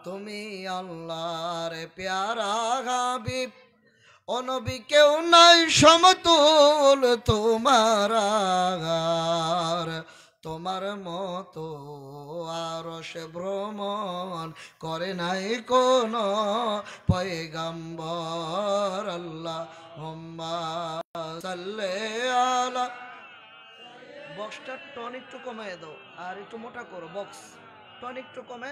তুমি আল্লাহর প্যারা হাবিব, ও নবী কেউ নাই সমতুল তোমার আগার, তোমার মতো আরশ ভ্রমণ করে নাই কোন পয়গম্বর। আল্লাহুম্মা সাল্লি আলা। বক্সটা টন একটু কমায় দাও আর একটু মোটা করো, বক্স টন একটু কমে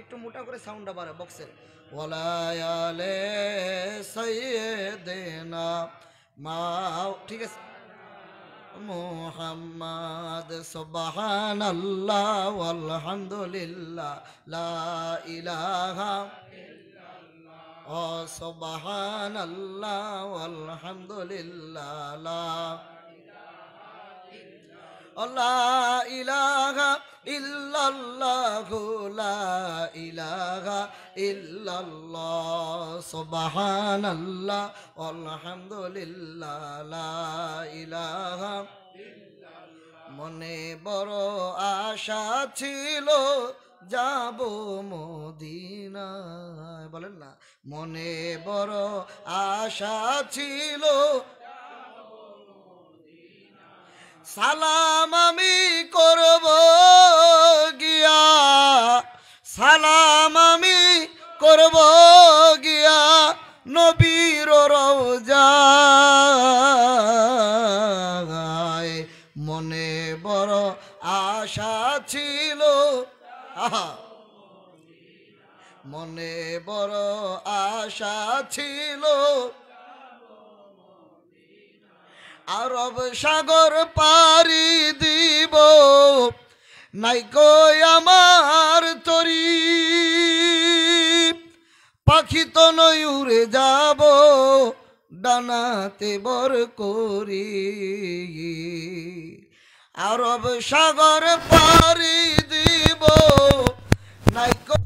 একটু মোটা করে সাউন্ডটা বাড়ে বক্সের। ওয়ালায়ালে সাইয়্যিদিনা মা, ঠিক আছে। মুহাম্মদ সুবহানাল্লাহ আলহামদুলিল্লাহ লা ইলাহা, ও সুবহানাল্লাহ আলহামদুলিল্লাহ লা ইলাহা ইল্লাল্লাহু লা ইলাহা ইল্লাল্লাহ সুবহানাল্লাহ আলহামদুলিল্লাহ লা ইলাহা। মনে বড় আশা ছিল যাব মদিনায়, বলেন না। মনে বড় আশা ছিল, সালাম আমি করব গিয়া, সালাম আমি করব গিয়া নবীর রওজায়। মনে বড় আশা ছিল, আহা, মনে বড় আশা ছিল আরব সাগর পাড়ি দিব, নাই কই আমার তরি, পাখি তো নই উড়ে যাব ডানাতে বর করি। আরব সাগর পাড়ি দিব, নাই কই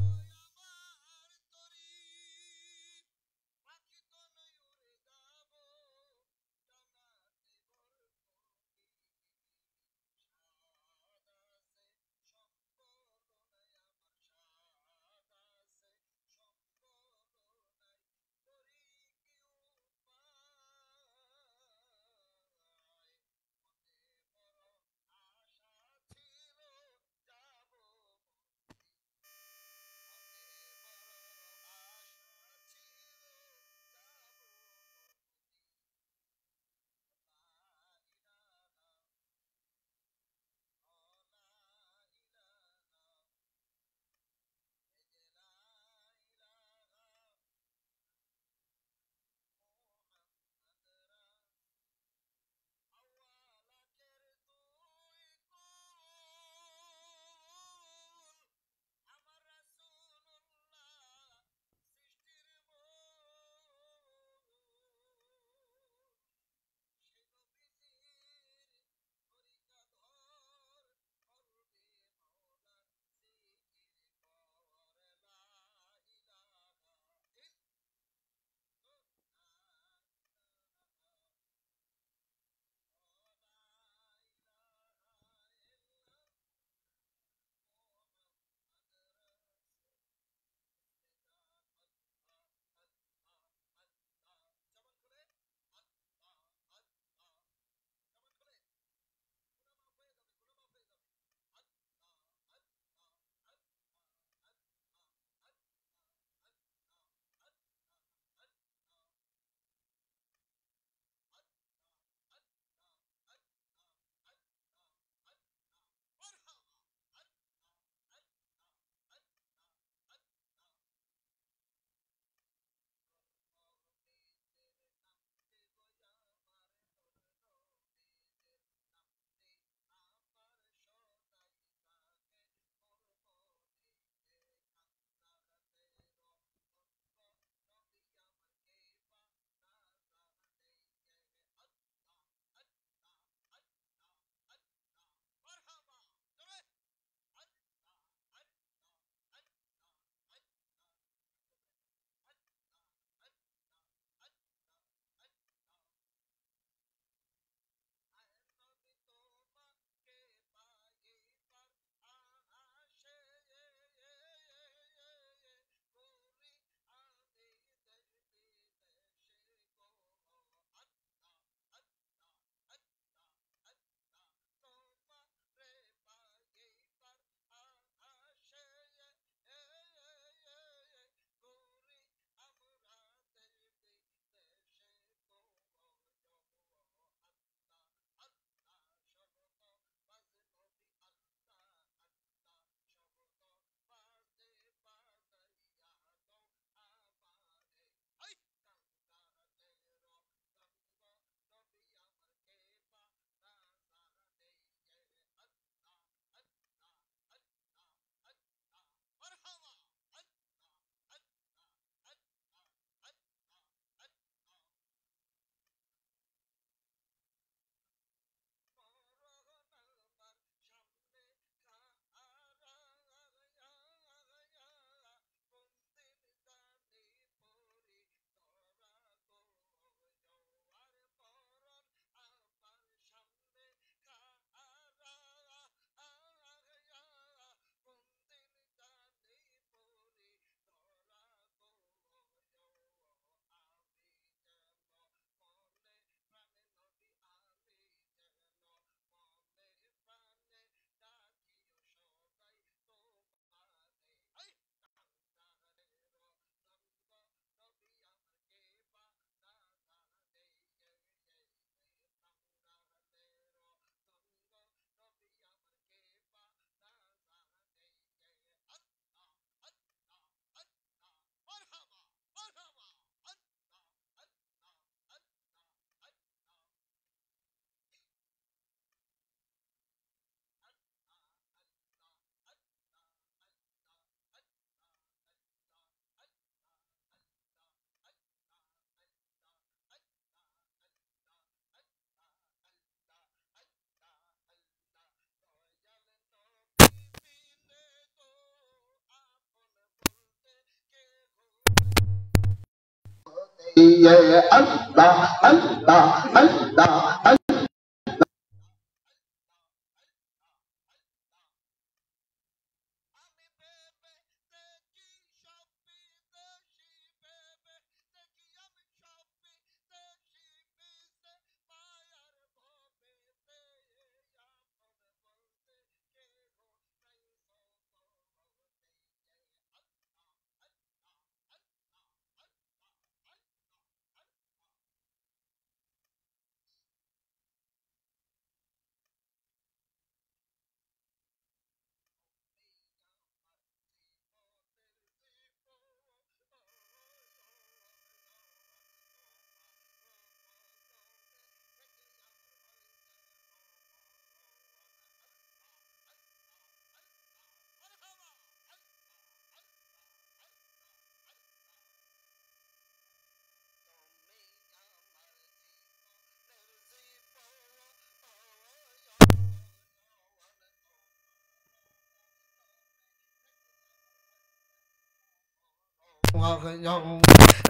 আল্লাহ আল্লাহ আল্লাহ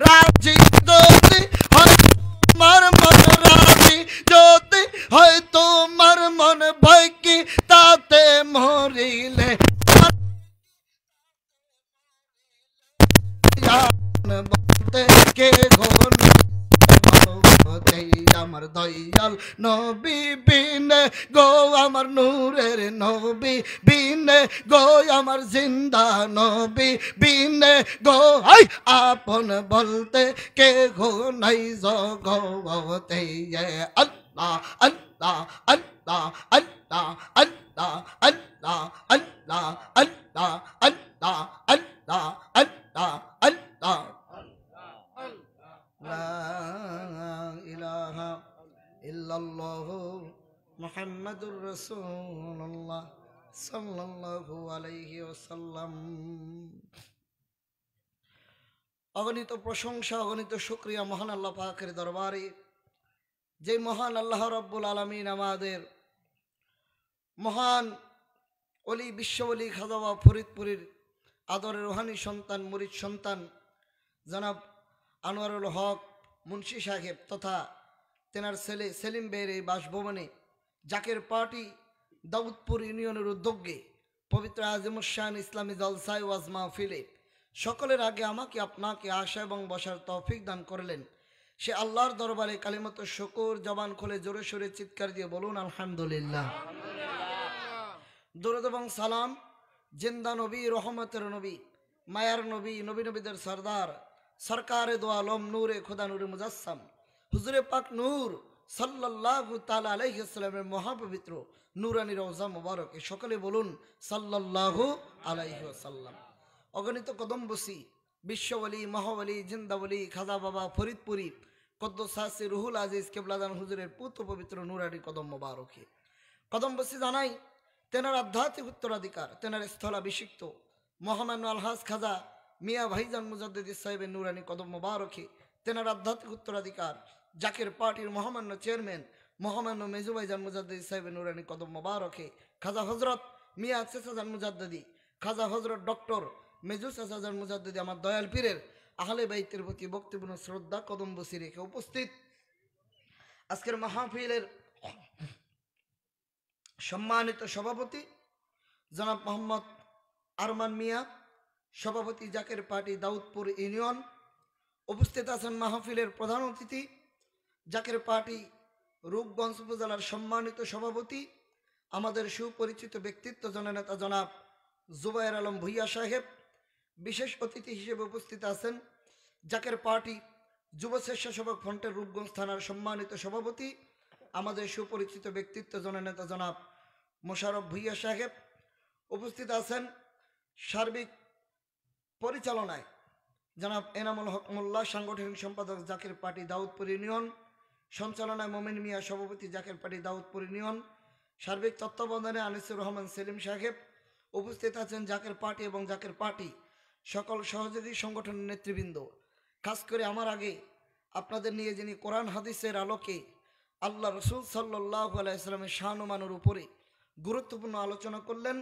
রাজি যদি হয় তোমার মন, রাজি যদি হয় তোমার মন, ভয় কি তাতে মরিলে বলতে কে ঘন আমার দয়াল নবী বিনে গো, আমার নূরের নবী বিনে গো, আমার জিন্দা নবী বিনে গো, হাই আপন বলতে কে গো নাই জগতে। আল্লাহ আল্লাহ আল্লাহ আল্লাহ আল্লাহ আল্লাহ আল্লাহ আল্লাহ আল্লাহ আল্লাহ আল্লাহ আল্লাহ লা ইলাহা ইল্লাল্লাহু মুহাম্মাদুর রাসূলুল্লাহ সাল্লাল্লাহু আলাইহি ওয়াসাল্লাম। অগণিত প্রশংসা, অগণিত শুকরিয়া মহান আল্লাহ পাকের দরবারে, যে মহান আল্লাহ রাব্বুল আলামিন আমাদের মহান অলি বিশ্ববলি খাজা ফরিদপুরের আদরের রুহানি সন্তান, মুরিদ সন্তান জনাব আনোয়ারুল হক মুন্সি সাহেব তথা তেনার ছেলে সেলিম বের এই বাসভবনে জাকের পার্টি দাউদপুর ইউনিয়নের উদ্যোগে পবিত্র আজিমুশান ইসলামী জলসায় ওয়াজ মাহফিলে সকলের আগে আমাকে আপনাকে আশা এবং বসার তৌফিক দান করলেন। সে আল্লাহর দরবারে কালিমত শুকর, জবান খুলে জোরে সোরে চিৎকার দিয়ে বলুন আলহামদুলিল্লাহ। দরুদ এবং সালাম জিন্দা নবী, রহমতের নবী, মায়ার নবী, নবী নবীদের সরদার, সরকারে দো আলম, নূরে খোদা, নূরে মুজাসসাম হুজুরে পাক নূর সাল্লাল্লাহু তাআলা আলাইহি ওয়াসাল্লামের মহাপবিত্র নূরানী রওজা মুবারকে সকলে বলুন সাল্লাল্লাহু আলাইহি ওয়াসাল্লাম। অগণিত কদমবসী বিশ্বওয়ালি, মহাওয়ালি, জিন্দাওয়ালি খাজা বাবা ফরিদপুরি কদ্দুসাসি রুহুল আজিজ কেবলাদান হুজুরের পুত্র পবিত্র নূরানী কদম মুবারকে কদমবসী জানাই তেনার আধ্যাত্মিক উত্তরাধিকার, তেনার স্থলাভিষিক্ত মহামান্য আলহাজ খাজা মিয়া ভাইজান মুজাদ্দিদ সাহেবের নূরানী কদম মুবারকে তেনার আধ্যাত্মিক উত্তরাধিকার জাকের পার্টির মহামান্য চেয়ারম্যান মহামান্য মেজু ভাইজান মুজাদ্দিদ সাহেবের নূরানী কদম মুবারকে খাজা হজরত মিয়া চেসাজান মুজাদ্দিদি, খাজা হজরত ডক্টর মেজু চেসাজান মুজাদ্দিদি আমার দয়াল পীরের আহলে বাইতের প্রতি বক্তব্য শ্রদ্ধা কদমবসী রেখে উপস্থিত আজকের মাহফিলের সম্মানিত সভাপতি জনাব মোহাম্মদ আরমান মিয়া, সভাপতি জাকের পার্টি দাউদপুর ইউনিয়ন। উপস্থিত আছেন মাহফিলের প্রধান অতিথি জাকের পার্টি রূপগঞ্জ উপজেলার সম্মানিত সভাপতি আমাদের সুপরিচিত ব্যক্তিত্ব জননেতা জনাব জুবায়ের আলম ভুইয়া সাহেব। বিশেষ অতিথি হিসেবে উপস্থিত আছেন জাকের পার্টি যুব স্বেচ্ছাসেবক ফ্রন্টের রূপগঞ্জ থানার সম্মানিত সভাপতি আমাদের সুপরিচিত ব্যক্তিত্ব জননেতা জনাব মোশাররফ ভুইয়া সাহেব। উপস্থিত আছেন সার্বিক পরিচালনায় জনাব এনামুল হক মোল্লা, সাংগঠনিক সম্পাদক জাকের পার্টি দাউদপুর ইউনিয়ন, সঞ্চালনায় মোমিন মিয়া, সভাপতি জাকের পার্টি দাউদপুর ইউনিয়ন, সার্বিক তত্ত্বাবধানে আনিসুর রহমান সেলিম সাহেব। উপস্থিত আছেন জাকের পার্টি এবং জাকের পার্টি সকল সহযোগী সংগঠনের নেতৃবৃন্দ। খাস করে আমার আগে আপনাদের নিয়ে যিনি কোরআন হাদিসের আলোকে আল্লাহ রসুল সাল্লাল্লাহু আলাইহি সাল্লামের শানুমানের উপরে গুরুত্বপূর্ণ আলোচনা করলেন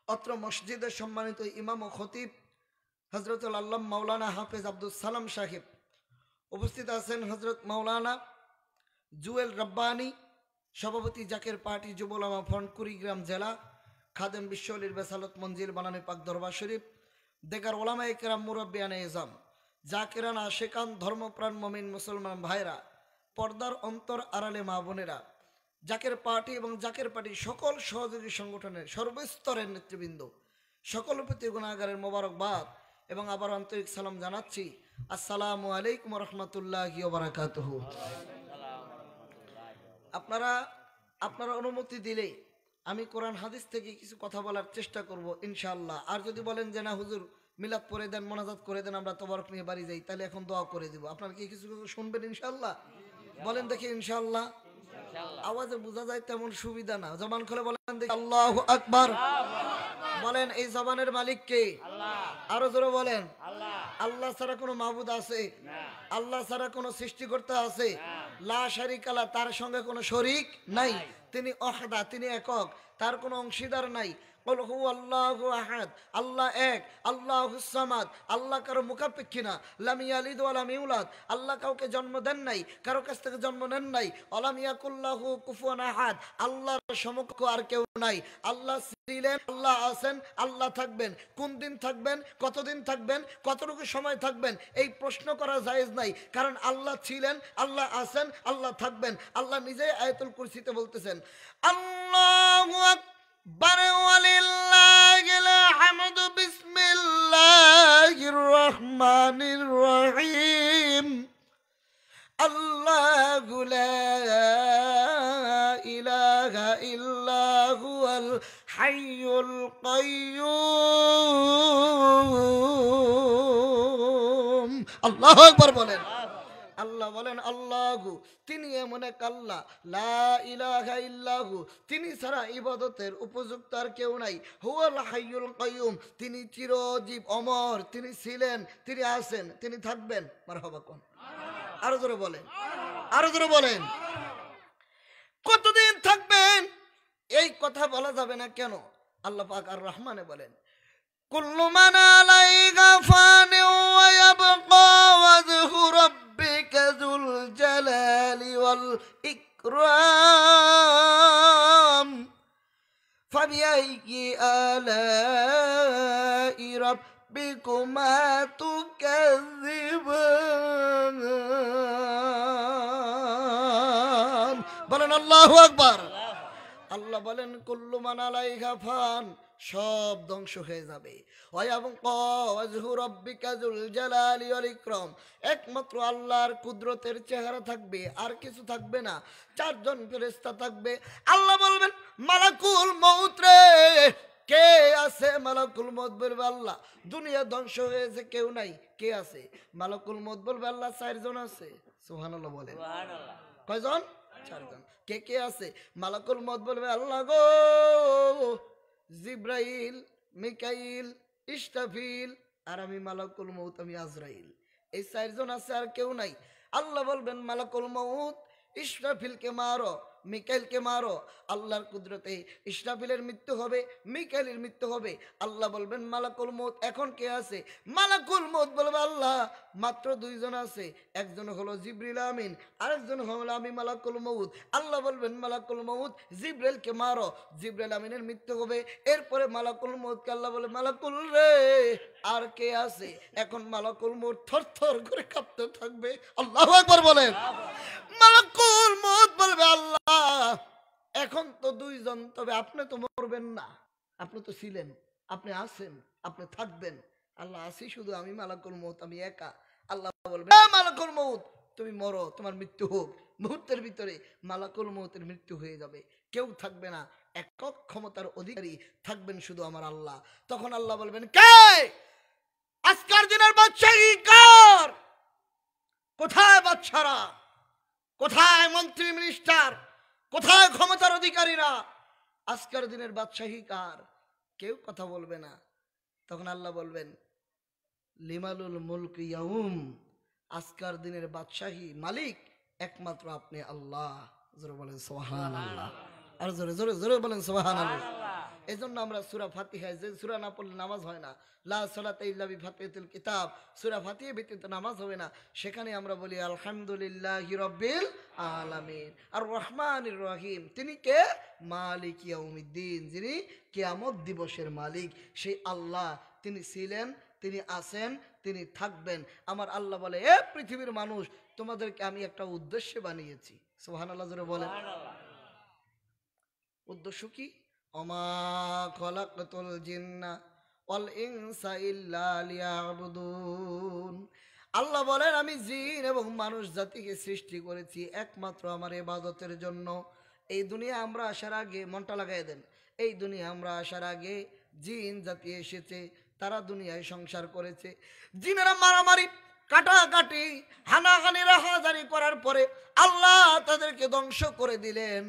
অত্র মসজিদের সম্মানিত ইমাম ও খতিব হজরতুল আল্লাহ মাওলানা হাফেজ আব্দুল সালাম সাহেব। উপস্থিত আছেন হযরত মাওলানা জুয়েল রব্বানী, সভাপতি জাকের পার্টি যুব উলামা ফ্রন্ট, কুড়িগ্রাম জেলা, খাদেম বিশ্বলির বেসালত মঞ্জিল বানানী পাক দরবার শরীফ, দেগার ওলামায়ে কেরাম, মুরব্বিয়ানে ইজাম, জাকিরান আশিকান, ধর্মপ্রাণ মুমিন মুসলমান ভাইরা, পর্দার অন্তর আড়ালে মা বোনেরা, জাকের পার্টি এবং জাকের পার্টির সকল সহযোগী সংগঠনের সর্বস্তরের নেতৃবৃন্দ, সকল প্রতি গুণাগারের মোবারকবাদ এবং আবার আন্তরিক সালাম জানাচ্ছি। আসসালামু আলাইকুম রহমতুল্লাহি ওয়া বারাকাতুহু। আপনারা অনুমতি দিলে আমি কোরআন হাদিস থেকে কিছু কথা বলার চেষ্টা করব ইনশাআল্লাহ। আর যদি বলেন যে না হুজুর মিলাদ পড়ে দেন, মোনাজাত করে দেন, আমরা তবারক নিয়ে বাড়ি যাই, তাহলে এখন দোয়া করে দিব। আপনারা কি কিছু শুনবেন ইনশাআল্লাহ? বলেন দেখি ইনশাআল্লাহ। আওয়াজে বোঝা যায় তেমন সুবিধা না, জবান খুলে বলেন দেখি আল্লাহু আকবার। বলেন এই জবানের মালিক কে? আরো জোরে বলেন। আল্লাহ ছাড়া কোনো মাবুদ আছে? আল্লাহ ছাড়া কোনো সৃষ্টিকর্তা আছে? লা শারিকা লা, তার সঙ্গে কোনো শরীক নাই। তিনি ওয়াহদা, তিনি একক, তার কোনো অংশীদার নাই। কুল হুয়াল্লাহু আহাদ, আল্লাহ এক, আল্লাহুস সামাদ, আল্লাহ কারো মুখাপেক্ষী না। লাম ইয়ালিদ ওয়া লাম ইউলাদ, আল্লাহ কাউকে জন্ম দেন নাই, কারো কাছ থেকে জন্ম নেন নাই। ওয়ালাম ইয়াকুল্লাহু কুফুয়ান আহাদ, আল্লাহর সমকক্ষ আর কেউ নাই। আল্লাহ ছিলেন, আল্লাহ আছেন, আল্লাহ থাকবেন। কোন দিন থাকবেন, কতদিন থাকবেন, কতটুকু সময় থাকবেন, এই প্রশ্ন করা জায়েজ নাই। কারণ আল্লাহ ছিলেন, আল্লাহ আছেন, আল্লাহ থাকবেন। আল্লাহ নিজেই আয়াতুল কুরসিতে বলতেছেন আল্লাহু আকবার ওয়ালিল্লাহিল হামদু বিসমিল্লাহির রহমানির রহিম। আল্লাহু লা ইলাহা ইল্লা হুয়াল হাইয়ুল কাইয়্যুম। আল্লাহু আকবার বলেন। আল্লাহ বলেন আল্লাহু, তিনি এমন এক আল্লাহ, লা ইলাহা ইল্লাহু, তিনি ছাড়া ইবাদতের উপযুক্ত আর কেউ নাই। হুয়াল হাইয়ুল কাইয়্যুম, তিনি চিরজীব অমর, তিনি ছিলেন, তিনি আছেন, তিনি থাকবেন। মারহাবা কোন, আরো জোরে বলেন, আরো জোরে বলেন। কতদিন থাকবেন এই কথা বলা যাবে না কেন? আল্লাহ পাক আর রহমানে বলেন কুল্লু মান আলাইহা ফান ওয়া ইয়াবকা ওয়াজহু রাব্বিকা যুল জালালি ওয়াল ইকরাম ফাবিআইয়ি আলাই রাব্বিকুমা তুকাযযিবান। বলেন আল্লাহু আকবার। আল্লাহ বলেন কুল্লু মান আলাইহা ফান, সব ধ্বংস হয়ে যাবে। একমাত্র আল্লাহর কুদরতের চেহারা থাকবে, আর কিছু থাকবে না। চারজন ফেরেশতা থাকবে। আল্লাহ বলবেন মালাকুল মউত রে, কে আছে? মালাকুল মউত বলবে আল্লাহ। দুনিয়া ধ্বংস হয়েছে, কেউ নাই, কে আছে? মালাকুল মউত বলবে আল্লাহ চারজন আছে। সুবহানাল্লাহ বলেন। কয়জন? চারজন। কে কে আছে? মালাকুল মউত বলবে আল্লাহ গো, জিব্রাইল, মিকাইল, ইসরাফিল, আর আমি মালাকুল মউত, আমি আজরাইল। এই চারজন আছে, আর কেউ নাই। আল্লাহ বলবেন মালাকুল মউত, ইসরাফিলকে মারো, মিকাইলকে মারো। আল্লাহর কুদরতে ইসরাফিলের মৃত্যু হবে, মিকাইলের মৃত্যু হবে। আল্লাহ বলবেন মালাকুল মউত, এখন কে আছে? মালাকুল মউত বলবে আল্লাহ মাত্র দুইজন আছে, একজন হলো জিবরিল আমিন, আরেকজন হলো আমি মালাকুল মউত। আল্লাহ বলবেন মালাকুল মউত, জিবরাইলকে মারো। জিবরাইল আমিনের মৃত্যু হবে। এরপরে মালাকুল মউতকে আল্লাহ বলে মালাকুল রে, আর কে আছে? এখন মালাকুল মউত থরথর করে কাঁপতে থাকবে। আল্লাহু আকবার বলেন। মালাকুল মউত বলবে আল্লাহ এখন তো দুইজন, তবে আপনি তো মরবেন না, আপনি তো ছিলেন, আপনি আছেন, আপনি থাকবেন। আল্লাহ আছি শুধু আমি মালাকুল মউত, আমি একা। আল্লাহ বলবে মালাকুল মউত তুমি মরো, তোমার মৃত্যু হোক। মুহূর্তের ভিতরে মালাকুল মউতের মৃত্যু হয়ে যাবে, কেউ থাকবে না। একক ক্ষমতার অধিকারী থাকবেন শুধু আমার আল্লাহ। তখন আল্লাহ বলবেন কে? আজকের দিনের বাদশাহী কার? কোথায় বাদশারা? কোথায় মন্ত্রী মিনিস্টার? কোথায় ক্ষমতার অধিকারীরা? আজকের দিনের বাদশাহী কার? কেউ কথা বলবে না। তখন আল্লাহ বলবেন লিমালুল মুলক ইয়াউম, আজকের দিনের বাদশাহী মালিক একমাত্র আপনি আল্লাহ। জোরে বলেন সুবহানাল্লাহ। আর জোরে জোরে জোরে বলেন সুবহানাল্লাহ। এজন্য আমরা সূরা ফাতিহা, যে সূরা না পড়লে নামাজ হয় না, লা সালাতা ইল্লা বিফাতিহাতিল কিতাব, সূরা ফাতিহা ব্যতীত নামাজ হবে না, সেখানে আমরা বলি আলহামদুলিল্লাহি রাব্বিল আলামিন আর রহমানির রহিম। তিনি কে? মালিক ইয়াউমিদ্দিন, যিনি কিয়ামত দিবসের মালিক, সেই আল্লাহ। তিনি ছিলেন, তিনি আছেন, তিনি থাকবেন। আমার আল্লাহ বলে, এ পৃথিবীর মানুষ, তোমাদেরকে আমি একটা উদ্দেশ্যে বানিয়েছি। সুবহানাল্লাহ জোরে বলেন। উদ্দেশ্য কি? ওমা খলাকতুল জিন্না ওয়াল ইনসা ইল্লা লিয়াবুদুন। আল্লাহ বলেন, আমি জিন এবং মানুষ জাতিকে সৃষ্টি করেছি একমাত্র আমার ইবাদতের জন্য। এই দুনিয়া আমরা আসার আগে, মনটা লাগাই দেন, এই দুনিয়া আমরা আসার আগে জিন জাতি এসেছে, তারা দুনিয়ায় সংসার করেছে। জিনেরা মারামারি, কাটাকাটি, হানাহানি, রাহাজানি করার পরে আল্লাহ তাদেরকে ধ্বংস করে দিলেন।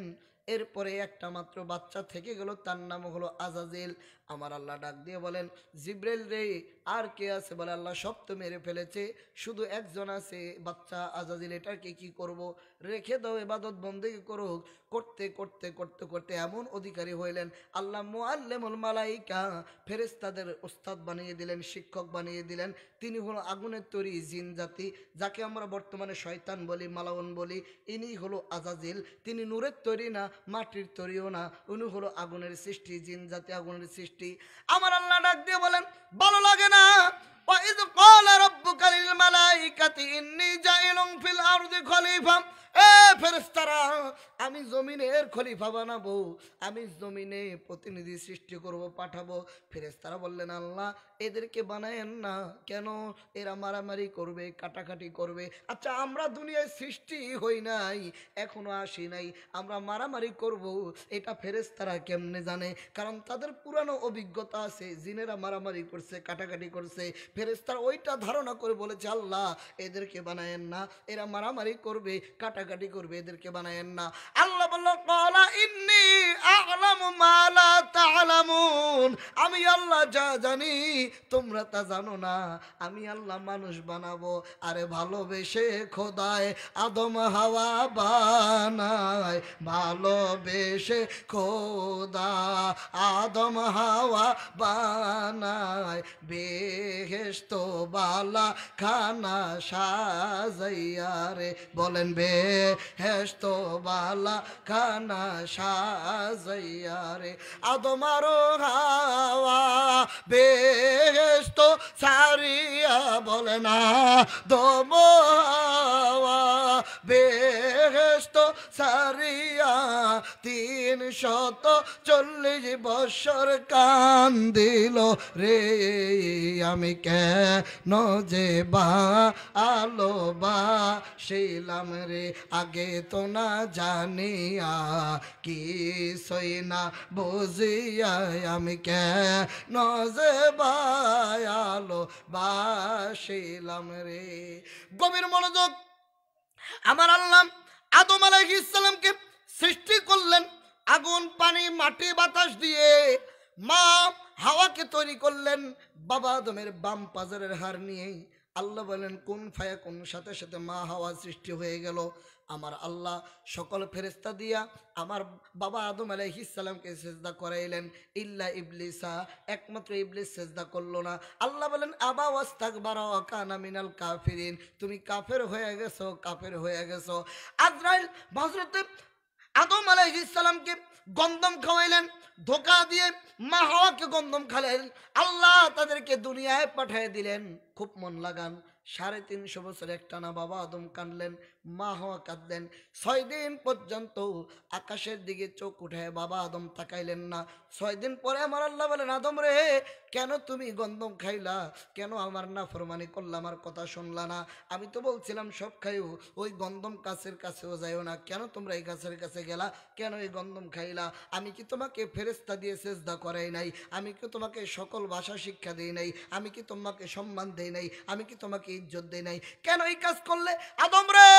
এরপরে একটা মাত্র বাচ্চা থেকে গেল, তার নাম হলো আজাজিল। আমার আল্লাহ ডাক দিয়ে বলেন, জিব্রাইল রে, আর কে আছে? বলে, আল্লাহ সব তো মেরে ফেলেছে, শুধু একজন আছে, বাচ্চা আজাজিল। এটাকে কি করব? রেখে দাও, ইবাদত বন্দেগী করুক। করতে করতে করতে করতে এমন অধিকারী হইলেন, আল্লাহ মুআল্লিমুল মালাইকা, ফেরেশতাদের ওস্তাদ বানিয়ে দিলেন, শিক্ষক বানিয়ে দিলেন। তিনি হলো আগুনের তৈরি জিন জাতি, যাকে আমরা বর্তমানে শয়তান বলি, মালাউন বলি। ইনি হলো আজাজিল। তিনি নূরের তৈরি না, মাটির তৈরিও না, উনি হলো আগুনের সৃষ্টি, জিন জাতি আগুনের সৃষ্টি। আমার আল্লাহ ডাক দিয়ে বলেন, ভালো লাগে না? ওয়াইদ ক্বালা রাব্বুকা লিল মালাইকাতি ইন্নী জাইলুন ফিল আরদি খলিফা। এ ফেরেশতারা, আমি জমিনের খলিফা বানাবো, আমি জমিনে প্রতিনিধি সৃষ্টি করব, পাঠাবো। ফেরেশতারা বললেন, আল্লাহ এদেরকে বানায়েন না। কেন? এরা মারামারি করবে, কাটাকাটি করবে। আচ্ছা, আমরা দুনিয়ায় সৃষ্টি হই নাই, এখনো আসি নাই, আমরা মারামারি করব, এটা ফেরেশতারা কেমনে জানে? কারণ তাদের পুরানো অভিজ্ঞতা আছে, জিনেরা মারামারি করছে, কাটাকাটি করছে। ফেরেশতারা ওইটা ধারণা করে বলেছে, আল্লাহ এদেরকে বানায়েন না, এরা মারামারি করবে, কাটাকাটি করবে, এদেরকে বানায়েন না। আল্লাহ বলল, ক্বালা ইন্নী আ'লামু মা লা তা'লামুন, আমি আল্লাহ যা জানি তোমরা তা জানো না। আমি আল্লাহ মানুষ বানাবো, আরে ভালোবেসে খোদায় আদম হাওয়া বানায়, ভালোবেসে খোদা আদম হাওয়া বানায়, বেহেশত বালা খানা সাজাইয়া রে। বলেন, বেহেশত বালা খানা সাজাইয়া রে। আদম আর হাওয়া বেহেশত সারিয়া, বলে না দম হাওয়া বেহেশত সারিয়া 340 বছর কান্দিল রে। আমি কেন যে আলো বাসিলাম রে, আগে তো না জানিয়া, কি সই না বুঝিয়া, আমি কেন যে আলো বাসিলাম রে। গভীর মনোযোগ। আমার আল্লাহ আদম আলাইহিস সালামকে সৃষ্টি করলেন আগুন, পানি, মাটি, বাতাস দিয়ে। মা হাওয়াকে তৈরি করলেন বাবা আদমের বাম পাজরের হাড় নিয়ে। আল্লাহ বলেন কুন ফায়াকুন, সাথে সাথে মা হাওয়া সৃষ্টি হয়ে গেল। আমার আল্লাহ সকল ফেরেশতা দিয়া আমার বাবা আদম আলাইহিস সালামকে সিজদা করাইলেন, ইল্লা ইবলিসা, একমাত্র ইবলিস সিজদা করলো না। আল্লাহ বলেন আবা ওয়াস্তাকবারা ওয়া কানা মিনাল কাফিরিন, তুমি কাফের হয়ে গেছো, কাফের হয়ে গেছো। আজরাইল হযরত আদম আলাইহিস সালামকে গন্ধম খাওয়াইলেন, ধোকা দিয়ে মা হাওয়াকে গন্ধম খাওয়াইলেন। আল্লাহ তাদেরকে দুনিয়ায় পাঠিয়ে দিলেন। খুব মন লাগান, 350 বছর একটানা বাবা আদম কাঁদলেন, মা হাওয়া কাঁদলেন। 6 দিন পর্যন্ত আকাশের দিকে চোখ উঠায় বাবা আদম তাকাইলেন না। 6 দিন পরে আমার আল্লাহ বলেন, আদম রে, কেন তুমি গন্ধম খাইলা? কেন আমার নাফরমানি করলা, আমার কথা শুনলা না? আমি তো বলছিলাম সব খাইও, ওই গন্ধম গাছের কাছেও যাইও না। কেন তোমরা এই গাছের কাছে গেলা? কেন এই গন্ধম খাইলা? আমি কি তোমাকে ফেরেশতা দিয়ে সেজদা করাই নাই? আমি কি তোমাকে সকল ভাষা শিক্ষা দেই নাই? আমি কি তোমাকে সম্মান দেই নাই? আমি কি তোমাকে ইজ্জত দেই নাই? কেন এই কাজ করলে? আদম রে,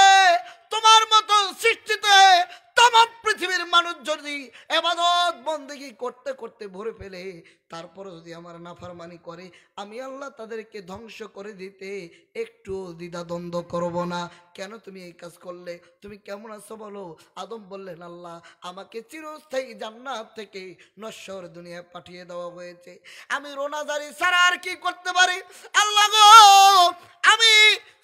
তোমার মতো সৃষ্টিতে তমাম পৃথিবীর মানুষ যদি ইবাদত বন্দেগী করতে করতে ভরে ফেলে, তারপর যদি আমার নাফরমানি করে, আমি আল্লাহ তাদেরকে ধ্বংস করে দিতে একটু দ্বিধাদ্বন্দ্ব করব না। কেন তুমি এই কাজ করলে? তুমি কেমন আছো বলো? আদম বললেন, আল্লাহ আমাকে চিরস্থায়ী জান্নাত থেকে নশ্বর দুনিয়ায় পাঠিয়ে দেওয়া হয়েছে, আমি রোনাজারি ছাড়া আর কি করতে পারি? আল্লাহ গো, আমি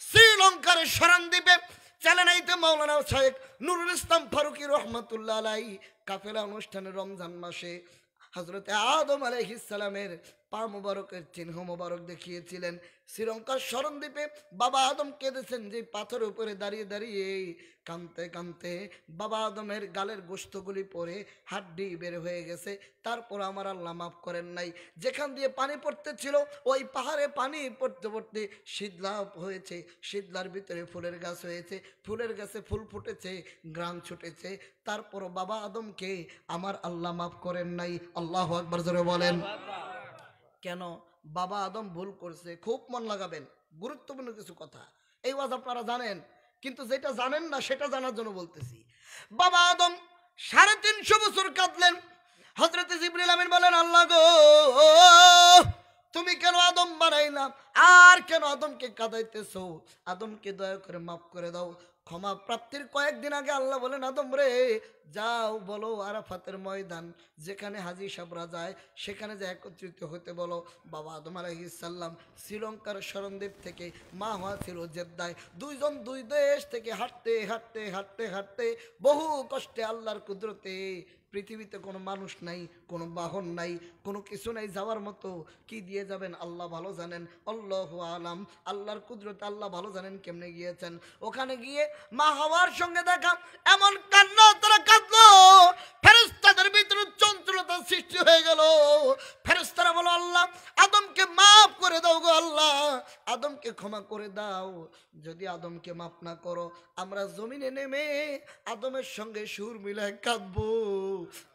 শ্রীলঙ্কার শরণদ্বীপে চ্যালেনাইতে মাওলানা শাইখ নুরুল ইসলাম ফারুকী রহমাতুল্লাহ আলাইহি কাফেলা অনুষ্ঠানে রমজান মাসে হযরতে আদম আলাইহিস সালামের পা মুবারকের চিহ্ন মুবারক দেখিয়েছিলেন। শ্রীলঙ্কার শরণদ্বীপে বাবা আদম কেঁদেছেন যে পাথরের উপরে দাঁড়িয়ে দাঁড়িয়ে কাঁদতে কাঁদতে বাবা আদমের গালের গোশতগুলি পরে হাড্ডি বের হয়ে গেছে। তারপর আমার আল্লাহ মাফ করেন নাই। যেখান দিয়ে পানি পড়তেছিল ওই পাহাড়ে পানি পড়তে পড়তে শীতলা হয়েছে, শীতলার ভিতরে ফুলের গাছ হয়েছে, ফুলের গাছে ফুল ফুটেছে, গ্রাম ছুটেছে। তারপর বাবা আদমকে আমার আল্লাহ মাফ করেন নাই। আল্লাহু আকবার জোরে বলেন। কেন? বাবা আদম ভুল করছে। খুব মন লাগাবেন, গুরুত্বপূর্ণ কিছু কথা। এই ওয়াজ আপনারা জানেন, কিন্তু যেটা জানেন না সেটা জানার জন্য বলতেছি। বাবা আদম 350 বছর কাঁদলেন। হযরত জিবরিল আমিন বলেন, আল্লাহ গো, তুমি কেন আদম বানাইলা? আর কেন আদমকে কাঁদাইতেছো? আদমকে দয়া করে মাফ করে দাও। ক্ষমা প্রাপ্তির কয়েকদিন আগে আল্লাহ বলেন, আদম রে যাও, বলো আরাফাতের ময়দান যেখানে হাজী সাহেবরা যায় সেখানে যে একত্রিত হতে বলো। বাবা আদম আলাইহিস সালাম শ্রীলঙ্কার শরণদ্বীপ থেকে মা হওয়া ছিল জেদ্দায়। দুইজন দুই দেশ থেকে হাঁটতে হাঁটতে হাঁটতে হাঁটতে বহু কষ্টে আল্লাহর কুদরতে, পৃথিবীতে কোনো মানুষ নাই, কোনো বাহন নাই, কোনো কিছু নাই, যাওয়ার মতো কি দিয়ে যাবেন আল্লাহ ভালো জানেন। আল্লাহু আলাম, আল্লাহর কুদরত আল্লাহ ভালো জানেন কেমনে গিয়েছেন। ওখানে গিয়ে মা হাওয়ার সঙ্গে দেখা, এমন কান্না তারা কাঁদলো, ফেরেশতাদের ভিতরে চঞ্চলতার সৃষ্টি হয়ে গেল। ফেরেশতারা বলো, আল্লাহ আদমকে মাফ করে দাও গো আল্লাহ, আদমকে ক্ষমা করে দাও। যদি আদমকে মাফ না করো, আমরা জমিনে নেমে আদমের সঙ্গে সুর মিলায় কাঁদবো।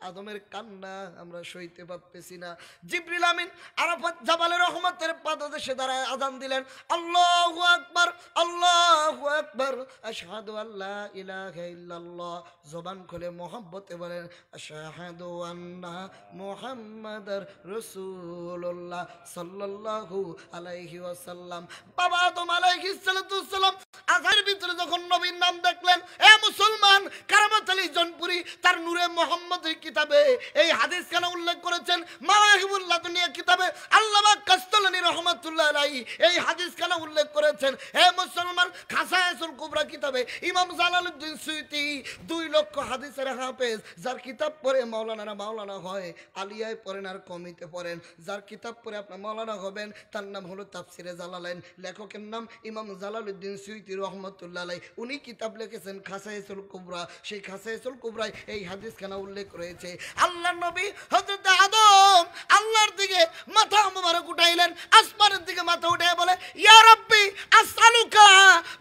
আদমের কান্না আমরা সইতে পারতেছি না। জিবরিল আমিন আরাফাত জাবালে রহমতের পাদদেশে দাঁড়ায় আযান দিলেন, আল্লাহু আকবার, আল্লাহু আকবার, আশহাদু আল্লা ইলাহা ইল্লাল্লাহ। জবান খুলে মোহাব্বতে বলেন, আশহাদু আন্না মুহাম্মাদার রাসূলুল্লাহ সাল্লাল্লাহু আলাইহি ওয়াসাল্লাম। বাবা আদম আলাইহিস সালাম আযানের ভিতরে যখন নবীর নাম দেখলেন, এ মুসলমান, কারামাত আলী জনপুরি তার নূরে মুহাম্মদের কিতাবে এই হাদিস কেন উল্লেখ করেছেন? মাওয়াহিবুল্লাহ দুনিয়া কিতাবে আল্লামা কাসতালানী রাহমাতুল্লাহ আলাইহি এই হাদিস কেন উল্লেখ করেছেন? হে মুসলমান, খাসায়েসুল কুবরা কিতাবে ইমাম জালালউদ্দিন সুয়ুতী 2 লক্ষ হাদিসের হাফেজ, যার কিতাব পড়ে মাওলানারা মাওলানা হয়, আলিয়ায় পড়েন আর কমিতে পড়েন। যার কিতাব পড়ে আপনি মাওলানা হবেন তার নাম হলো তাফসিরে জালালাইন। লেখকের নাম ইমাম জালালউদ্দিন সুয়ুতী রাহমাতুল্লাহ আলাইহি। উনি কিতাব লিখেছেন খাসায়েসুল কুবরা। সেই খাসায়েসুল কুবরায় এই হাদিস কেন উল্লেখ রয়েছে। আল্লাহর নবী হযরত আদম আল্লাহর দিকে মাথা মুবারক উঠাইলেন, আসমানের দিকে মাথা উঠায় বলে, ইয়া রাব্বি আসআলুকা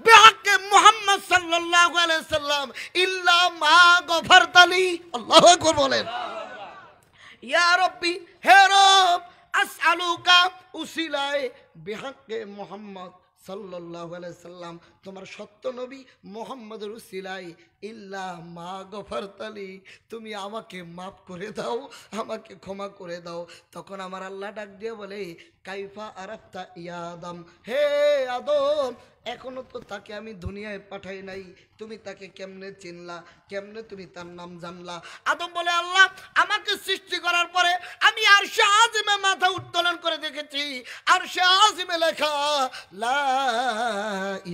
বিহাক্কি মুহাম্মদ সাল্লাল্লাহু আলাইহি সাল্লাম ইল্লা মা গফারতালি। আল্লাহু আকবার বলেন। ইয়া রাব্বি, হে রব, আসআলুকা উসিলায় বিহাক্কি মুহাম্মদ সাল্লাল্লাহু আলাইহি সাল্লাম, তোমার সত্য নবী মুহাম্মদের উসিলায় ইল্লা মা গফারতালি, তুমি আমাকে মাফ করে দাও, আমাকে ক্ষমা করে দাও। তখন আমার আল্লাহ ডাক দিয়ে বলে, কাইফা আরাফতা ইয়া আদম, হে আদম, এখনো তো তাকে আমি দুনিয়ায় পাঠাই নাই, তুমি তাকে কেমনে চিনলা, কেমনে তুমি তার নাম জানলা? আদম বলে, আল্লাহ আমাকে সৃষ্টি করার পরে আমি আরশে আজিমে মাথা উত্তোলন করে দেখেছি, আরশে আজিমে লেখা লা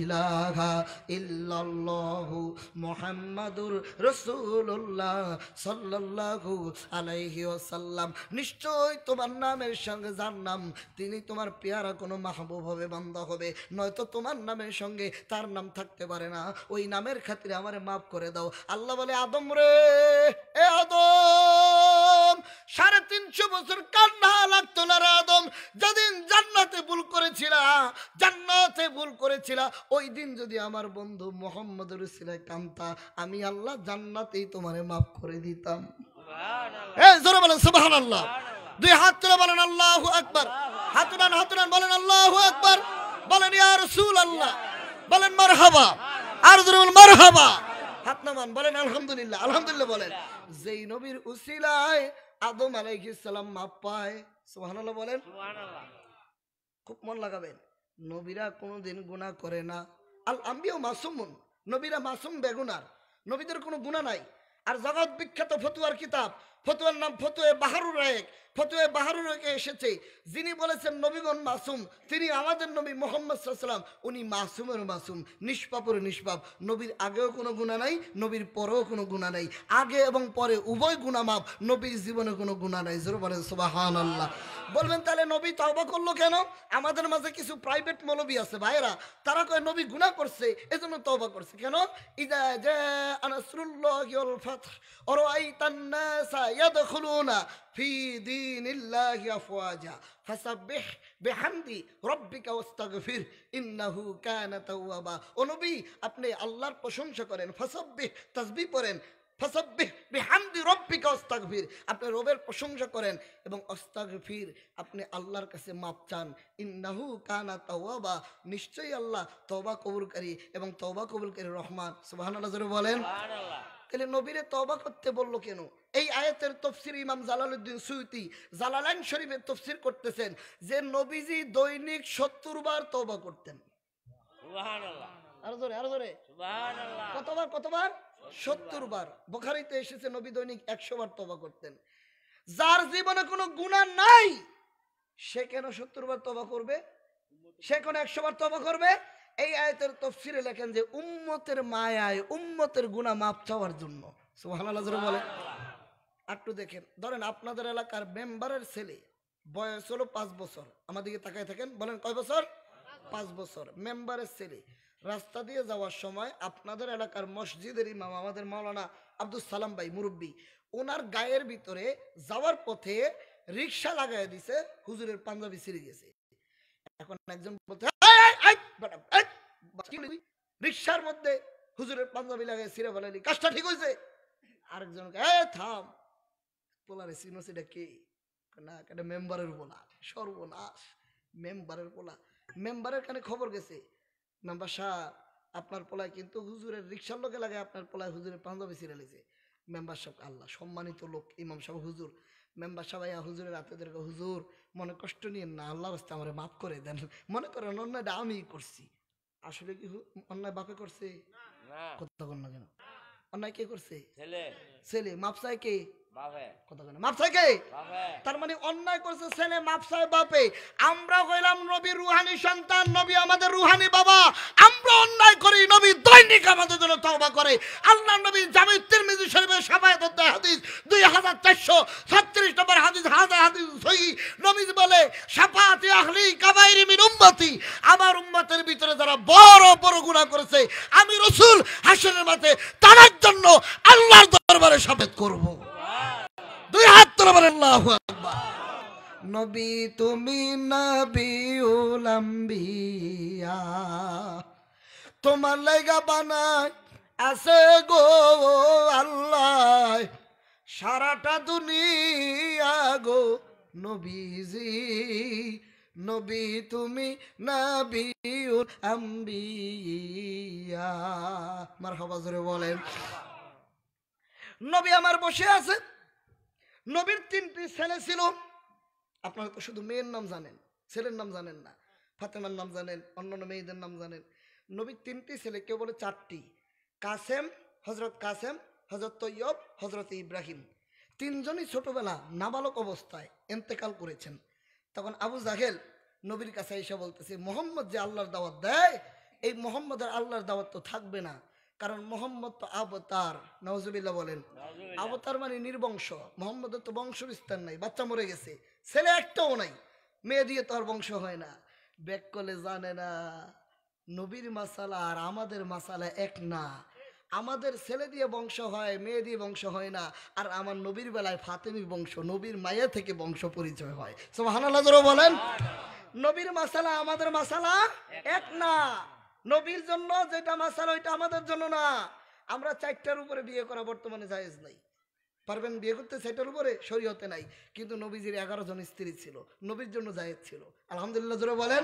ইলাহা ইল্লাল্লাহু মুহাম্মাদুর রাসূলুল্লাহ সাল্লাল্লাহু আলাইহি ওয়াসাল্লাম। নিশ্চয় তোমার নামের সঙ্গে যার নাম, তিনি তোমার পেয়ারা কোনো মাহবুব হবে, বান্দা হবে, নয়তো তোমার নামের সঙ্গে তার নাম থাকতে পারে না। ওই নামের খাতিরে আমারে মাফ করে দাও। আল্লাহ বলে, আদম রে, এ আদম, 350 বছর কান্না লাগতো না রে আদম। যেদিন জান্নাতে ভুল করেছিলা, জান্নাতে ভুল করেছিলা, ওই দিন যদি আমার বন্ধু মুহাম্মদের উসিলায় কান্তা, আমি আল্লাহ জান্নাতেই তোমারে মাফ করে দিতাম। সুবহানাল্লাহ। জোরে বলেন সুবহানাল্লাহ। 2 হাত তুলে বলেন আল্লাহু আকবার। হাত উঠান বলেন আল্লাহু আকবার। বলেন ইয়া রাসূলুল্লাহ, বলেন মারহাবা। আর জোরে বলেন মারহাবা। হাত নামান, বলেন আলহামদুলিল্লাহ। আলহামদুলিল্লাহ বলেন। যেই নবীর উসিলায় আদম আলাইহিস সালাম মাপ পায়, সুবহানাল্লাহ বলেন। খুব মন লাগাবেন, নবীরা কোনোদিন গুনাহ করে না। আল আম্বিয়া মাসুমুন, নবীরা মাসুম বেগুনার, নবীদের কোনো গুনাহ নাই। আর জগৎ বিখ্যাত ফতুয়ার কিতাব, ফতুয়ার নাম ফতুয়ে বাহারুর রায়েক, ফতুয়ে বাহারুর রায়েকে এসেছে, যিনি বলেছেন নবীগণ মাসুম, তিনি আমাদের নবী মুহাম্মদ সাল্লাল্লাহু আলাইহি ওয়াসাল্লাম, উনি মাসুমের মাসুম, নিষ্পাপের নিষ্পাপ। নবীর আগেও কোনো গুনাহ নাই, নবীর পরেও কোনো গুনাহ নাই, আগে এবং পরে উভয় গুনাহ মাফ, নবীর জীবনে কোনো গুনাহ নাই। জোরে বলেন সুবহানাল্লাহ। বলবেন তাহলে নবী তওবা করলো কেন? আমাদের মাঝে কিছু প্রাইভেট মৌলবী আছে ভাইরা, তারা কয় নবী গুনাহ করছে এজন্য তওবা করছে। কেন? ইযা জাআ নাসরুল্লাহি ওয়াল ফাতহ ওয়া রাআইতান নাসা ইয়াদখুলুনা ফি দীনিল্লাহি আফওয়াজা ফাসাব্বিহ বিহামদি রাব্বিকা ওয়াস্তাগফির ইন্নাহু কানা তাওয়াবা। ও নবী, আপনি আল্লাহর প্রশংসা করেন, ফাসাব্বিহ তাসবিহ পড়েন, ফাসাব্বিহ বিহামদি রাব্বিকা ওয়াস্তাগফির, আপনি রবের প্রশংসা করেন এবং আস্তাগফির, আপনি আল্লাহর কাছে মাপ চান। ইন্নাহু কানা তাওয়াবা, নিশ্চয়ই আল্লাহ তওবা কবুলকারী এবং তওবা কবুলকারী রহমান। সুবহানাল্লাহ জোরে বলেন। সুবহানাল্লাহ। তাহলে নবীরে তওবা করতে বললো কেন? এই আয়াতের তাফসীর ইমাম জালালউদ্দিন সুয়ুতি জালালাইন শরীফের তাফসীর করতেছেন যে নবীজি দৈনিক 70 বার তওবা করতেন। সুবহানাল্লাহ। আরো জোরে, আরো জোরে সুবহানাল্লাহ। কতবার? কতবার? 70 বার। বুখারীতে এসেছে নবী দৈনিক 100 বার তওবা করতেন। যার জীবনে কোনো গুনাহ নাই সে কেন 70 বার তওবা করবে? সে কেন 100 বার তওবা করবে? এই আয়াতের তাফসীরে লেখেন যে উম্মতের মায়ায়, উম্মতের গুনাহ মাফ চাওয়ার জন্য। সুবহানাল্লাহ জোরে বলেন। একটু দেখেন, ধরেন আপনাদের এলাকার মেম্বারের ছেলে, বয়স হলো 5 বছর, আমাদেরকে তাকায় থাকেন, বলেন কয় বছর? 5 বছর। মেম্বারের ছেলে রাস্তা দিয়ে যাওয়ার সময় আপনাদের এলাকার মসজিদের ইমাম আমাদের মাওলানা আব্দুল সালাম ভাই মুরব্বী, ওনার গায়ের ভিতরে যাওয়ার পথে রিক্সা লাগাই দিছে, হুজুরের পাঞ্জাবি ছিঁড়ে গেছে। এখন একজন বলতে রিক্সার মধ্যে হুজুরের পাঞ্জাবি লাগাই ছিঁড়ে ফেলালি, কাজটা ঠিক হয়েছে? আরেকজনকে থাম, পোলারে চিনোস এটা কে? না, এটা মেম্বারের পোলা। সর্বনাশ, মেম্বারের পোলা। মেম্বারের কানে খবর গেছে, মেম্বার সাহেব আপনার পোলায় কিন্তু হুজুরের রিক্সার লোকে লাগে, আপনার পোলায় হুজুরের পাঞ্জাবি ছিঁড়ে লেছে। মেম্বার সাহেব, আল্লাহ সম্মানিত লোক, ইমাম সাহেব হুজুর, মেম্বার সাহেব হুজুরের হাতে দেখো, হুজুর মনে কষ্ট নিয়েন না, আল্লাহর রাস্তায় আমার মাফ করে দেন, মনে করেন অন্যায়টা আমি করছি। আসলে কি অন্যায় বাপে করছে? কথা বল না কেন? অন্যায় কে করছে? ছেলে। মাপ চায় কে? তার মানে অন্যায় করছে ছেলে, মাপ চায় বাপে। আমরা হইলাম নবীর রুহানি সন্তান, নবী আমাদের রুহানি বাবা। আমরা অন্যায় করি, নবী দৈনিক আমাদের জন্য তওবা করে। আল্লাহ নবী জামি তিরমিজি শরীফের শাফায়াত হাদিস 2436 নম্বর হাদিস, হাদিস সহিহ। নবী বলে শাফাআতি আহলি কাবাইরি মিন উম্মতি, আমার উম্মতের ভিতরে যারা বড় বড় গুনাহ করেছে আমি রাসূল হাসরের মাঠে তাদের জন্য আল্লাহর দরবারে শাফায়াত করব। দুই হাত তুলে বলেন আল্লাহু আকবার। নবী তুমি নবিউল আম্বিয়া, তোমার লাগা বানায় আছে গো আল্লাহ সারাটা দুনিয়া গো নবীজি। নবী তুমি নবিউল আম্বিয়া। মারহাবা জোরে বলেন। নবী আমার বসে আছে। নবীর 3টি ছেলে ছিল। আপনারা তো শুধু মেয়ের নাম জানেন, ছেলের নাম জানেন না। ফাতেমার নাম জানেন, অন্যান্য মেয়েদের নাম জানেন। নবীর 3টি ছেলে, কেউ বলে 4টি। কাসেম, হযরত কাসেম, হযরত তৈয়ব, হযরত ইব্রাহিম। 3জনই ছোটবেলা নাবালক অবস্থায় ইন্তেকাল করেছেন। তখন আবু জাহেল নবীর কাছে এসে বলতেছে, মোহাম্মদ যে আল্লাহর দাওয়াত দেয়, এই মোহাম্মদের আল্লাহর দাওয়াত তো থাকবে না, কারণ মোহাম্মদ তো আবতার। নাউজুবিল্লাহ বলেন। আবতার মানে নির্বংশ। মোহাম্মদের তো বংশ বিস্তার নাই, বাচ্চা মরে গেছে, ছেলে একটাও নাই, মেয়ে দিয়ে তো আর বংশ হয় না। ব্যাক করলে জানে না নবীর মাসালা আর আমাদের মাসালা এক না। আমাদের ছেলে দিয়ে বংশ হয়, মেয়ে দিয়ে বংশ হয় না। আর আমার নবীর বেলায় ফাতেমি বংশ, নবীর মায়ের থেকে বংশ পরিচয় হয়। সুবহানাল্লাহ জোরে বলেন। নবীর মাসালা আমাদের মাসালা এক না। নবীর জন্য যেটা মাসালা ওইটা আমাদের জন্য না। আমরা 4টার উপরে বিয়ে করা বর্তমানে জায়েজ নাই। পারবেন বিয়ে করতে 4টার উপরে? শরীয়তে নাই। কিন্তু নবীজির 11 জন স্ত্রী ছিল, নবীর জন্য জায়েজ ছিল। আলহামদুলিল্লাহ জোরে বলেন।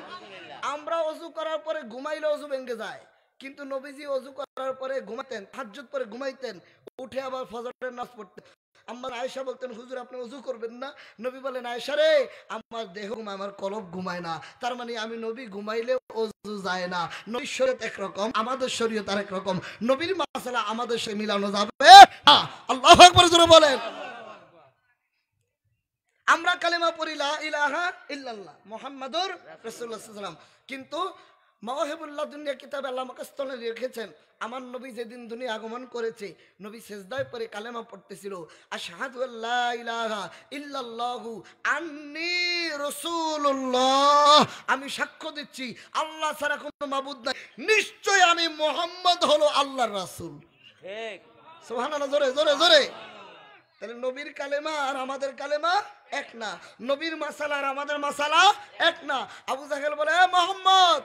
আমরা ওযু করার পরে ঘুমাইলে ওযু ভেঙে যায়, কিন্তু নবীজি ওযু করার পরে ঘুমাতেন, তাহাজ্জুদ পরে ঘুমাইতেন, উঠে আবার ফজরের নামাজ পড়তেন। আম্মা আয়েশা বলতেন, হুজুর আপনি ওযু করবেন না? নবী বলেন, আয়েশা রে, আমার দেহ ঘুমায়, আমার কলব ঘুমায় না। তার মানে আমি নবী ঘুমাইলে ওযু যায় না। নবীর শরীয়ত একরকম, আমাদের শরীয়ত আরেক রকম। নবীর মাসালা আমাদের সাথে মিলানো যাবে না। আল্লাহু আকবার জোরে বলেন। আমরা কালেমা পড়ি লা ইলাহা ইল্লাল্লাহ মুহাম্মাদুর রাসূলুল্লাহ সাল্লাল্লাহু আলাইহি ওয়াসাল্লাম, কিন্তু মাওয়াহিবুল্লাহ দুনিয়া কিতাবে আল্লাহ মুখস্থলে রেখেছেন, আমার নবী যেদিন দুনিয়া আগমন করেছে, নবী সিজদায় পড়ে কালেমা পড়তেছিল, আশহাদু আল্লা ইলাহা ইল্লাল্লাহু আন্নী রাসূলুল্লাহ, আমি সাক্ষ্য দিচ্ছি আল্লাহ ছাড়া কোনো মাবুদ নাই, নিশ্চয় আমি মুহাম্মদ হলো আল্লাহর রাসূল। ঠিক, সুবহানাল্লাহ, জোরে জোরে জোরে। তাহলে নবীর কালেমা আর আমাদের কালেমা এক না, নবীর মাসালা আর আমাদের মাসালা এক না। আবু জাহেল বলে, মোহাম্মদ,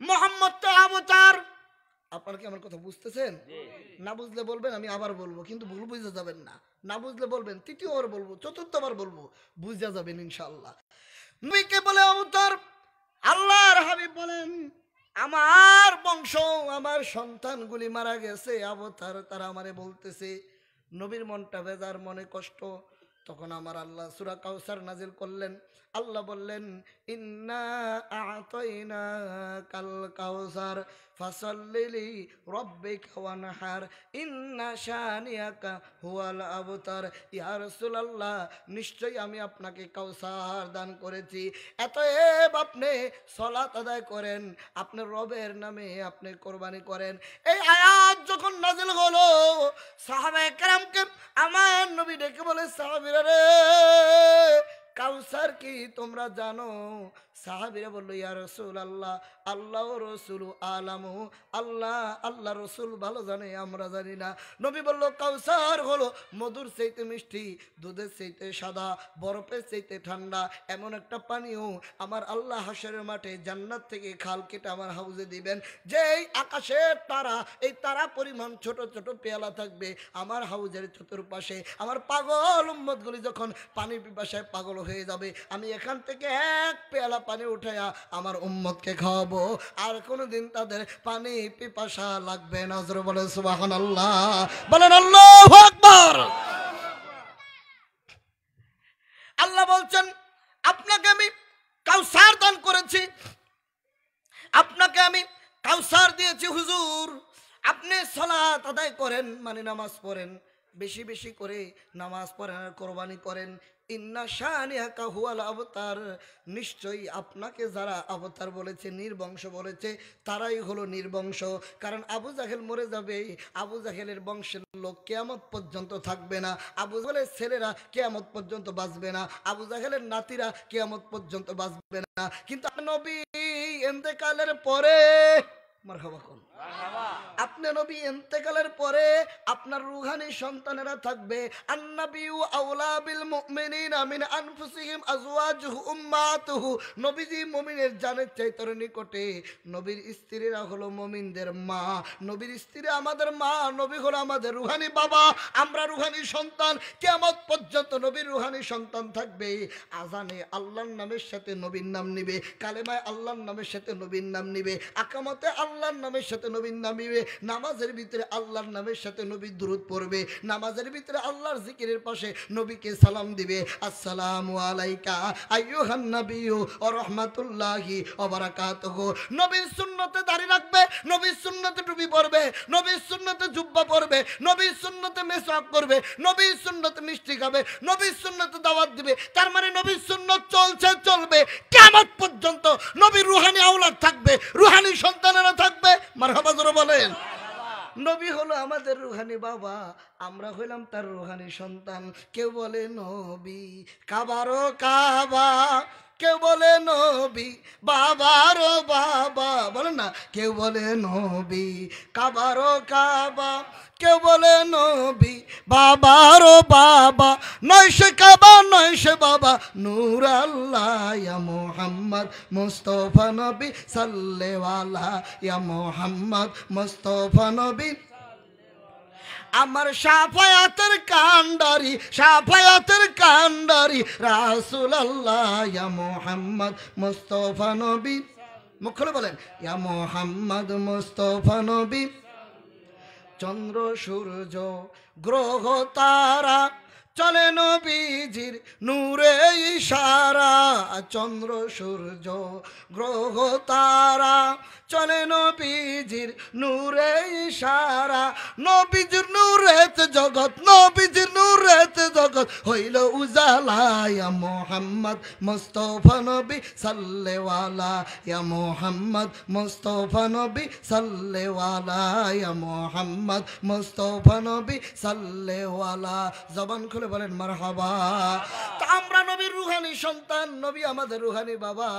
মোহাম্মদ তো অবতার। আপনারা কি আমার কথা বুঝতেছেন? না বুঝলে বলবেন, আমি আবার বলবো, কিন্তু ভুল বুঝে যাবেন না। না বুঝলে বলবেন, তৃতীয়বার বলবো, চতুর্থবার বলবো, বুঝে যাবেন ইনশাআল্লাহ। নবীকে বলে অবতার। আল্লাহর হাবিব বলেন, আমার বংশ, আমার সন্তানগুলি মারা গেছে, অবতার তারা আমারে বলতেছে। নবীর মনটা বেজার, মনে কষ্ট। তখন আমার আল্লাহ সূরা কাউসার নাজিল করলেন। আল্লাহ বললেন, ইন্না আ'তাইনাকাল কাউসার ফাসাল্লি রাব্বিকা ওয়ানহার ইন্না শানিয়াকা হুয়াল আবতার। ইয়া রাসূলুল্লাহ, নিশ্চয়ই আমি আপনাকে কাউসার দান করেছি, এতএব আপনি সালাত আদায় করেন, আপনার রবের নামে আপনি কোরবানি করেন। এই আয়াত যখন নাজিল হলো, সাহাবায়ে কেরামকে আমার নবী ডেকে বলে, সাহাবীরা রে, কাউসার কি তোমরা জানো? সাহাবীরা বলল, ইয়া রাসূলুল্লাহ, আল্লাহ ও রাসূল আলামু, আল্লাহ রাসূল ভালো জানে, আমরা জানি না। নবী বলল, কাউসার হলো মধুর চাইতে মিষ্টি, দুধের চাইতে সাদা, বরফের চাইতে ঠান্ডা এমন একটা পানীয় আমার আল্লাহ হাশরের মাঠে জান্নাত থেকে খাল কেটে আমার হাউজে দিবেন। যেই আকাশের তারা, এই তারা পরিমাণ ছোট ছোট পেয়ালা থাকবে আমার হাউজের চতুর্পাশে। আমার পাগল উম্মতগুলি যখন পানি পিপাসায় পাগল হয়ে যাবে, আমি এখান থেকে এক পেয়ালা পানি উঠাইয়া আমার উম্মতকে খাওয়াবো, আর কোনোদিন তাদের পানি পিপাসা লাগবে না। জোরে বলেন সুবহানাল্লাহ, বলেন আল্লাহু আকবার। আল্লাহ বলছেন, আপনাকে আমি কাউসার দান করেছি, আপনাকে আমি কাউসার দিয়েছি হুজুর, আপনি সালাত আদায় করেন, মানে নামাজ পড়েন, বেশি বেশি করে নামাজ পড়েন আর কোরবানি করেন। ইন্না শানিয়াকা হুয়াল আবতার, নিশ্চয়ই আপনাকে যারা অবতার বলেছে, নির্বংশ বলেছে, তারাই হলো নির্বংশ। কারণ আবু জাহেল মরে যাবে, আবু জাহেলের বংশের লোক কিয়ামত পর্যন্ত থাকবে না, আবু জাহেলের ছেলেরা কিয়ামত পর্যন্ত বাঁচবে না, আবু জাহেলের নাতিরা কিয়ামত পর্যন্ত বাঁচবে না। কিন্তু নবী ইন্তেকালের পরে, মারহাবা কোন, আপনি নবী ইন্তেকালের পরে আপনার রূহানি সন্তানেরা থাকবে। আন্নাবিয়্যু আওলা বিল মুমিনিনা মিন আনফুসিহিম আজওয়াজুহু উম্মাতুহু, নবীজি মুমিনের জানের চাইতে নিকটে, নবীর স্ত্রীরা হলো মুমিনদের মা, নবীর স্ত্রী আমাদের মা, নবী হলো আমাদের রূহানি বাবা, আমরা রূহানি সন্তান। কিয়ামত পর্যন্ত নবীর রূহানি সন্তান থাকবে। আজানে আল্লাহর নামের সাথে নবীর নাম নিবে, কালেমায় আল্লাহর নামের সাথে নবীর নাম নিবে, আকামতে আল্লাহর নামের সাথে নবীর নাম নিবে, নামাজের ভিতরে আল্লাহর নামের সাথে নবী দুরূদ পড়বে, নামাজের ভিতরে আল্লাহর জিকিরের পাশে নবীকে সালাম দিবে, আসসালামু আলাইকা আইয়ুহান নাবিয়্যু ওয়া রাহমাতুল্লাহি ওয়া বারাকাতুহু। নবীর সুন্নতে দাড়ি রাখবে, নবীর সুন্নতে টুপি পরবে, নবীর সুন্নতে জুব্বা পরবে, নবীর সুন্নতে মেসওয়াক করবে, নবীর সুন্নতে মিষ্টি খাবে, নবীর সুন্নতে দাওয়াত দিবে। তার মানে নবীর সুন্নত চলছে, চলবে কিয়ামত পর্যন্ত। নবীর রূহানি আওলাদ থাকবে, রূহানি সন্তানেরা থাকবে। মারহাবা জোরে বলেন। নবী হলো আমাদের রূহানি বাবা, আমরা হইলাম তার রূহানি সন্তান। কেউ বলে নবী কাবারো কাবা, কেউ বলে নবী বাবারো বাবা, বলেন না, কেউ বলে নবী কাবারো কাবা, কেউ বলে নবী বাবারো বাবা, নয়শে কাবা নয়শে বাবা, নূর আল্লাহ ইয়া মুহাম্মদ মুস্তাফা নবী সাল্লেওয়ালা ইয়া মুহাম্মদ মুস্তাফা নবী, আমার শাফায়াতের কান্ডারি, শাফায়াতের কান্ডারি রাসূলুল্লাহ ইয়া মুহাম্মদ মুস্তাফা নবী। মুখ খুলে বলেন, ইয়া মোহাম্মদ মুস্তফা নবী, চন্দ্র সূর্য গ্রহ তারা চলে নবীজির নূরে ইশারা। চন্দ্র সূর্য গ্রহ তারা চলে নবীজির নূরে ইশারা। নবীজির নূরেতে জগৎ, নবীজির নূরেতে জগৎ হইল উজালা। ইয়া মোহাম্মদ মুস্তফা নবী সাল্লেওয়ালা, ইয়া মোহাম্মদ মুস্তফা নবী সাল্লেওয়ালা, ইয়া মোহাম্মদ মুস্তফা নবী সাল্লেওয়ালা। জবান খুলে বলেন মারহাবা। তা আমরা নবীর রুহানি সন্তান, নবী আমাদের রুহানি বাবা।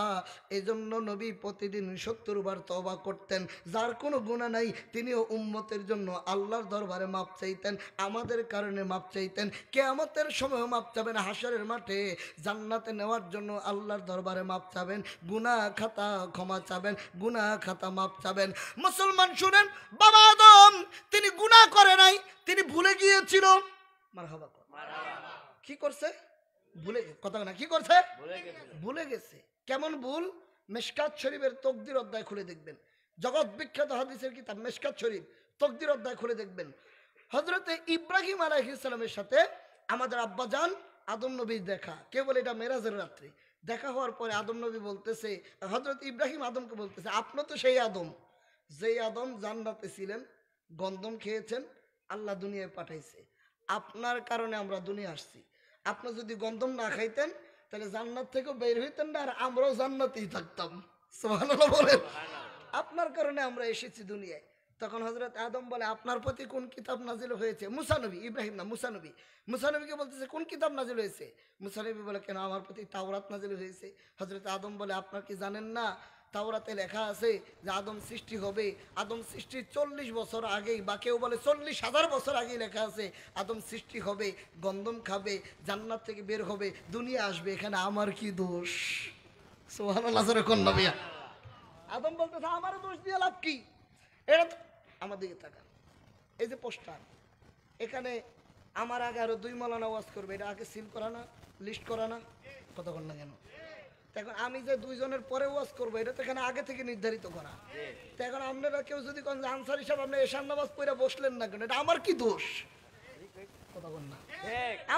এই জন্য নবী প্রতিদিন 70 বার তওবা করতেন। যার কোনো গুনাহ নাই তিনিও উম্মতের জন্য আল্লাহর দরবারে মাপ চাইতেন, আমাদের কারণে মাপ চাইতেন। কিয়ামতের সময় মাপ চাবেন, হাসরের মাঠে জান্নাতে নেওয়ার জন্য আল্লাহর দরবারে মাপ চাবেন, গুনাহ খাতা ক্ষমা চাবেন, গুনাহ খাতা মাপ চাবেন। মুসলমান শুনেন, বাবা আদম তিনি গুনাহ করে নাই, তিনি ভুলে গিয়েছিল। মারহাবা। কি করছে? ভুলে, কথা না, কি করছে? ভুলে গেছে। কেমন ভুল? মিশকাত শরীফের তকদির অধ্যায় খুলে দেখবেন, জগৎ বিখ্যাত হাদিসের কিতাব মিশকাত শরীফ তকদির অধ্যায় খুলে দেখবেন। হযরতে ইব্রাহিম আলাইহিস সালামের সাথে আমাদের আব্বাজান আদম নবীর দেখা। কে বলে এটা মেরাজের রাত্রি। দেখা হওয়ার পরে আদম নবী বলতেছে, হযরত ইব্রাহিম আদমকে বলতেছে, আপনি তো সেই আদম যেই আদম জান্নাতে ছিলেন, গন্ধম খেয়েছেন, আল্লাহ দুনিয়ায় পাঠাইছে, আপনার কারণে আমরা দুনিয়া আসছি। আপনি যদি গন্ধম না খাইতেন তাহলে জান্নাত থেকে বের হইতেন না, আর আমরাও জান্নাতেই থাকতাম। সুবহানাল্লাহ বলেন। আপনার কারণে আমরা এসেছি দুনিয়ায়। তখন হযরত আদম বলে, আপনার প্রতি কোন কিতাব নাজিল হয়েছে? মুসা নবী, ইব্রাহিম না, মুসা নবী। মুসা নবীকে বলতেছে, কোন কিতাব নাজিল হয়েছে? মুসা নবী বলে, কেন, আমার প্রতি তাওরাত নাজিল হয়েছে। হযরত আদম বলে, আপনার কি জানেন না তাওরাতে লেখা আছে যে আদম সৃষ্টি হবে, আদম সৃষ্টির 40 বছর আগেই, বা কেউ বলে 40,000 বছর আগেই লেখা আছে আদম সৃষ্টি হবে, গন্ধম খাবে, জান্নাত থেকে বের হবে, দুনিয়া আসবে, এখানে আমার কি দোষ? সুবহানাল্লাহ কোন নবী। আদম বলতেছে, আমার দোষ দিয়ে লাভ কি? এটা তো আমার দিকে তাকান, এই যে পোস্টার, এখানে আমার আগে আরো 2 মাওলানা ওয়াজ করবে, এটা আগে সিল করা না, লিস্ট করা না? কতক্ষণ না কেন? এখন আমি যে 2 জনের পরে ওয়াজ করবো, এটা তো এখানে আগে থেকে নির্ধারিত করা। তো এখন আপনারা কেউ যদি কোন আনসার হিসাবে আপনি এশার নামাজ পড়ে বসলেন না কেন, এটা আমার কি দোষ? কতক্ষণ না,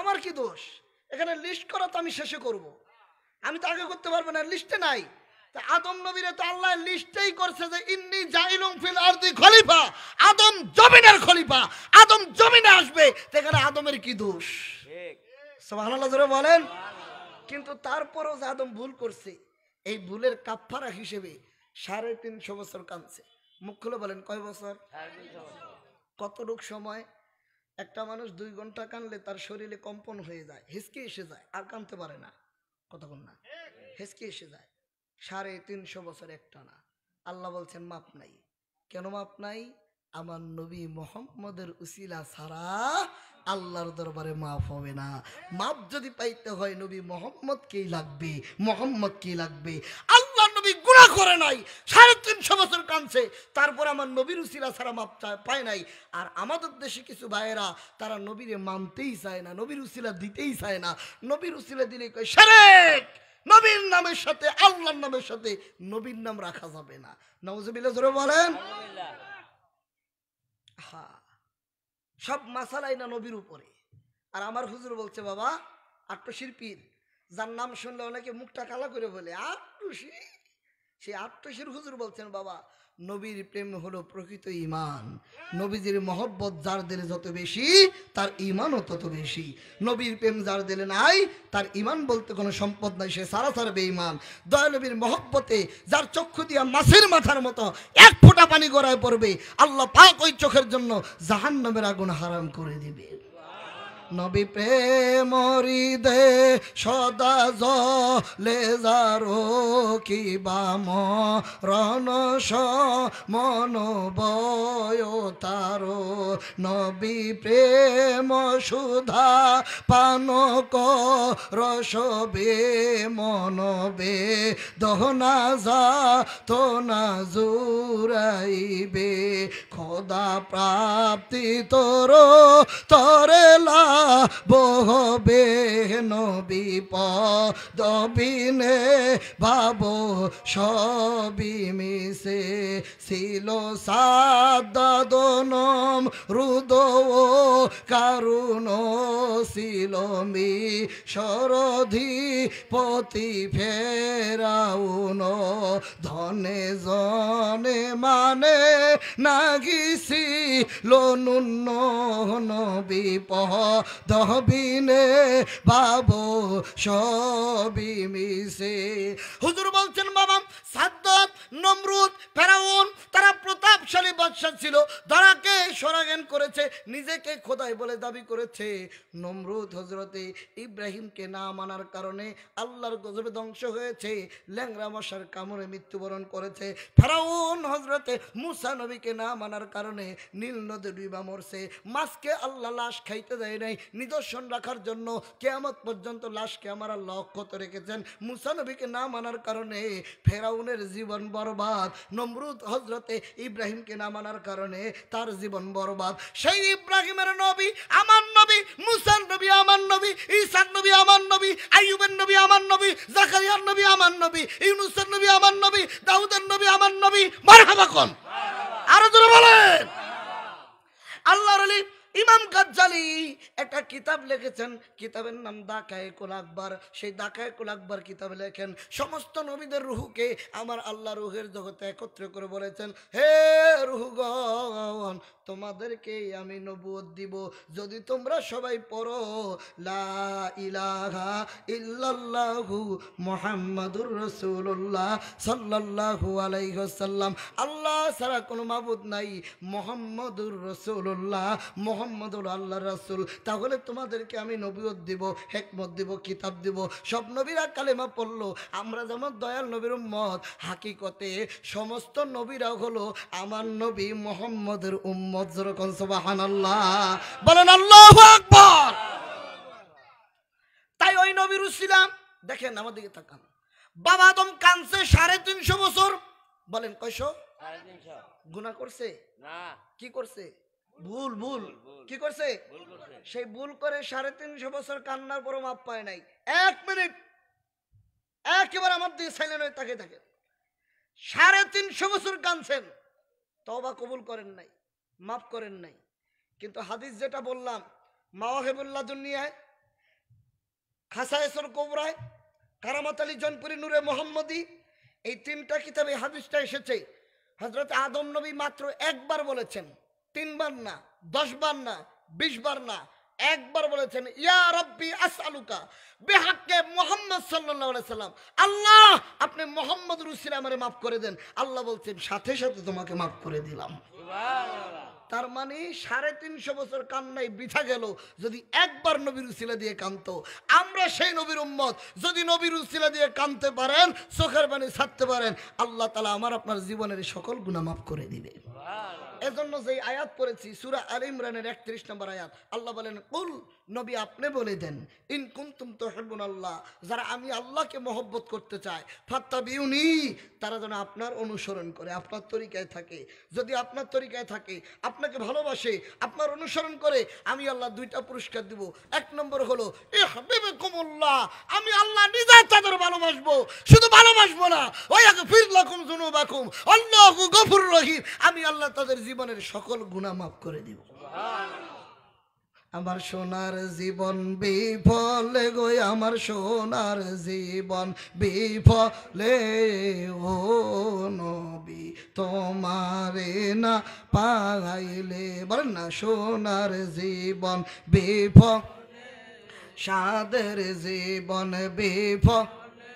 আমার কি দোষ? এখানে লিস্ট করা তো আমি শেষে করব, আমি তো আগে করতে পারবো না, লিস্টে নাই। তা আদম নবীরে তো আল্লাহ লিস্টেই করছে যে ইন্নী জাইলুম ফিল আরদি খলিফা, আদম জমিনের খলিফা, আদম জমিনে আসবে। এখানে আদমের কি দোষ? সুবহানাল্লাহ জোরে বলেন। কিন্তু তারপরও যে আদম ভুল করছে, এই ভুলের কাফারা হিসেবে 350 বছর কাঁদছে। মুখ খুলে বলেন, কয় বছর? কতটুক সময়? একটা মানুষ 2 ঘন্টা কানলে তার শরীরে কম্পন হয়ে যায়, হিসকে এসে যায়, আর কানতে পারে না। কতক্ষণ না, হিসকে এসে যায়। 350 বছর একটানা। আল্লাহ বলছেন মাপ নাই। কেন মাপ নাই? আমার নবী মুহাম্মদের উসিলা ছাড়া আল্লাহর দরবারে মাফ হবে না। মাপ যদি পাইতে হয় নবী মুহাম্মদকেই লাগবে, মুহাম্মদকেই লাগবে। আল্লাহ নবী গুনাহ করে নাই, 350 বছর কাঁদছে, তারপর আমার নবীর উসিলা ছাড়া মাপ পায় নাই। আর আমাদের দেশে কিছু ভাইয়েরা তারা নবীরে মানতেই চায় না, নবীর উসিলা দিতেই চায় না। নবীর উসিলা দিলে কয় শিরক, নবীর নামের সাথে আল্লাহর নামের সাথে নবীর নাম রাখা যাবে না। নাউজুবিল্লাহ জোরে বলেন। হ্যাঁ, সব মাসালাই না নবীর উপরে। আর আমার হুজুর বলছে, বাবা আট্টশির পীর, যার নাম শুনলে অনেকে মুখটা কালা করে বলে আট্টশি, সেই আট্টশির হুজুর বলছেন, বাবা নবীর প্রেম হলো প্রকৃত ঈমান। নবীজির মহব্বত যার দিলে যত বেশি, তার ঈমানও তত বেশি। নবীর প্রেম যার দিলে নাই, তার ঈমান বলতে কোনো সম্পদ নাই, সে সারাসার বেঈমান। দয়া নবীর মহব্বতে যার চক্ষু দিয়া মাছের মাথার মতো 1 ফোঁটা পানি গড়ায় পড়বে, আল্লাহ পাক ওই চোখের জন্য জাহান্নামের আগুন হারাম করে দিবে। নবী প্রেম হৃদে সদা জলে যারো, কিবা মরণ মন বয় তারো। নবী প্রেম সুধা পান রসবে, মনবে দহনা যা তো না জুরাইবে। খোদা প্রাপ্তি তোর তরে লা বহবে নবী পদবিনে ভাবো সবই মিশে ছিল সাদাদনম রুদ কারুণ ছিল মি সরধিপতি ফেরাউন ধনে জনে মানে নাগিসি লনুন্ন নবী পদবিনে ভাবো সবই মিশে। হুজুর বলছেন বাবা সাদ্দাত নমরুদ ফেরাউন তারা প্রতাপশালী বাদশা ছিল, ধরাকে সরাগান করেছে, নিজেকে খোদাই বলে দাবি করেছে। নমরুদ হযরতে ইব্রাহিমকে না মানার কারণে আল্লাহর গজবে ধ্বংস হয়েছে, ল্যাংড়া মশার কামড়ে মৃত্যুবরণ করেছে। ফেরাউন হযরতে মুসা নবীকে না মানার কারণে নীল নদে ডুবা মরছে। মাছকে আল্লাহ লাশ খাইতে দেয় নাই, নিদর্শন রাখার জন্য কিয়ামত পর্যন্ত লাশকে আমার আল্লাহ অক্ষত রেখেছেন। মুসা নবীকে না মানার কারণে ফেরাউনের জীবন বরবাদ, নমরুদ হযরতে ইব্রাহিমকে না মানার কারণে তার জীবন বরবাদ। সেই ইব্রাহিমের নবী আমার নবী, মুসার নবী আমার নবী, ঈসার নবী আমার নবী, আইয়ুবের নবী আমার নবী, জাকারিয়ার নবী আমার নবী, ইউনূসের নবী আমার নবী, দাউদের নবী আমার নবী। মারহাবা কোন, আরো জোরে বলেন। আল্লাহর ওলি ইমাম গাজ্জালি একটা কিতাব লিখেছেন, কিতাবের নাম দাকায়েকুল আকবার। সেই দাকায়েকুল আকবার কিতাবে লেখেন সমস্ত নবীদের রূহকে আমার আল্লাহ রূহের জগতে একত্র করে বলেছেন, হে রূহগণ তোমাদেরকে আমি নবুয়ত দিব যদি তোমরা সবাই পড়ো লা ইলাহা ইল্লাল্লাহু মুহাম্মাদুর রাসূলুল্লাহ সাল্লাল্লাহু আলাইহি ওয়াসাল্লাম, আল্লাহ ছাড়া কোনো মাবুদ নাই, মুহাম্মাদুর রাসূলুল্লাহ, মুহাম্মাদুর আল্লাহর রাসূল। তাহলে তোমাদেরকে আমি নবুয়ত দিব, হিকমত দিব, কিতাব দিব। সব নবীরা কালেমা পড়লো। আমরা যেমন দয়াল নবীর উম্মত, হাকিকতে সমস্ত নবীরা হলো আমার নবী মুহাম্মদের উম্মত। যেরকম সুবহানাল্লাহ বলেন, আল্লাহু আকবার। তাই ওই নবীর উসিলা দেখেন, আমার দিকে তাকান, বাবা আদম কানছে 350 বছর। বলেন কয়শো? 350। গুনাহ করছে না? কি করছে? ভুল। ভুল কি করছে? সেই ভুল করে 350 বছর কান্নার পরও মাপ পায় নাই। 1 মিনিট একেবারে আমার দিকে সাইলেন্ট হয়ে তাকিয়ে থাকে। 350 বছর কানছেন, তওবা কবুল করেন নাই, মাফ করেন নাই। কিন্তু হাদিস যেটা বললাম, মাওয়াহিবুল লাদুনিয়ায়, খাসায়েসুল কুবরায়, কারামাত আলী জনপুরি, নূরে মুহাম্মদী, এই 3টা কিতাবে হাদিসটা এসেছে। হযরত আদম নবী মাত্র একবার বলেছেন, 3 বার না, 10 বার না, 20 বার না, একবার বলেছেন, ইয়া রাব্বি আসআলুকা বিহাক্কে মুহাম্মদ সাল্লাল্লাহু আলাইহি সাল্লাম, আল্লাহ আপনি মুহাম্মদ রাসূল আমারে maaf করে দেন। আল্লাহ বলছেন সাথে সাথে তোমাকে maaf করে দিলাম। সুবহানাল্লাহ। তার মানে 350 বছর কান্নাই বৃথা গেল যদি একবার নবীর উসিলা দিয়ে কাঁদতো। আমরা সেই নবীর উম্মত, যদি নবীর উসিলা দিয়ে কাঁদতে পারেন, চোখের পানি ছাড়তে পারেন, আল্লাহ তাআলা আমার আপনার জীবনের সকল গুনাহ maaf করে দিবে। এজন্য যে আয়াত পড়েছি সূরা আলে ইমরানের 31 নম্বর আয়াত, আল্লাহ বলেন, কুল নবী আপনি বলে দেন, ইন কুনতুম তুহিব্বুনাল্লাহ, যারা আমি আল্লাহকে মহব্বত করতে চায়, ফাত্তাবিউনি, তারা যেন আপনার অনুসরণ করে, আপনার তরিকায় থাকে। যদি আপনার তরিকায় থাকে, আপনাকে ভালোবাসে, আপনার অনুসরণ করে, আমি আল্লাহ 2টা পুরস্কার দিব। 1 নম্বর হলো ইহবিবকুমুল্লাহ, আমি আল্লাহ নিজে তাদের ভালোবাসবো। শুধু ভালোবাসবো না, ওয়াগফির লাকুম যুনুবাকুম, আল্লাহু গফুরুর রহিম, আমি আল্লাহ তাদের জীবনের সকল গুনাহ মাফ করে দিব। আমার সোনার জীবন বিফলে গো, আমার সোনার জীবন বিফলে, ও নবী তোমারে না পাইলে, বলেন না, সোনার জীবন বিফলে, সাদের জীবন বিফলে,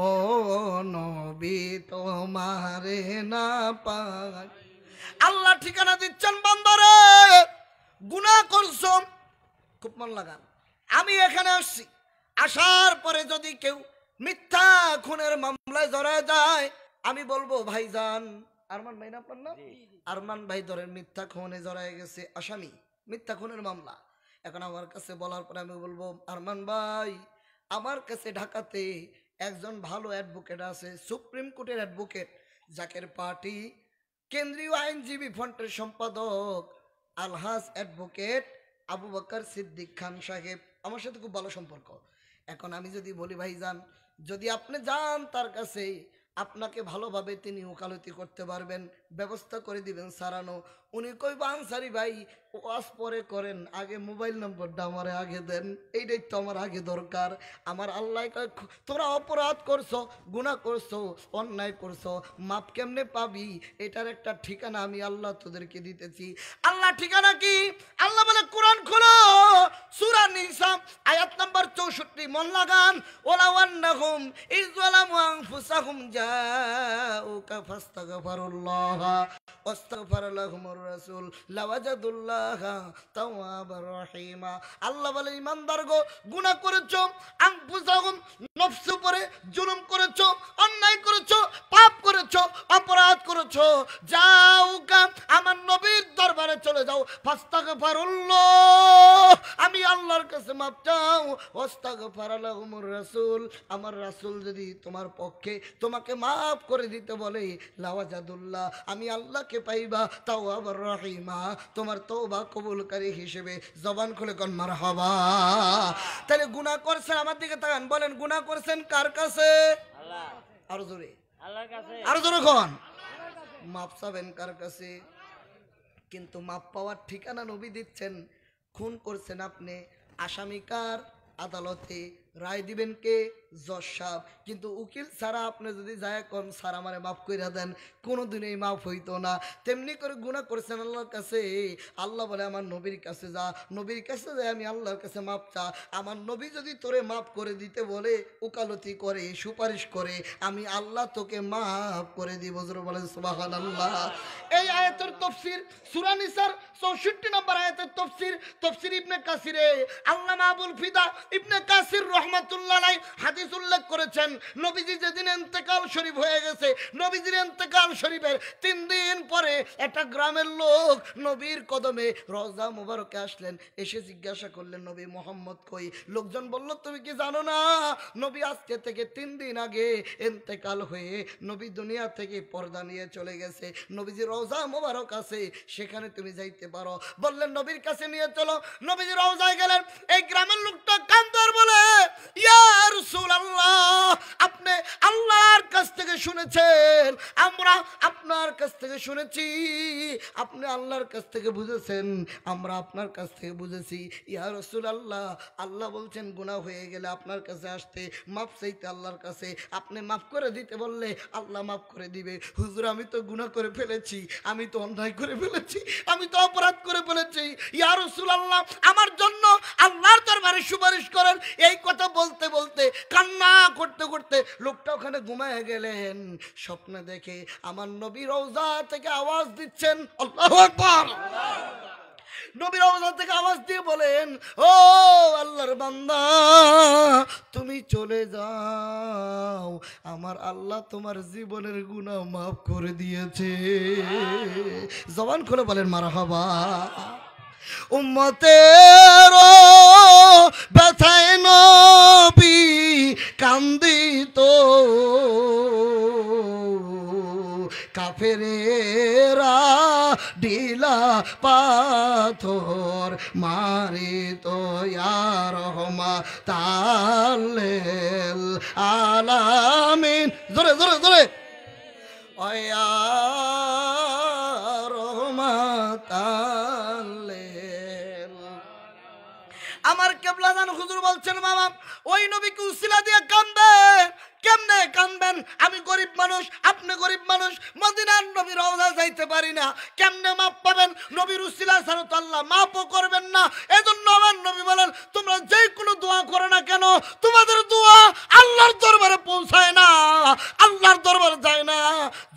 ও নবী তোমারে না পাই। আল্লাহ ঠিকানা দিচ্ছেন, বান্দারে গুনাহ করছো, খুব মন লাগান, আমি এখানে আসছি, আসার পরে যদি কেউ মিথ্যা খুনের মামলায় জড়ায় যায়, আমি বলবো ভাইজান, আরমান ভাই না আপনার নাম? আরমান ভাই ধরেন মিথ্যা খুনে জড়ায় গেছে, আসামি, মিথ্যা খুনের মামলা। এখন আমার কাছে বলার পরে আমি বলবো, আরমান ভাই আমার কাছে ঢাকাতে একজন ভালো অ্যাডভোকেট আছে, সুপ্রিম কোর্টের অ্যাডভোকেট, জাকের পার্টি কেন্দ্রীয় আইনজীবী ফ্রন্টের সম্পাদক আলহাজ অ্যাডভোকেট আবু বকর সিদ্দিক খান সাহেব আমার সাথে খুব ভালো সম্পর্ক। এখন আমি যদি বলি ভাইজান, যদি আপনি যান তার কাছে, আপনাকে ভালোভাবে তিনি ওকালতি করতে পারবেন, ব্যবস্থা করে দিবেন সারানো। উনি কইবা আনসারি ভাই ওয়াজ পরে করেন, আগে মোবাইল নম্বরটা আমার আগে দেন, এইটাই তো আমার আগে দরকার। আমার আল্লাহ কয়, তোমরা অপরাধ করছো, গুনাহ করছো, অন্যায় করছো, মাপ কেমনে পাবি? এটার একটা ঠিকানা আমি আল্লাহ তোদেরকে দিতেছি। আল্লাহ ঠিকানা কি? আল্লাহ বলে কোরআন খোলো, সূরা নিসা আয়াত নাম্বার 64, মন লাগান। ওয়ালাউ আন্নাহুম ইয যালামু আনফুসাহুম জাউকা ফাস্তাগফিরুল্লাহ ওয়াস্তাগফারা লাহুমুর রাসূল লাওয়াজাদুল্লাহ তাওয়াবার রহিমা। আল্লাহ বলে ঈমানদার গো, গুনাহ করেছো, আনফুসাহুম নফস উপরে জুলুম করেছো, অন্যায় করেছো, পাপ করেছো, অপরাধ করেছো, যাউকা আমার নবীর দরবারে চলে যাও, ফাস্তাগফিরুল্লাহ আমি আল্লাহর কাছে মাপ চাও, ওয়াস্তাগফারা লাহুমুর রাসূল আমার রাসূল যদি তোমার পক্ষে তোমাকে মাফ করে দিতে বলে, লাওয়াজাদুল্লাহ আমি আল্লাহকে পাইবা তাওয়াবার রহিমা তোমার তওবা কবুলকারী হিসেবে। জবান খুলে কোন মারহাবা। তাহলে গুনাহ করছেন, আমার দিকে তাকান, বলেন গুনাহ করছেন কার কাছে? আল্লাহ। আরো জোরে, আল্লাহর কাছে। আরো জোরে কোন? মাপ চাবেন কার কাছে? কিন্তু মাপ পাওয়ার ঠিকানা নবী দিচ্ছেন। খুন করছেন আপনি, আসামি কার? আদালতে। রায় দিবেন কে? জজ সাহেব। কিন্তু উকিল ছাড়া আপনি যদি যায় কোন স্যার আমারে মাফ কইরা দেন, কোনোদিনই মাফ হইতো না। তেমনি করে গুনাহ করছেন আল্লাহর কাছে, আল্লাহ বলে আমার নবীর কাছে যা, নবীর কাছে যায় আমি আল্লাহর কাছে মাপ চা। আমার নবী যদি তোরে মাফ করে দিতে বলে, ওকালতি করে, সুপারিশ করে, আমি আল্লাহ তোকে মাফ করে দিব। জোরে বলেন সুবহানাল্লাহ। এই আয়াতের তাফসীর সূরা নিসার 64 নম্বর আয়াতের তাফসীর, তাফসীর ইবনে কাসিরে আল্লামা আবুল ফিদা ইবনে কাসির রাহমাতুল্লাহ আলাইহি হাদিস উল্লেখ করেছেন। নবীজি যেদিন ইন্তেকাল শরীফ হয়ে গেছে, নবীজির ইন্তেকাল শরীফের 3 দিন পরে একটা গ্রামের লোক নবীর কদমে রওজা মুবারকে আসলেন, এসে জিজ্ঞাসা করলেন নবী মুহাম্মদ কই? লোকজন বলল তুমি কি জানো না নবী আজকে থেকে 3 দিন আগে ইন্তেকাল হয়ে নবী দুনিয়া থেকে পর্দা নিয়ে চলে গেছে, নবীজি রওজা মুবারক আছে, সেখানে তুমি যাইতে পারো। বললেন নবীর কাছে নিয়ে চলো। নবীজি রওজায় গেলেন। এই গ্রামের লোকটা কান্দর বলে, ইয়া রাসূলুল্লাহ আপনি আল্লাহর কাছ থেকে শুনেছেন, আমরা আপনার কাছ থেকে শুনেছি, আপনি আল্লাহর কাছ থেকে বুঝেছেন, আমরা আপনার কাছ থেকে বুঝেছি। ইয়া রাসূলুল্লাহ আল্লাহ বলছেন গুনাহ হয়ে গেলে আপনার কাছে আসতে, মাফ চাইতে আল্লাহর কাছে, আপনি মাফ করে দিতে বললে আল্লাহ মাফ করে দিবে। হুজুর আমি তো গুনাহ করে ফেলেছি, আমি তো অন্যায় করে ফেলেছি, আমি তো অপরাধ করে ফেলেছি, ইয়া রাসূলুল্লাহ আমার জন্য আল্লাহর দরবারে সুপারিশ করেন। এই কথা বলতে বলতে কান্না করতে করতে লোকটা ওখানে ঘুমায় গেলেন। স্বপ্নে দেখে আমার নবী রওজা থেকে আওয়াজ দিচ্ছেন, আল্লাহু আকবার। নবী রওজা থেকে আওয়াজ দিয়ে বলেন, ও আল্লাহর বান্দা তুমি চলে যাও, আমার আল্লাহ তোমার জীবনের গুনাহ মাফ করে দিয়েছে। জবান খুলে বলেন মারহাবা। উম্মতের ব্যথায় নবী কান্দিত, কাফেরেরা ঢিলা পাথর মারিত, ইয়া রাহমাতাল আলামিন। জোরে জোরে জোরে, ও ইয়া রাহমাতাল। আমার কেবলা জান হুজুর বলছেন বাবা ওই নবীকে উসিলা দিয়ে কাঁদবেন। কেমনে কাঁদবেন? আমি গরিব মানুষ, আপনি গরিব মানুষ, মদিনার নবীর রওজা যাইতে পারি না, কেমনে মাপ পাবেন? নবীর উসিলা ছাড়া তো আল্লাহ মাপও করবেন না। এজন্য আমার নবী বলেন তোমরা যে কোনো দোয়া করো না কেন, তোমাদের দোয়া আল্লাহর দরবারে পৌঁছায় না, আল্লাহর দরবারে যায় না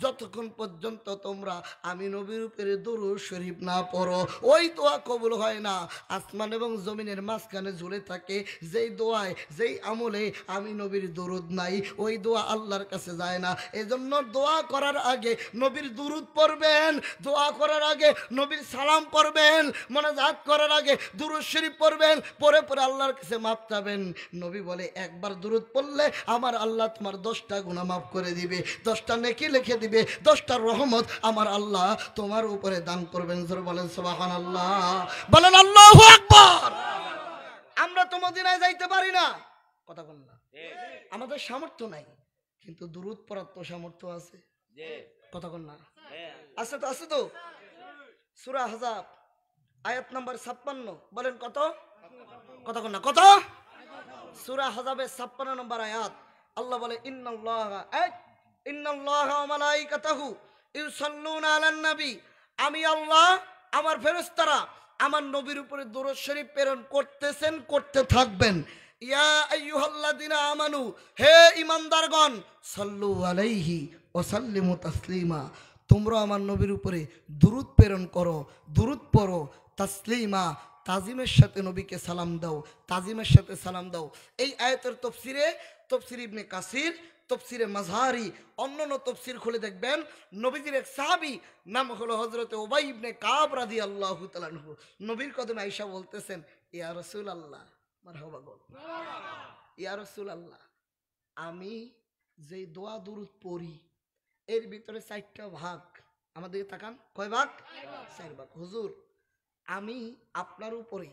যতক্ষণ পর্যন্ত তোমরা আমি নবীর উপরে দরুদ শরীফ না পড়ো। ওই দোয়া কবুল হয় না। আসমান এবং জমিনের মাঝখানে ঝুলে থাকে যেই দোয়ায়, যেই আমলে আমি নবীর দরুদ নাই, ওই দোয়া আল্লাহর কাছে যায় না। এজন্য দোয়া করার আগে নবীর দুরুদ পড়বেন, দোয়া করার আগে নবীর সালাম পড়বেন, মোনাজাত করার আগে দুরুদ শরীফ পড়বেন, পরে পরে আল্লাহর কাছে মাপ চাবেন। নবী বলে একবার দুরুদ পড়লে আমার আল্লাহ তোমার 10টা গুনাহ মাফ করে দিবে, 10টা নেকি রেখে দিবে, 10টা রহমত আমার আল্লাহ তোমার উপরে দান করবেন। জোরে বলেন সুবহানাল্লাহ, বলেন আল্লাহু আকবার। আমরা তো মদিনায় যাইতে পারি না, কথা বল না, আমাদের সামর্থ্য নাই, কিন্তু দুরূদ পড়ার তো সামর্থ্য আছে, কথা বল না, আছে তো, আছে তো। সূরা আহজাব আয়াত নাম্বার 56, বলেন কত, কথা বল না, কত? সূরা আহজাবের 56 নম্বর আয়াত, আল্লাহ বলে ইন্নাল্লাহা ওয়া মালাইকাতাহু ইউসাল্লুনা আলান নবী, আমি আল্লাহ আমার ফেরেশতারা আমার নবীর উপরে দরুদ শরীফ প্রেরণ করতেছেন, করতে থাকবেন। ইয়া আইয়ুহাল্লাযিনা আমানু, হে ঈমানদারগণ, সাল্লু আলাইহি ওয়া সাল্লিমু তাসলিমা, তোমরা আমার নবীর উপরে দুরূদ প্রেরণ করো, দুরূদ পড়ো, তাসলিমা, তাজিমের সাথে নবীকে সালাম দাও, তাজিমের সাথে সালাম দাও। এই আয়াতের তফসির ইবনে কাসির, তফসিরে মাযহারি, অন্যান্য তফসির খুলে দেখবেন, নবীজির এক সাহাবী নাম হলো হযরতে উবাই ইবনে কাব রাদিয়াল্লাহু তাআলা আনহু, নবীর কদমে আয়েশা বলতেছেন, ইয়া রাসূলুল্লাহ, মারহাবা বল, ইয়া রাসূলুল্লাহ, আমি যে দোয়া দুরূদ পড়ি এর ভিতরে 4টা ভাগ, আমাদের তাকান, কয় ভাগ? 4 ভাগ। হুজুর, আমি আপনার উপরে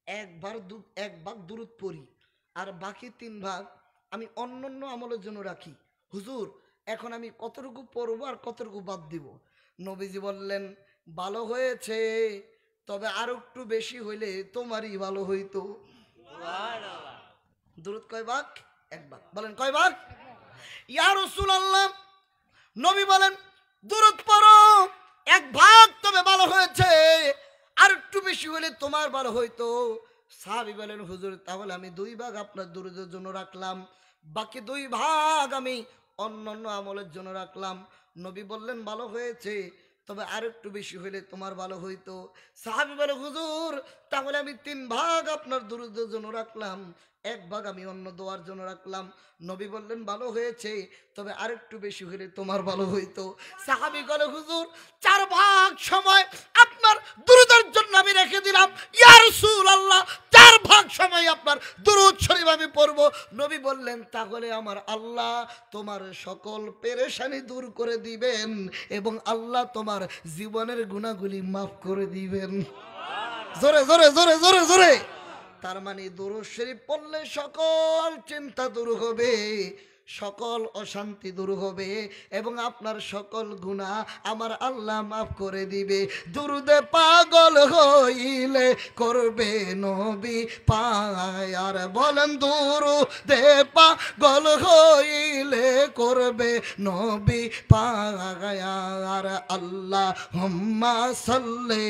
এক ভাগ দুরূদ পড়ি, আর বাকি 3 ভাগ আমি অন্যান্য আমলের জন্য রাখি। হুজুর, এখন আমি কতটুকু পড়বো আর কতটুকু বাদ দিব? নবীজি বললেন, ভালো হয়েছে, তবে আর একটু বেশি হইলে তোমারই ভালো হইতো। দুরূদ কয় ভাগ? 1 ভাগ। বলেন কয় ভাগ? ইয়া রাসূলুল্লাহ, নবী বলেন দুরূদ পড়ো 1 ভাগ, তবে ভালো হয়েছে, আর একটু বেশি হলে তোমার ভালো হইতো। সাহাবী বলেন, হুজুর, তাহলে আমি 2 ভাগ আপনার দুরূদের জন্য রাখলাম, বাকি 2 ভাগ আমি অন্যান্য আমলের জন্য রাখলাম। নবী বললেন, ভালো হয়েছে, তবে আর একটু বেশি হইলে তোমার ভালো হইতো। সাহাবী বলে, হুজুর, তাহলে আমি 3 ভাগ আপনার দুরূদের জন্য রাখলাম, 1 ভাগ আমি অন্য দোয়ার জন্য রাখলাম। নবী বললেন, ভালো হয়েছে, তবে আর একটু বেশি হইলে তোমার ভালো হইতো। সাহাবী বলে, হুজুর, 4 ভাগ সময় আপনার দুরূদের জন্য আমি রেখে দিলাম, ইয়া রাসূলুল্লাহ, 4 ভাগ সময় আপনার দুরূদ শরীফ আমি পড়ব। নবী বললেন, তাহলে আমার আল্লাহ তোমার সকল পেরেশানি দূর করে দিবেন এবং আল্লাহ তোমার জীবনের গুনাহগুলি মাফ করে দিবেন। জোরে জোরে জোরে জোরে জোরে। তার মানে দুরূদ শরীফ পড়লে সকল চিন্তা দূর হবে, সকল অশান্তি দূর হবে এবং আপনার সকল গুনাহ আমার আল্লাহ মাফ করে দিবে। দুরুদে পাগল হইলে করবে নবী পায়ার, বলেন দুরুদে পাগল হইলে করবে নবী পায়ার। আল্লাহুম্মা সাল্লি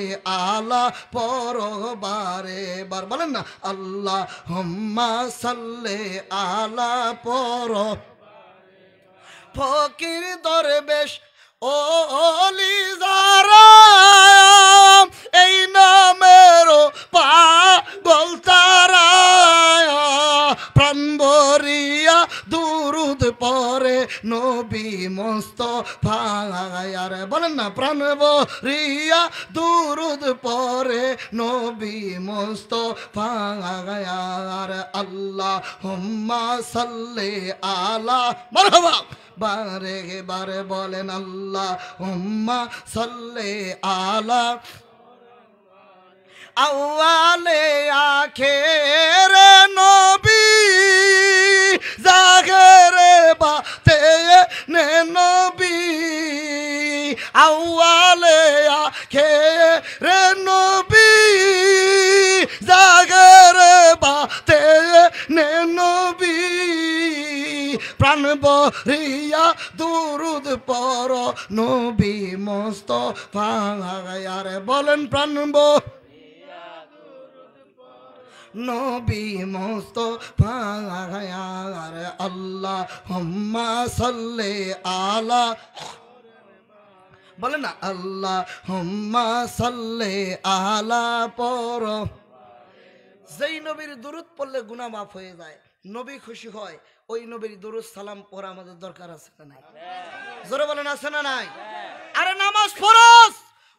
আলা, পরবারে বার বলেন না, আল্লাহুম্মা সাল্লি আলা পর। ফকির দরবেশ ও অলি যারা এই নামের পাগল তারা, প্রাণ ভরিয়া দুরূদ পড়ে নবী মুস্তাফার, বলেন না, প্রাণ ভরিয়া দুরূদ পড়ে নবী মুস্তাফার। আল্লাহুম্মা সাল্লি আলা, মারহাবা, বারে বারে বলেন, আল্লাহুম্মা সাল্লি আলা, আউয়ালে আখেরে নবী, জাগরে বাতে নে নবী, আউয়ালে আখেরে নবী, জাগরে বাতে নে নবী, প্রাণ ভরিয়া দুরূদ পড়ো নবী মুস্তাফার, বলেন প্রাণ ভরিয়া নবী মুস্তাফার। আল্লাহুম্মা সাল্লি আলা, বলেন না, আল্লাহুম্মা সাল্লি আলা পড়ো। যেই নবীর দুরূদ পড়লে গুনাহ মাফ হয়ে যায়, নবী খুশি হয়, ওই নবীর দুরূদ সালাম পড়া আমাদের দরকার আছে না নাই? জোরে বলেন, আছে না নাই? আরে নামাজ ফরজ,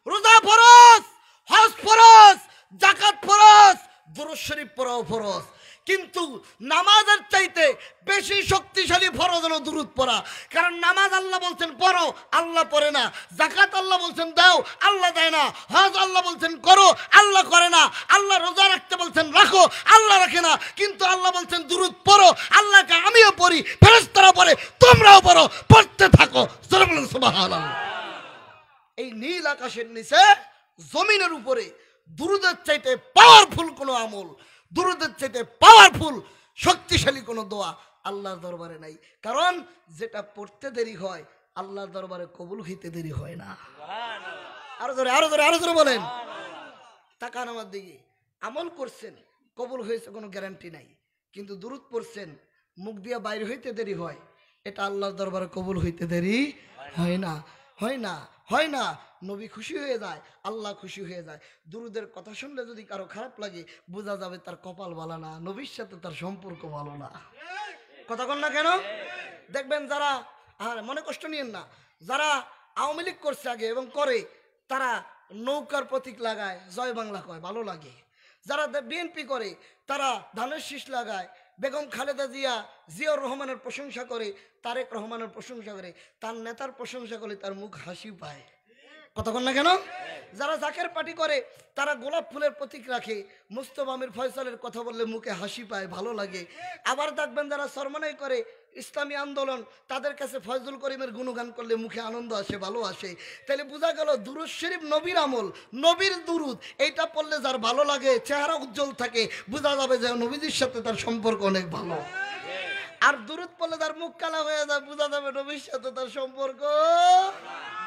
রোজা ফরজ, হজ ফরজ, যাকাত ফরজ, দুরূদ শরীফ পড়াও ফরজ, কিন্তু নামাজের চাইতে বেশি শক্তিশালী ফরজ হলো দুরূদ পড়া। কারণ নামাজ আল্লাহ বলছেন পড়ো, আল্লাহ পড়ে না। যাকাত আল্লাহ বলছেন দাও, আল্লাহ দেয় না। হজ আল্লাহ বলছেন করো, আল্লাহ করে না। আল্লাহ রোজা রাখতে বলছেন রাখো, আল্লাহ রাখে না। কিন্তু আল্লাহ বলছেন দুরূদ পড়ো, আল্লাহকে আমিও পড়ি, ফেরেশতারা পড়ে, তোমরাও পড়ো, পড়তে থাকো। সুবহানাল্লাহ। এই নীল আকাশের নিচে জমিনের উপরে দুরূদের চাইতে পাওয়ারফুল কোনো আমল, দুরূদের চাইতে পাওয়ারফুল শক্তিশালী কোনো দোয়া আল্লাহর দরবারে নাই। কারণ যেটা পড়তে দেরি হয় আল্লাহর দরবারে কবুল হইতে দেরি হয় না। আরো জোরে আরো জোরে আরো জোরে বলেন। তাকান আমার দিকে। আমল করছেন, কবুল হয়েছে কোনো গ্যারান্টি নাই। কিন্তু দুরূদ পড়ছেন, মুখ দিয়া বাইরে হইতে দেরি হয়, এটা আল্লাহর দরবারে কবুল হইতে দেরি হয় না, হয় না, হয় না। নবী খুশি হয়ে যায়, আল্লাহ খুশি হয়ে যায়। দুরূদের কথা শুনলে যদি কারো খারাপ লাগে, বোঝা যাবে তার কপাল ভালো না, নবীর সাথে তার সম্পর্ক ভালো না। কথা কন না কেন? দেখবেন যারা, আর মনে কষ্ট নিয়েন না, যারা আওয়ামী লীগ করছে আগে এবং করে, তারা নৌকার প্রতীক লাগায়, জয় বাংলা কয়, ভালো লাগে। যারা বিএনপি করে তারা ধানের শীষ লাগায়, বেগম খালেদা জিয়া, জিয়াউর রহমানের প্রশংসা করে, তারেক রহমানের প্রশংসা করে, তার নেতার প্রশংসা করে তার মুখ হাসি পায়। কতক্ষণ না কেন? যারা জাকের পার্টি করে তারা গোলাপ ফুলের প্রতীক রাখে, মুস্তফা আমির ফয়সালের কথা বললে মুখে হাসি পায়, ভালো লাগে। আবার দেখবেন যারা সরমনাই করে, ইসলামী আন্দোলন, তাদের কাছে ফয়জুল করিমের গুণগান করলে মুখে আনন্দ আসে, ভালো আসে। তাহলে বোঝা গেল দুরূদ শরীফ নবীর আমল, নবীর দুরূদ, এইটা পড়লে যার ভালো লাগে, চেহারা উজ্জ্বল থাকে, বোঝা যাবে যে নবীজির সাথে তার সম্পর্ক অনেক ভালো। আর দুরূদ পড়লে তার মুখ কালা হয়ে যায়, বোঝা যাবে নবীর সাথে তার সম্পর্ক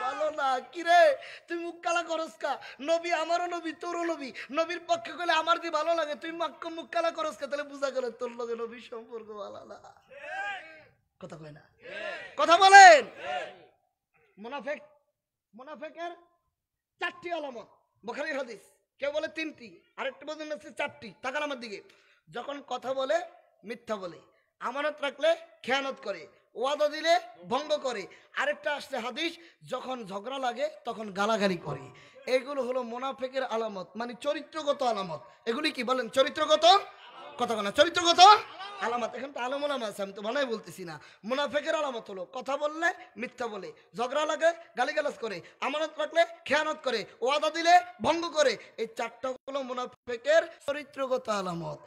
ভালো না। কিরে তুই মুখ কালা করস কা? নবী আমারও নবী, তোরও নবী, নবীর পক্ষে গেলে আমার দিয়ে ভালো লাগে, তুই মুখ কালা করস কা? তাহলে বোঝা গেল তোর লগে নবীর সম্পর্ক ভালো না। কথা কয় না? কথা বলেন। মুনাফিক, মুনাফিকের চারটি আলামত, বুখারীর হাদিস। কেউ বলে তিনটি, আরেকটা বলেন আছে চারটি। তাকান আমার দিকে। যখন কথা বলে মিথ্যা বলে, আমানত রাখলে খেয়ানত করে, ওয়াদা দিলে ভঙ্গ করে। আরেকটা আসছে হাদিস, যখন ঝগড়া লাগে তখন গালাগালি করে। এগুলো হলো মুনাফিকের আলামত, মানে চরিত্রগত আলামত। এগুলি কি বলেন? চরিত্রগত। কথা বলে চরিত্রগত আলামত। এখন তো আলম ওলামা আছে, আমি তো বানাই বলতেছি না। মুনাফিকের আলামত হলো কথা বললে মিথ্যা বলে, ঝগড়া লাগে গালিগালাজ করে, আমানত রাখলে খেয়ানত করে, ওয়াদা দিলে ভঙ্গ করে। এই চারটা হলো মুনাফিকের চরিত্রগত আলামত।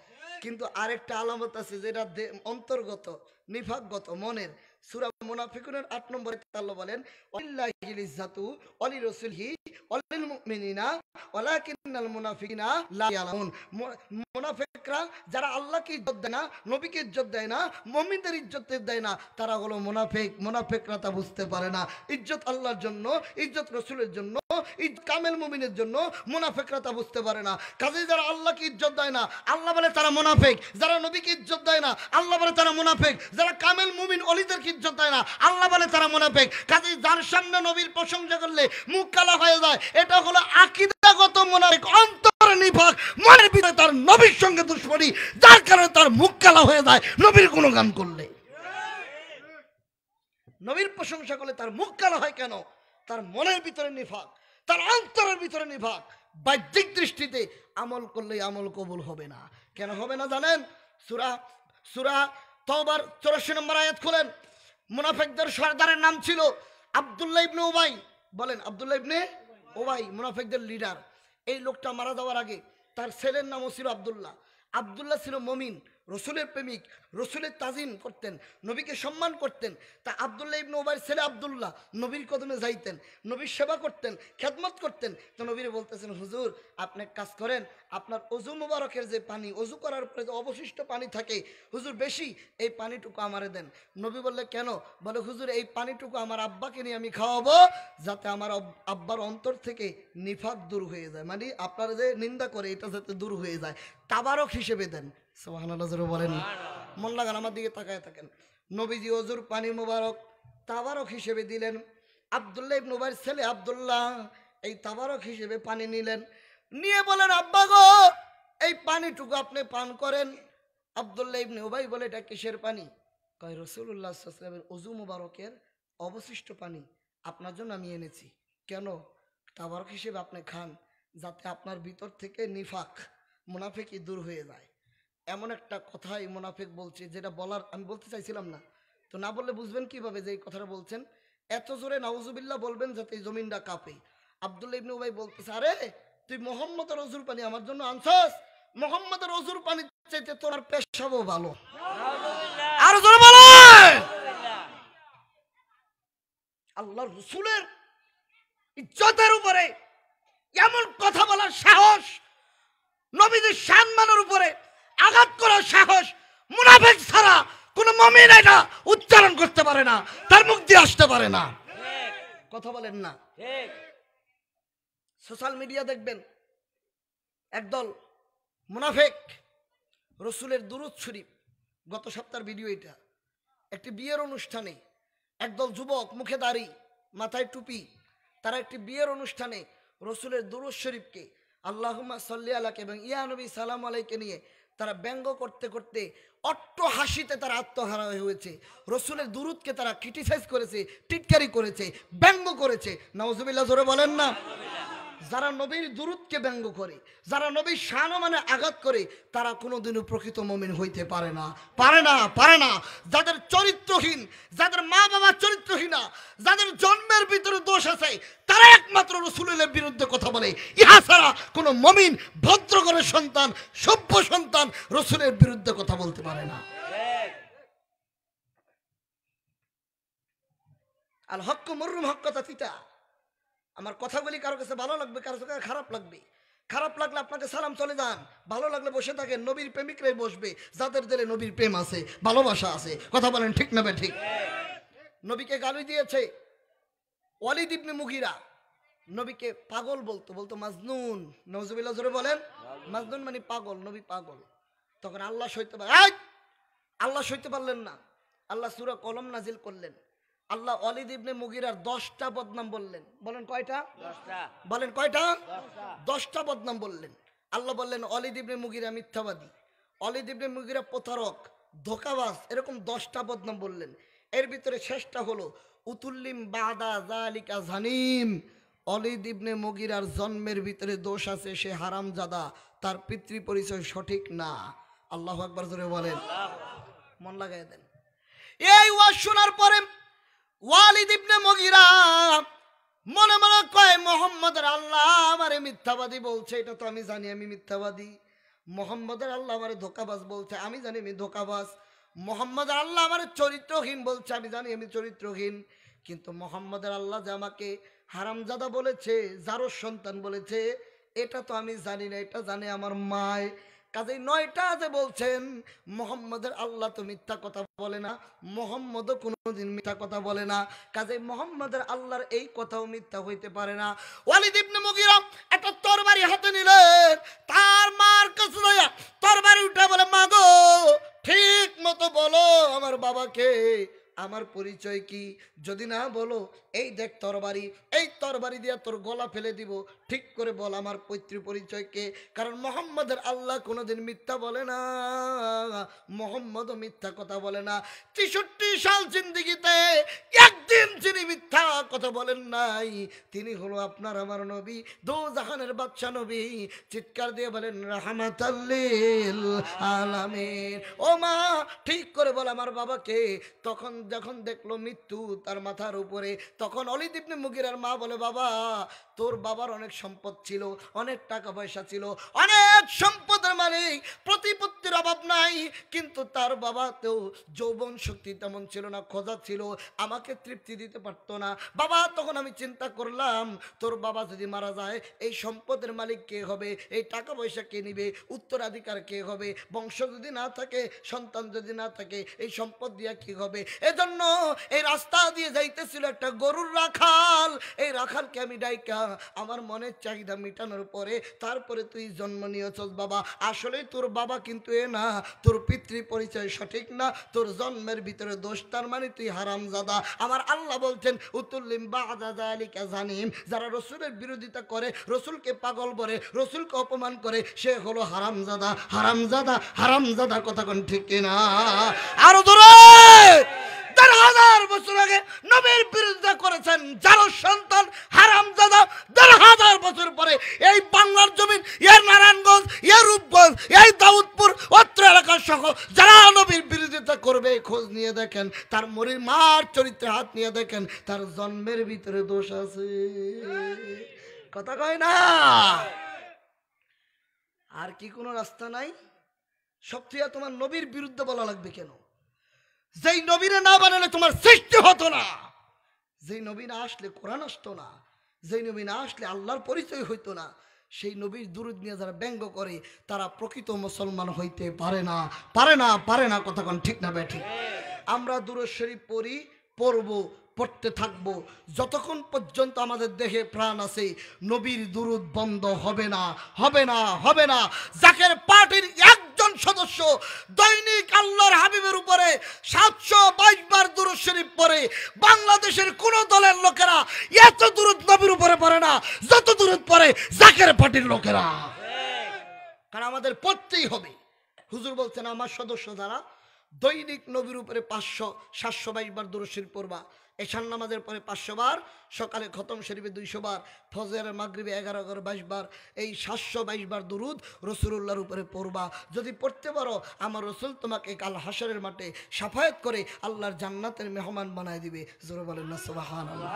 কিন্তু আরেকটা আলামত আছে যেটা অন্তর্গত, নিফাকগত, মনের। সূরা মুনাফিকুনের 8 নম্বরে আল্লাহ বলেন, ওয়ালিল্লাহিল ইজ্জাতু ওয়ালি রাসূলিহি ওয়ালিল মুমিনিনা ওয়ালাকিন্নাল মুনাফিকিনা লা ইয়ালামুন। মুনাফিকরা যারা আল্লাহকে ইজ্জত দেয় না, নবীকে ইজ্জত দেয় না, মুমিনদের ইজ্জত দেয় না, তারা হলো মুনাফিক। মুনাফিকরা তা বুঝতে পারে না। ইজ্জত আল্লাহর জন্য, ইজ্জত রাসূলের জন্য, কামেল মুমিনের জন্য, মুনাফিকরা তা বুঝতে পারে না। কাজেই যারা আল্লাহকে ইজ্জত দেয় না, আল্লাহ বলে তারা মুনাফিক। যারা নবীকে ইজ্জত দেয় না, আল্লাহ বলে তারা মুনাফিক। যারা কামেল মুমিন ওলিদেরকে ইজ্জত দেয় না, আল্লাহ বলে তারা মুনাফিক। কাজেই যার সামনে নবীর প্রশংসা করলে মুখ কালা হয়ে যায়, এটা হলো আকীদাগত মুনাফিক, অন্তরে নিফাক, মনের ভিতরে তার নবীর সঙ্গে দুশমনি, যার কারণে তার মুখ কালা হয়ে যায় নবীর গুণগান করলে। নবীর প্রশংসা করলে তার মুখ কালা হয় কেন? তার মনের ভিতরে নিফাক, তার অন্তরের ভিতরে নিফাক। বাহ্যিক দৃষ্টিতে আমল করলে আমল কবুল হবে না। কেন হবে না জানেন? সূরা তাওবার 84 নম্বর আয়াত খুলেন। মুনাফিকদের সরদারের নাম ছিল আব্দুল্লাহ ইবনে উবাই। বলেন, আব্দুল্লাহ ইবনে উবাই মুনাফিকদের লিডার। এই লোকটা মারা যাওয়ার আগে তার ছেলের নামও ছিল আব্দুল্লাহ। আব্দুল্লাহ ছিল মুমিন, রসুলের প্রেমিক, রসুলের তাজিম করতেন, নবীকে সম্মান করতেন। তা আব্দুল্লাহ ইবনে উবাইর ছেলে আব্দুল্লাহ নবীর কদমে যাইতেন, নবীর সেবা করতেন, খেদমত করতেন। তো নবীরে বলতেছেন, হুজুর আপনি এক কাজ করেন, আপনার অজু মুবারকের যে পানি, অজু করার পরে যে অবশিষ্ট পানি থাকে হুজুর বেশি, এই পানিটুকু আমারে দেন। নবী বললে কেন? বলে হুজুর এই পানিটুকু আমার আব্বাকে নিয়ে আমি খাওয়াবো, যাতে আমার আব্বার অন্তর থেকে নিফাক দূর হয়ে যায়, মানে আপনারা যে নিন্দা করে এটা যাতে দূর হয়ে যায়। তাবারক হিসেবে দেন। সুবহানাল্লাহ জোরে বলেন। মন লাগান, আমার দিকে তাকায় থাকেন। নবীজি অজুর পানি মুবারক তাবারক হিসেবে দিলেন। আব্দুল্লাহ ইবনে উবাইর ছেলে আব্দুল্লাহ এই তাবারক হিসেবে পানি নিলেন, নিয়ে বলেন, আব্বা গো এই পানিটুকু আপনি পান করেন। আব্দুল্লাহ ইবনে উবাই বলে, এটা কিসের পানি? কয় রাসূলুল্লাহ সাল্লাল্লাহু আলাইহি ওয়াসাল্লামের ওযু মুবারকের অবশিষ্ট পানি আপনার জন্য আমি এনেছি। কেন? তাবারক হিসেবে আপনি খান, যাতে আপনার ভিতর থেকে নিফাক, মুনাফিকি দূর হয়ে যায়। এমন একটা কথাই মুনাফিক বলছে যেটা বলার আমি বলতে চাইছিলাম না, তো না বললে বুঝবেন কিভাবে যে এই কথাটা বলছেন। এত জোরে নাউজুবিল্লাহ বলবেন যাতে এই জমিনটা কাঁপে। আব্দুল্লাহ ইবনে উবাই বলতেছে, আরে তুই মোহাম্মদের অজুর পানি আমার জন্য আনছস? মোহাম্মদের অজুর পানি চাইতে তোর পেশাবও ভালো। আর জোরে বলো। আল্লাহর রাসূলের ইজ্জতের উপরে এমন কথা বলার সাহস, নবীদের সম্মানের উপরে আঘাত করার সাহস মুনাফিক ছাড়া কোন মুমিন এটা উচ্চারণ করতে পারে না, তার মুখ দিয়ে আসতে পারে না। কথা বলেন না? সোশ্যাল মিডিয়া দেখবেন একদল মুনাফিক রাসূলের দুরূদ শরীফ, গত সপ্তাহের ভিডিও এটা, একটি বিয়ের অনুষ্ঠানে একদল যুবক মুখে দাড়ি মাথায় টুপি, তারা একটি বিয়ের অনুষ্ঠানে রাসূলের দুরূদ শরীফকে আল্লাহুম্মা সাল্লি আলাকে এবং ইয়া নবী সালাম আলাইকে নিয়ে তারা ব্যঙ্গ করতে করতে অট্ট হাসিতে তারা আত্মহারা হয়েছে। রাসূলের দুরূদকে তারা ক্রিটিসাইজ করেছে, টিটকারি করেছে, ব্যঙ্গ করেছে। নাউজুবিল্লাহ জোরে বলেন না? যারা নবীর দুরূদকে ব্যঙ্গ করে, যারা নবীর সম্মানে আঘাত করে, তারা কোনোদিনও প্রকৃত মুমিন হইতে পারে না, পারে না, পারে না। যাদের চরিত্রহীন, যাদের মা বাবা চরিত্রহীনা, যাদের জন্মের ভিতরে দোষ আছে, তারা একমাত্র রাসূলের বিরুদ্ধে কথা বলে। ইহা ছাড়া কোনো মুমিন, ভদ্র ঘরের সন্তান, সভ্য সন্তান রাসূলের বিরুদ্ধে কথা বলতে পারে না। আল হক্কু মুররুম হক্কাতা তিতা। আমার কথাগুলি কারো কাছে ভালো লাগবে, কারো কাছে খারাপ লাগবে। খারাপ লাগলে আপনাকে সালাম চলে যান, ভালো লাগলে বসে থাকেন। নবীর প্রেমিকরাই বসবে যাদের দিলে নবীর প্রেম আছে, ভালোবাসা আছে। কথা বলেন ঠিক না ঠিক? নবীকে গালি দিয়েছে ওয়ালিদ ইবনে মুগিরা, নবীকে পাগল বলতো, বলতো মাজনুন। নাউজুবিল্লাহ জোরে বলেন। মাজনুন মানে পাগল, নবী পাগল। তখন আল্লাহ সইতে আল্লাহ সইতে পারলেন না, আল্লাহ সূরা কলম নাজিল করলেন। আল্লাহ ওয়ালিদ ইবনে মুগিরার 10টা বদনাম বললেন। বলেন কয়টা? 10টা। বলেন কয়টা? 10টা বদনাম বললেন। আল্লাহ বললেন ওয়ালিদ ইবনে মুগিরা মিথ্যাবাদী, ওয়ালিদ ইবনে মুগিরা প্রতারক, ধোঁকাবাজ, এরকম 10টা বদনাম বললেন। এর ভিতরে শেষটা হলো উতুল্লিম বাদা যালিকা জানিম। ওয়ালিদ ইবনে মুগিরার জন্মের ভিতরে দোষ আছে, সে হারামজাদা, তার পিতৃ পরিচয় সঠিক না। আল্লাহু আকবার জোরে বলেন। মন লাগায় দেন। এই ওয়াজ শোনার পরে ওয়ালিদ ইবনে মুগিরা মনে মনে কয়, মুহাম্মদের আল্লাহ আমারে মিথ্যাবাদী বলছে, এটা তো আমি জানি আমি মিথ্যাবাদী। মুহাম্মদের আল্লাহ আমারে ধোঁকাবাজ বলছে, আমি জানি আমি ধোঁকাবাজ। মুহাম্মদের আল্লাহ আমারে চরিত্রহীন বলছে, আমি জানি আমি চরিত্রহীন। কিন্তু মুহাম্মদের আল্লাহ যে আমাকে হারামজাদা বলেছে, জারোর সন্তান বলেছে, এটা তো আমি জানি না, এটা জানে আমার মায়। কাজেই 9টা যে বলছেন মুহাম্মদের আল্লাহ তো মিথ্যা কথা বলে না, মুহাম্মদও কোনোদিন মিথ্যা কথা বলে না। কাজেই মুহাম্মদের আল্লাহর এই কথাও মিথ্যা হইতে পারে না। ওয়ালিদ ইবনে মুগিরা একটা তরবারি হাতে নিলেন, তার মার কাছে যাইয়া তরবারি উঠে বলে, মা গো ঠিক মতো বলো আমার বাবাকে আমার পরিচয় কি, যদি না বলো এই দেখ তরবারি, এই তরবারি দিয়া তোর গলা ফেলে দিব, ঠিক করে বল আমার পৈতৃ পরিচয় কে। কারণ মুহাম্মদের আল্লাহ কোনোদিন মিথ্যা বলে না, মুহাম্মদও মিথ্যা কথা বলে না। 63 সাল জিন্দেগিতে একদিন যিনি মিথ্যা কথা বলেন নাই, তিনি হলো আপনার আমার নবী, দো জাহানের বাদশা নবী। চিৎকার দিয়ে বলেন রাহমাতাল লিল আলামিন। ও মা ঠিক করে বল আমার বাবাকে। তখন যখন দেখলো মৃত্যু তার মাথার উপরে, তখন ওয়ালিদ ইবনে মুগিরার মা বলে, বাবা তোর বাবার অনেক সম্পদ ছিল, অনেক টাকা পয়সা ছিল, অনেক সম্পদের মালিক, প্রতিপত্তির অভাব নাই, কিন্তু তার বাবাতেও যৌবন শক্তি তেমন ছিল না, খোঁজা ছিল, আমাকে তৃপ্তি দিতে পারতো না। বাবা তখন আমি চিন্তা করলাম, তোর বাবা যদি মারা যায় এই সম্পদের মালিক কে হবে, এই টাকা পয়সা কে নিবে, উত্তরাধিকার কে হবে, বংশ যদি না থাকে, সন্তান যদি না থাকে, এই সম্পদ দিয়া কি হবে। এজন্য এই রাস্তা দিয়ে যাইতেছিল একটা গরুর রাখাল, এই রাখালকে আমি ডাইকা আমার মনের চাহিদা মিটানোর পরে তারপরে তুই জন্ম নিয়েছস। বাবা আসলে তোর বাবা কিন্তু এ না, তোর পিতৃ পরিচয় সঠিক না, তোর জন্মের ভিতরে দোষ, তার মানে তুই হারামজাদা। আমার আল্লাহ বলছেন উতুল্লিম বাদা যালিকা জানিম, যারা রাসূলের বিরোধিতা করে, রাসূলকে পাগল বলে, রাসূলকে অপমান করে, সে হলো হারামজাদা, হারামজাদা, হারামজাদা। কথা কোন ঠিক কিনা? আরো জোরে 10,000 বছর বছর আগে নবীর বিরুদ্ধে করেছেন, যার সন্তান হারামজাদা ১,৫০০ বছর পরে এই বাংলার জমিন, এই নারায়ণগঞ্জ, এই রূপগঞ্জ, এই দাউদপুর অত্র এলাকা সহ যারা নবীর বিরোধিতা করবে, খোঁজ নিয়ে দেখেন, তার মরির মার চরিত্রে হাত নিয়ে দেখেন, তার জন্মের ভিতরে দোষ আছে। কথা কয় না? আর কি কোনো রাস্তা নাই? সবথেকে তোমার নবীর বিরুদ্ধে বলা লাগবে কেন? যেই নবীরে না বানালে তোমার সৃষ্টি হতো না, যেই নবী না আসলে কোরআন আসতো না, যেই নবী না আসলে আল্লাহর পরিচয় হইতো না, সেই নবীর দুরূদ নিয়ে যারা ব্যঙ্গ করে তারা প্রকৃত মুসলমান হইতে পারে না, পারে না, পারে না। কথা কোন ঠিক না ব্যাঠিক? আমরা দুরূদ শরীফ পড়ি, পড়বো, পড়তে থাকবো যতক্ষণ পর্যন্ত আমাদের দেহে প্রাণ আছে। নবীর দুরূদ বন্ধ হবে না, হবে না, হবে না। জাকের পার্টির একজন সদস্য দৈনিক আল্লাহর হাবিবের উপরে ৭২২ বার দুরূদ শরীফ পড়ে। বাংলাদেশের কোন দলের লোকেরা এত দুরূদ নবীর উপরে পড়ে না যত দুরূদ পড়ে জাকের পার্টির লোকেরা। কারণ আমাদের পড়তেই হবে। হুজুর বলছেন আমার সদস্য যারা দৈনিক নবীর উপরে ৫০০-৭২২ বার দুরূদ শরীফ পড়বা। এশার নামাজের পরে ৫০০ বার, সকালে খতম শরীফে ২০০ বার, ফজরের মাগরিবে ১১-১১-২২ বার, এই ৭২২ বার দুরূদ রাসূলুল্লাহর উপরে পড়বা। যদি পড়তে পারো আমার রাসূল তোমাকে কাল হাশরের মাঠে শাফায়াত করে আল্লাহর জান্নাতের মেহমান বানায় দিবে। জোরে বলেন না সুবহানাল্লাহ।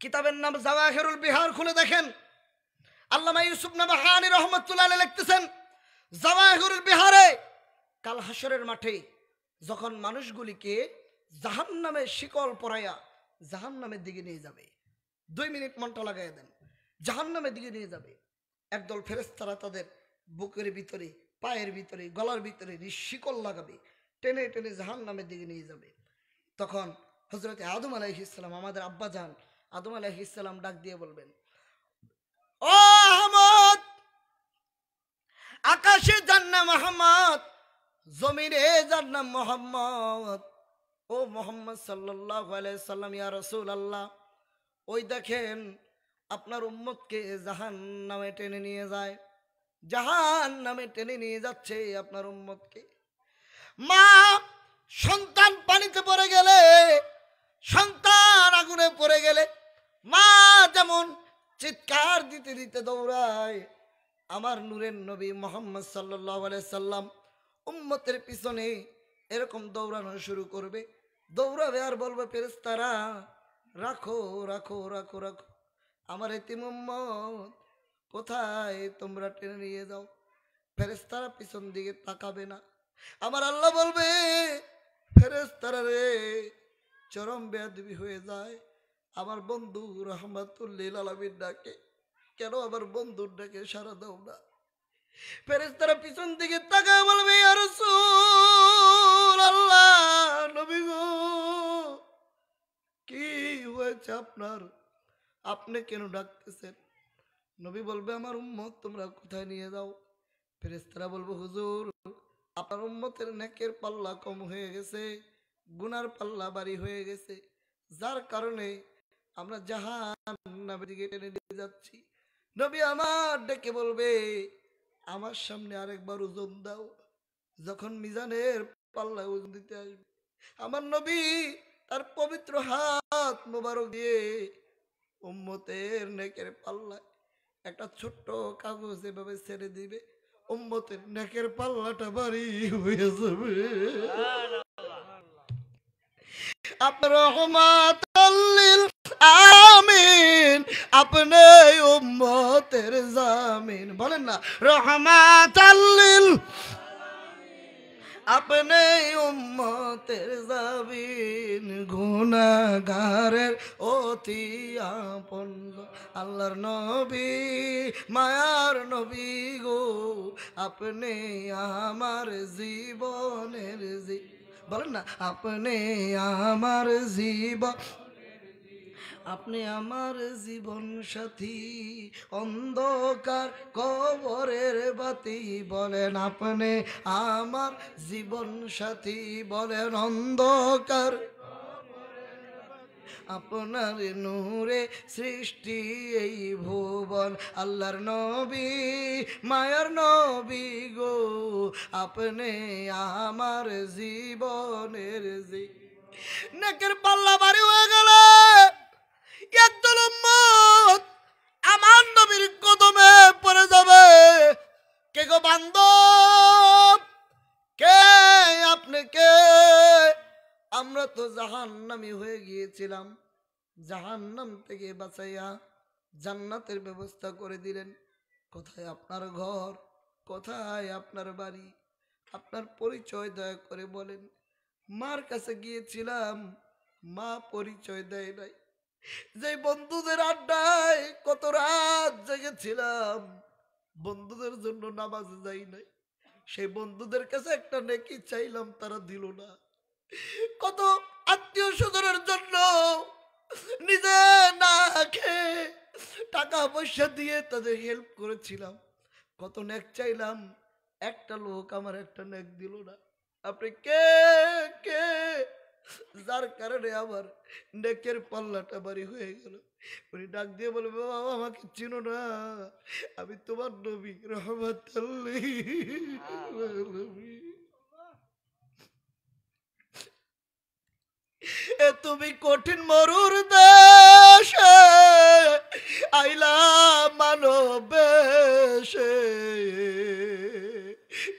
কিতাবের নাম জাওয়াহিরুল বিহার, খুলে দেখেন। আল্লামা ইউসুফ নাবহানী রহমাতুল্লাহ আলাইহি লিখতেছেন জাওয়াহিরুল বিহারে কাল হাশরের মাঠে যখন মানুষগুলিকে জাহান্নামের শিকল পরাইয়া জাহান্নামের দিকে নিয়ে যাবে, 2 মিনিট মনটা লাগাই দেন, জাহান্নামের দিকে নিয়ে যাবে, একদল ফেরেশতারা তাদের বুকের ভিতরে, পায়ের ভিতরে, গলার ভিতরে শিকল লাগাবে, টেনে টেনে জাহান্নামের দিকে নিয়ে যাবে। তখন হযরত আদম আলাইহিস সালাম, আমাদের আব্বা জান আদম আলাইহিস সালাম ডাক দিয়ে বলবেন, ও আহমদ, আকাশে যার নাম মুহাম্মদ, জমিনে যার নাম মুহাম্মদ, ও মুহাম্মদ সাল্লাল্লাহু আলাইহি সাল্লাম, ইয়া রাসূলুল্লাহ, ওই দেখেন আপনার উম্মতকে জাহান্নামে টেনে নিয়ে যায়, জাহান্নামে টেনে নিয়ে যাচ্ছে আপনার উম্মতকে। মা সন্তান পানিতে পড়ে গেলে, সন্তান আগুনে পড়ে গেলে মা যেমন চিৎকার দিতে দিতে দৌড়ায়, আমার নূরের নবী মুহাম্মদ সাল্লাল্লাহু আলাইহি সাল্লাম উম্মতের পিছনে এরকম দৌড়ানো শুরু করবে, দৌড়াবে আর বলবে ফেরেশতারা রাখো রাখো রাখো রাখো, আমার এতিম উম্মত কোথায় তোমরা টেনে নিয়ে যাও। ফেরেশতারা পিছন দিকে তাকাবে না। আমার আল্লাহ বলবে ফেরেশতারা রে, চরম বেয়াদবি হয়ে যায়, আমার বন্ধু রাহমাতুল লিল আলামিন ডাকে, কেন আমার বন্ধুর ডাকে সাড়া দাও না? ফেরেশতারা পিছন দিকে তাকায় বলবে ইয়া রাসূলুল্লাহ, নবী গো কি হয়েছে আপনার, আপনি কেন ডাকতেছেন? নবী বলবে আমার উম্মত তোমরা কোথায় নিয়ে যাও? ফেরেশতারা বলবে হুজুর আপনার উম্মতের নেকের পাল্লা কম হয়ে গেছে, গুনার পাল্লা ভারী হয়ে গেছে, যার কারণে আমরা জাহান্নামের দিকে টেনে নিয়ে যাচ্ছি। নবী আমার ডেকে বলবে আমার সামনে আরেকবার ওজন দাও। যখন মিজানের পাল্লা ওজন দিতে আসবে, আমার নবী তার পবিত্র হাত মোবারক দিয়ে উম্মতের নেকের পাল্লায় একটা ছোট্ট কাগজ এভাবে ছেড়ে দিবে, উম্মতের নেকের পাল্লাটা ভারী হয়ে যাবে। আপনার রহমাতুল লিল আলামিন, আপনি উম্মতের জামিন, বলেন না রহমাতুল লিল, আপনি উম্মতের জামিন, গুনাহগারের অতি আপন, আল্লাহর নবী মায়ার নবী গো, আপনি আমার জীবনের বলেন না আপনি আমার জীবন, আপনি আমার জীবন সাথী, অন্ধকার কবরের বাতি, বলেন আপনি আমার জীবন সাথী, বলেন অন্ধকার, আপনার নূরে সৃষ্টি এই ভুবন, আল্লাহর নবী মায়ার নবী গো, আপনি আমার জীবনের নেকের পাল্লা ভারী হয়ে গেলে একদল উম্মত আমার নবীর কদমে পড়ে যাবে। কে গো বান্দব, কে আপনি কে? আমরা তো জাহান্নামী হয়ে গিয়েছিলাম, জাহান্নাম থেকে বাঁচাইয়া জান্নাতের ব্যবস্থা করে দিলেন। কোথায় আপনার ঘর, কোথায় আপনার বাড়ি, আপনার পরিচয় দয়া করে বলেন। মার কাছে গিয়েছিলাম, মা পরিচয় দেয় নাই। যে বন্ধুদের আড্ডায় কত রাত জেগেছিলাম, বন্ধুদের জন্য নামাজে যাই নাই, সেই বন্ধুদের কাছে একটা নেকি চাইলাম, তারা দিল না। কত আত্মীয় স্বজনের জন্য নিজে না খেয়ে টাকা পয়সা দিয়ে তাদের হেল্প করেছিলাম, কত নেক চাইলাম, একটা লোক আমার একটা নেক দিল না। আপনি কে কে যার কারণে আমার নেকের পাল্লাটা বাড়ি হয়ে গেল? উনি ডাক দিয়ে বলবে, বাবা আমাকে চিনো না, আমি তোমার নবী রহমাতুল লিল আলামিন। এ তুমি কঠিন মরুর দেশে আইলা মানবেশে,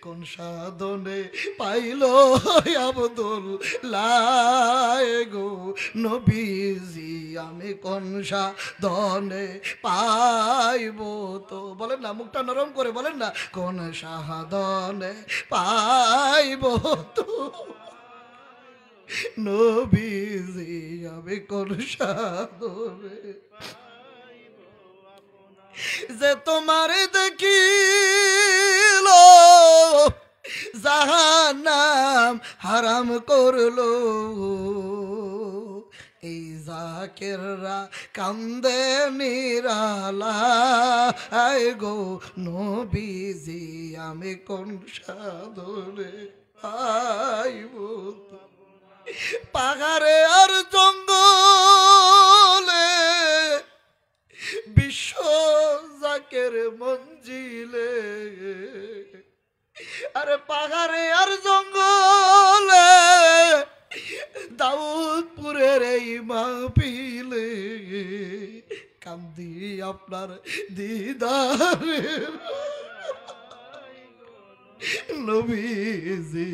কোন সাধনে পাইল আব্দুল্লাহ গো নবীজি, আমি কোন সাধনে পাইব তো? বলেন না, মুখটা নরম করে বলেন না, কোন সাধনে পাইব তো নবীজি, আমি কোন সাধনে যে তোমার দেখিল জাহান্নাম হারাম করলো। এই জাকেররা কান্দে নিরালায় গো নবীজি, আমি কোন সাধনে পাইব? পাহাড়ে আর জঙ্গলে বিশ্ব জাকের মঞ্জিলে, আরে পাহাড়ে আর জঙ্গলে দাউদপুরের এই মাহফিলে কান্দি আপনার দিদারে নবীজি,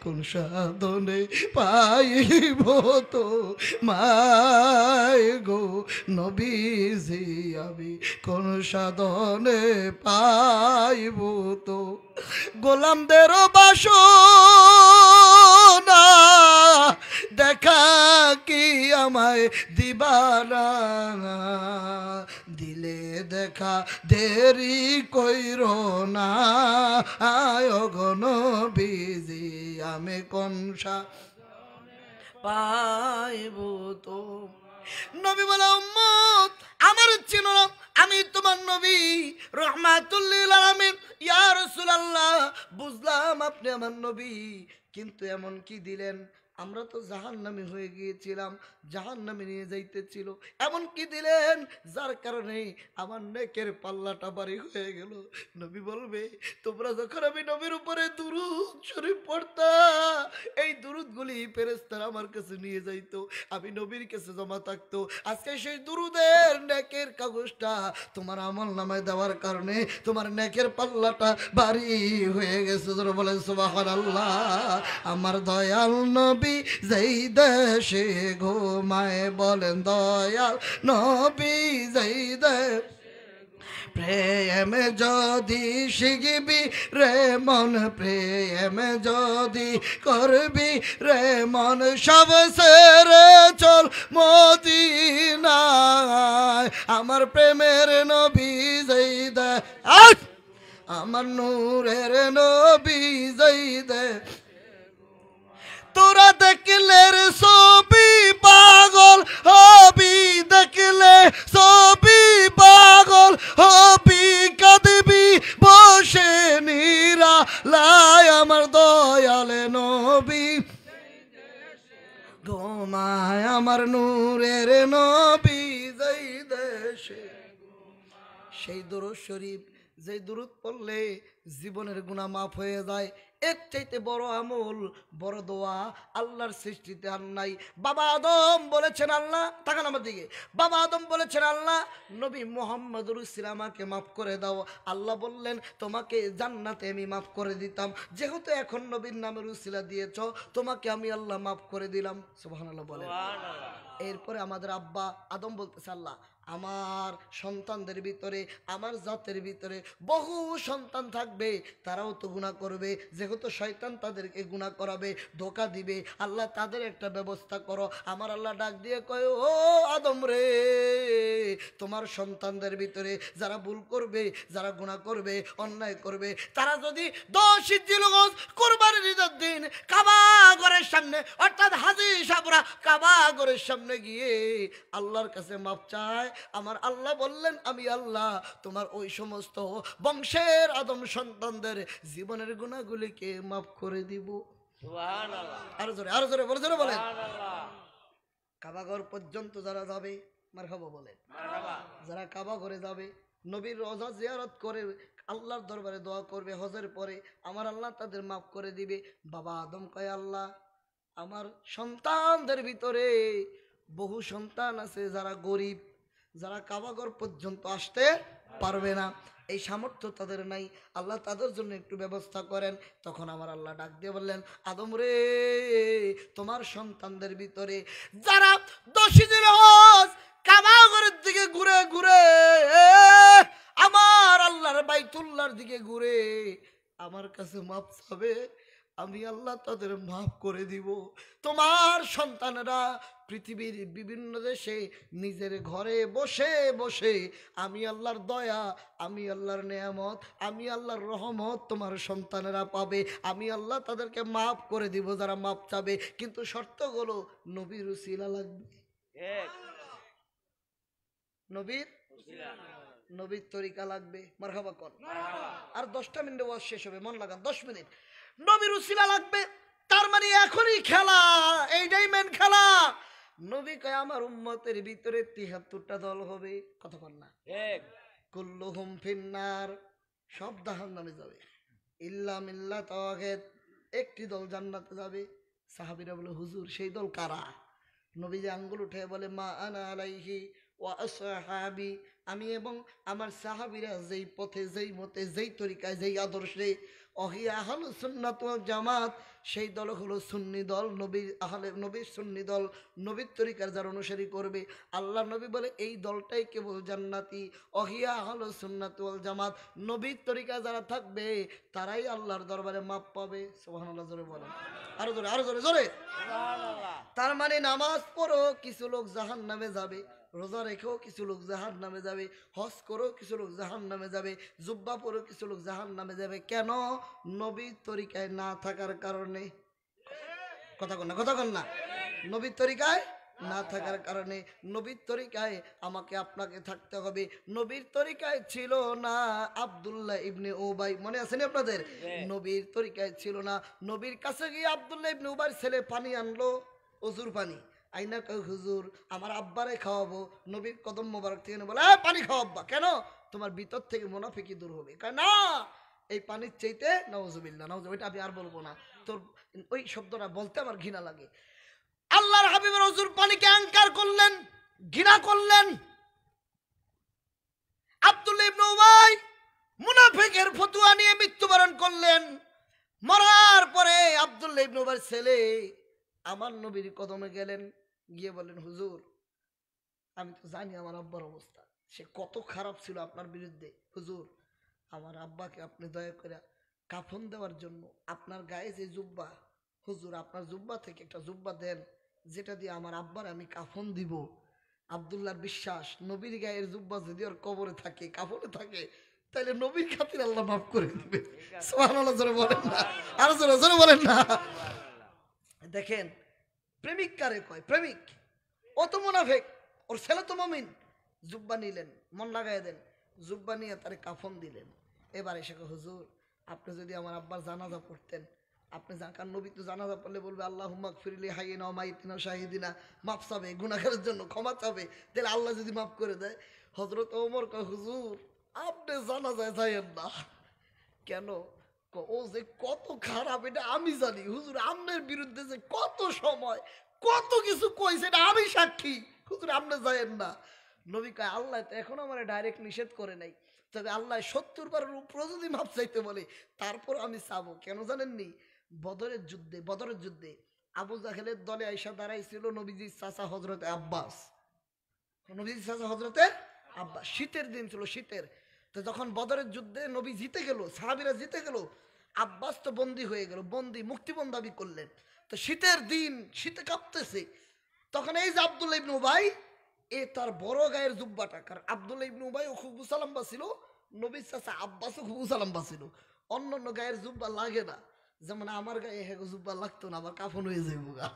কোন সাধনে পাইব তো মায় গো নবীজি, আমি কোন সাধনে পাইব তো? গোলামদের বাসনা দেখা কি আমায় দিবানা, দিলে দেখা দেরি কইর না আয় গো নবীজি, আমি কোন পাইব তো? নবী বলে, উম্মত আমার চিনো না, আমি তোমার নবী রহমাতুল লিল আলামিন। ইয়া রাসূলুল্লাহ, বুঝলাম আপনি আমার নবী, কিন্তু এমন কি দিলেন? আমরা তো জাহান্নামী হয়ে গিয়েছিলাম, জাহান্নামে নিয়ে যাইতেছিল, এমন কি দিলেন যার কারণে আমার নেকের পাল্লাটা ভারী হয়ে গেল? নবী বলবে, তোমরা যখন আমি নবীর উপরে দুরূদ শরীফ পড়তা, এই দুরূদগুলি ফেরেশতারা আমার কাছে নিয়ে যাইতো, আমি নবীর কাছে জমা থাকতো। আজকে সেই দুরূদের নেকের কাগজটা তোমার আমলনামায় দেওয়ার কারণে তোমার নেকের পাল্লাটা ভারী হয়ে গেছে। যারা বলেন সুবহানাল্লাহ। আমার দয়াল নবী যেই দেশে ঘুমায়, বলেন দয়াল নবী যেই দেশে, প্রেম যদি শিখবি রে মন, প্রেম যদি করবি রে মন, সব ছেড়ে চল মদিনায়। আমার প্রেমের নবী যেই দে, আমার নূরের নবী যেই দে, তোরা দেখলে ছবি পাগল হবি, দেখলে ছবি পাগল হবি, কাঁদবি বসে নিরালায়। আমার দয়ালে নবী ঘুমায়, আমার নূরের নবী যেই দেশে। সেই দরুদ শরীফ যে দুরূদ পড়লে জীবনের গুনাহ মাফ হয়ে যায়, এর চাইতে বড় আমল, বড় দোয়া আল্লাহর সৃষ্টিতে আর নাই। বাবা আদম বলেছেন আল্লাহ, তাকান আমার দিকে, বাবা আদম বলেছেন আল্লাহ নবী মুহাম্মদুর রাসূলুল্লাহ আমাকে মাফ করে দাও। আল্লাহ বললেন তোমাকে জান্নাতে আমি মাফ করে দিতাম, যেহেতু এখন নবীর নামের উসিলা দিয়েছ তোমাকে আমি আল্লাহ মাফ করে দিলাম। সুবহানাল্লাহ বলেন। এরপরে আমাদের আব্বা আদম বলতেছে আল্লাহ আমার সন্তানদের ভিতরে, আমার জাতের ভিতরে বহু সন্তান থাকবে, তারাও তো গুনাহ করবে, যেহেতু শয়তান তাদেরকে গুনাহ করাবে, ধোঁকা দিবে, আল্লাহ তাদের একটা ব্যবস্থা করো। আমার আল্লাহ ডাক দিয়ে কয় ও আদম রে, তোমার সন্তানদের ভিতরে যারা ভুল করবে, যারা গুনাহ করবে, অন্যায় করবে, তারা যদি 10 জিলহজ কুরবানির ঈদের দিন কাবা ঘরের সামনে, অর্থাৎ হাজী সাহেবরা কাবা ঘরের সামনে গিয়ে আল্লাহর কাছে মাপ চায়, আমার আল্লাহ বললেন আমি আল্লাহ তোমার ওই সমস্ত বংশের আদম সন্তানদের জীবনের গুনাহগুলিকে মাফ করে দিব। সুবহানাল্লাহ। আরো জোরে, আরো জোরে, বড় জোরে বলেন। সুবহানাল্লাহ। কাবাঘর পর্যন্ত যারা যাবে মারহাবা বলেন, মারহাবা। যারা কাবা ঘরে যাবে, নবীর রওজা জিয়ারত করে আল্লাহর দরবারে দোয়া করবে, হজের পরে আমার আল্লাহ তাদের মাফ করে দিবে। বাবা আদম কয় আল্লাহ আমার সন্তানদের ভিতরে বহু সন্তান আছে যারা গরিব, যারা কাবাঘর পর্যন্ত আসতে পারবে না, এই সামর্থ্য তাদের নাই, আল্লাহ তাদের জন্য একটু ব্যবস্থা করেন। তখন আমার আল্লাহ ডাক দিয়ে বললেন আদম রে, তোমার সন্তানদের ভিতরে যারা 10 জিলহজ কাবাঘরের দিকে ঘুরে ঘুরে, আমার আল্লাহর বাইতুল্লাহর দিকে ঘুরে আমার কাছে মাপ চাবে, আমি আল্লাহ তাদের মাফ করে দিব। তোমার সন্তানেরা পৃথিবীর বিভিন্ন দেশে নিজের ঘরে বসে বসে আমি আল্লাহর দয়া, আমি আল্লাহর নেয়ামত, আমি আল্লাহর রহমত তোমার সন্তানেরা পাবে, আমি আল্লাহ তাদেরকে মাফ করে দিব যারা মাফ চাবে। কিন্তু শর্তগুলো নবীর উসিলা লাগবে, নবীর তরিকা লাগবে। মারহাবা কর। আর 10টা মিনিটে ওয়াজ শেষ হবে, মন লাগান, 10 মিনিট। নবীর উসিলা লাগবে, তার মানে এখনই খেলা, এইটাই মেন খেলা। নবী কয় আমার উম্মতের ভিতরে 73টা দল হবে, কথা বল না, কুল্লুহুম ফিন্নার, সব জাহান্নামে যাবে, ইল্লা মিল্লাত ওয়াহিদ, একটি দল জান্নাতে যাবে। সাহাবীরা বলে হুজুর সেই দল কারা? নবী যে আঙ্গুল উঠে বলে মা আনা আলাইহি ওয়া আসহাবি, আমি এবং আমার সাহাবীরা যেই পথে, যেই মতে, যেই তরিকায়, যেই আদর্শে, অহিয়া আহলুস সুন্নাত ওয়াল জামাত, সেই দল হলো সুন্নি দল, নবীর সুন্নি দল, নবীর তরিকার যারা অনুসারী করবে। আল্লাহ নবী বলে এই দলটাই কেবল জান্নাতি, অহিয়া আহলুস সুন্নাত ওয়াল জামাত, নবীর তরিকায় যারা থাকবে তারাই আল্লাহর দরবারে মাপ পাবে। সুবহানাল্লাহ জোরে বলেন, আরো জোরে, আরো জোরে, জোরে সুবহানাল্লাহ। তার মানে নামাজ পড়ো কিছু লোক জাহান্নামে যাবে, রোজা রেখেও কিছু লোক জাহান্নামে যাবে, হজ করেও কিছু লোক জাহান্নামে যাবে, জুব্বা পরেও কিছু লোক জাহান্নামে যাবে। কেন? নবীর তরিকায় না থাকার কারণে। কথা কন না, কথা কন না। নবীর তরিকায় না থাকার কারণে। নবীর তরিকায় আমাকে আপনাকে থাকতে হবে। নবীর তরিকায় ছিল না আব্দুল্লাহ ইবনে উবাই, মনে আছে না আপনাদের? নবীর তরিকায় ছিল না। নবীর কাছে গিয়ে আব্দুল্লাহ ইবনে উবাইর ছেলে পানি আনলো, অজুর পানি, আইনা কয় হুজুর আমার আব্বারে খাওয়াবো। নবীর কদম মোবারক থেকে বলে পানি খাওয়াব্বা, কেন? তোমার ভিতর থেকে মুনাফিকি দূর হবে। কয় না, এই পানির চাইতে নাউজুবিল্লাহ, নাউজুবিল্লাহ, ওইটা আমি আর বলবো না, তোর ওই শব্দটা বলতে আমার ঘৃণা লাগে। আল্লাহর হাবিবের অজুর পানিকে অহংকার করলেন, ঘৃণা করলেন। আব্দুল্লাহ ইবনে উবাই মুনাফিকের ফতোয়া নিয়ে মৃত্যুবরণ করলেন। মরার পরে আব্দুল্লাহ ইবনে উবাইর ছেলে আমার নবীর কদমে গেলেন, গিয়ে বললেন হুজুর আমি তো জানি আমার আব্বার অবস্থা, সে কত খারাপ ছিল আপনার বিরুদ্ধে। হুজুর আমার আব্বাকে আপনি দয়া করে কাফন দেওয়ার জন্য আপনার গায়ে যে জুব্বা, হুজুর আপনার জুব্বা থেকে একটা জুব্বা দেন, যেটা দিয়ে আমার আব্বার আমি কাফন দিব। আব্দুল্লাহর বিশ্বাস নবীর গায়ের জুব্বা যদি ওর কবরে থাকে, কাফনে থাকে, তাহলে নবীর খাতির আল্লাহ মাফ করে দিবে। সুবহানাল্লাহ জোরে বলেন না, আরো জোরে, জোরে বলেন না। দেখেন প্রেমিক কারে কয়? প্রেমিক ও তো মুনাফিক, ওর ছেলে তো মুমিন। জুব্বা নিলেন, মন লাগাই দেন, জুব্বা নিয়ে তারে কাফন দিলেন। এবার এসে হুজুর আপনি যদি আমার আব্বার জানাজা পড়তেন, আপনি কার নবী তো জানাজা পড়লে বলবে আল্লাহুম্মা গফিরলি হাইয়িনা ওয়া মাইয়িতিনা ওয়া শাহিদিনা, মাফ চাবে, গুনাহগারের জন্য ক্ষমা চাবে, তাহলে আল্লাহ যদি মাফ করে দেয়। হযরত ওমর কয় হুজুর আপনি জানাজায় যাইয়েন না। কেন? ও যে কত খারাপ এটা আমি জানি। হুজুর আপনার বিরুদ্ধে যে কত সময় কত কিছু কইছে এটা আমি সাক্ষী। হুজুর আপনি যাইয়েন না। নবী কয় আল্লাহ তো এখন আমার ডাইরেক্ট নিষেধ করে নাই, তবে আল্লাহ 70 বারের উপরে যদি মাপ চাইতে বলে তারপর আমি চাবো। কেন জানেননি? বদরের যুদ্ধে আবু জাহেলের দলে আইসা দাঁড়াইছিল নবীজির চাচা হযরতে আব্বাস। নবীজির চাচা হযরতে আব্বাস। শীতের দিন ছিল, শীতের। তো যখন বদরের যুদ্ধে নবী জিতে গেল, সাহাবীরা জিতে গেল, আব্বাস তো বন্দী হয়ে গেল, মুক্তিপণ দাবি করলেন। তো শীতের দিন, শীতে কাঁপতেছে। তখন এই যে আব্দুল্লাহ ইবনে উবাই, এ তার বড় গায়ের জুব্বাটা, কারণ আব্দুল্লাহ ইবনে উবাই ও খুব উসালাম্বা ছিল, নবীর চাচা আব্বাসও খুব উসালাম্বা ছিল। অন্য গায়ের জুব্বা লাগে না, যেমন আমার গায়ে হেগো জুব্বা লাগতো না, আবার কাফন হয়ে যাইব গা,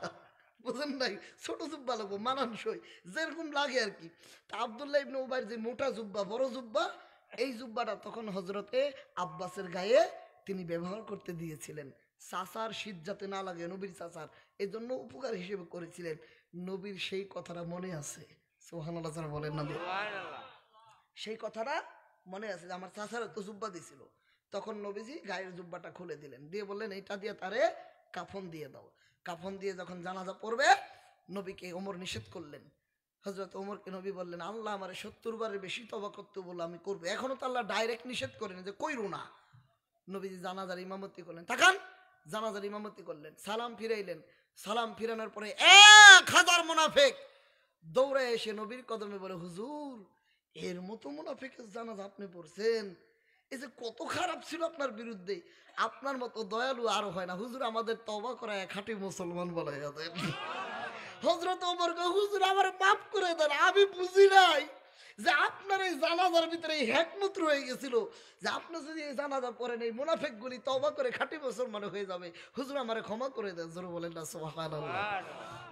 বুঝেন নাই? ছোট জুব্বা লাগবো, মানানসই যেরকম লাগে আর কি। তা আব্দুল্লাহ ইবনে উবাইর যে মোটা জুব্বা, বড় জুব্বা, এই জুব্বাটা তখন হযরতে আব্বাসের গায়ে তিনি ব্যবহার করতে দিয়েছিলেন। চাচার শীত যাতে না লাগে, নবীর চাচার, এই জন্য উপকার হিসেবে করেছিলেন। নবীর সেই কথাটা মনে আছে। সুবহানাল্লাহ বলেন না? সেই কথাটা মনে আছে যে আমার চাচারা তো জুব্বা দিছিল। তখন নবীজি গায়ের জুব্বাটা খুলে দিলেন, দিয়ে বললেন এটা দিয়ে তারে কাফন দিয়ে দাও। কাফন দিয়ে যখন জানাজা পড়বে, নবীকে ওমর নিষেধ করলেন। হযরত ওমরকে নবী বললেন আল্লাহ আমারে 70 বারের বেশি তওবা করতে বলল, আমি করবো। এখনো তো আল্লাহ ডাইরেক্ট নিষেধ করেন যে কইরো না। নবীজি জানাজার ইমামতি করলেন, তাকান, জানাজার ইমামতি করলেন, সালাম ফিরাইলেন। সালাম ফিরানোর পরে 1000 মুনাফিক দৌড়ে এসে নবীর কদমে বলে হুজুর এর মতো মুনাফিকের জানাজা আপনি পড়ছেন, এই যে কত খারাপ ছিল আপনার বিরুদ্ধে, আপনার মতো দয়ালু আর হয় না, হুজুর আমাদের তওবা করায় খাঁটি মুসলমান বলা যায়। হযরত ওমর কয় হুজুর আমারে মাফ করে দেন, আমি বুঝি নাই যে আপনার এই জানাজার ভিতরে এই হিকমত রয়ে গেছিল যে আপনি যদি এই জানাজা পড়েন এই মুনাফিকগুলি তওবা করে খাঁটি মুসলমান হয়ে যাবে। হুজুর আমারে ক্ষমা করে দেন। জোরে বলেন না সুবহানাল্লাহ।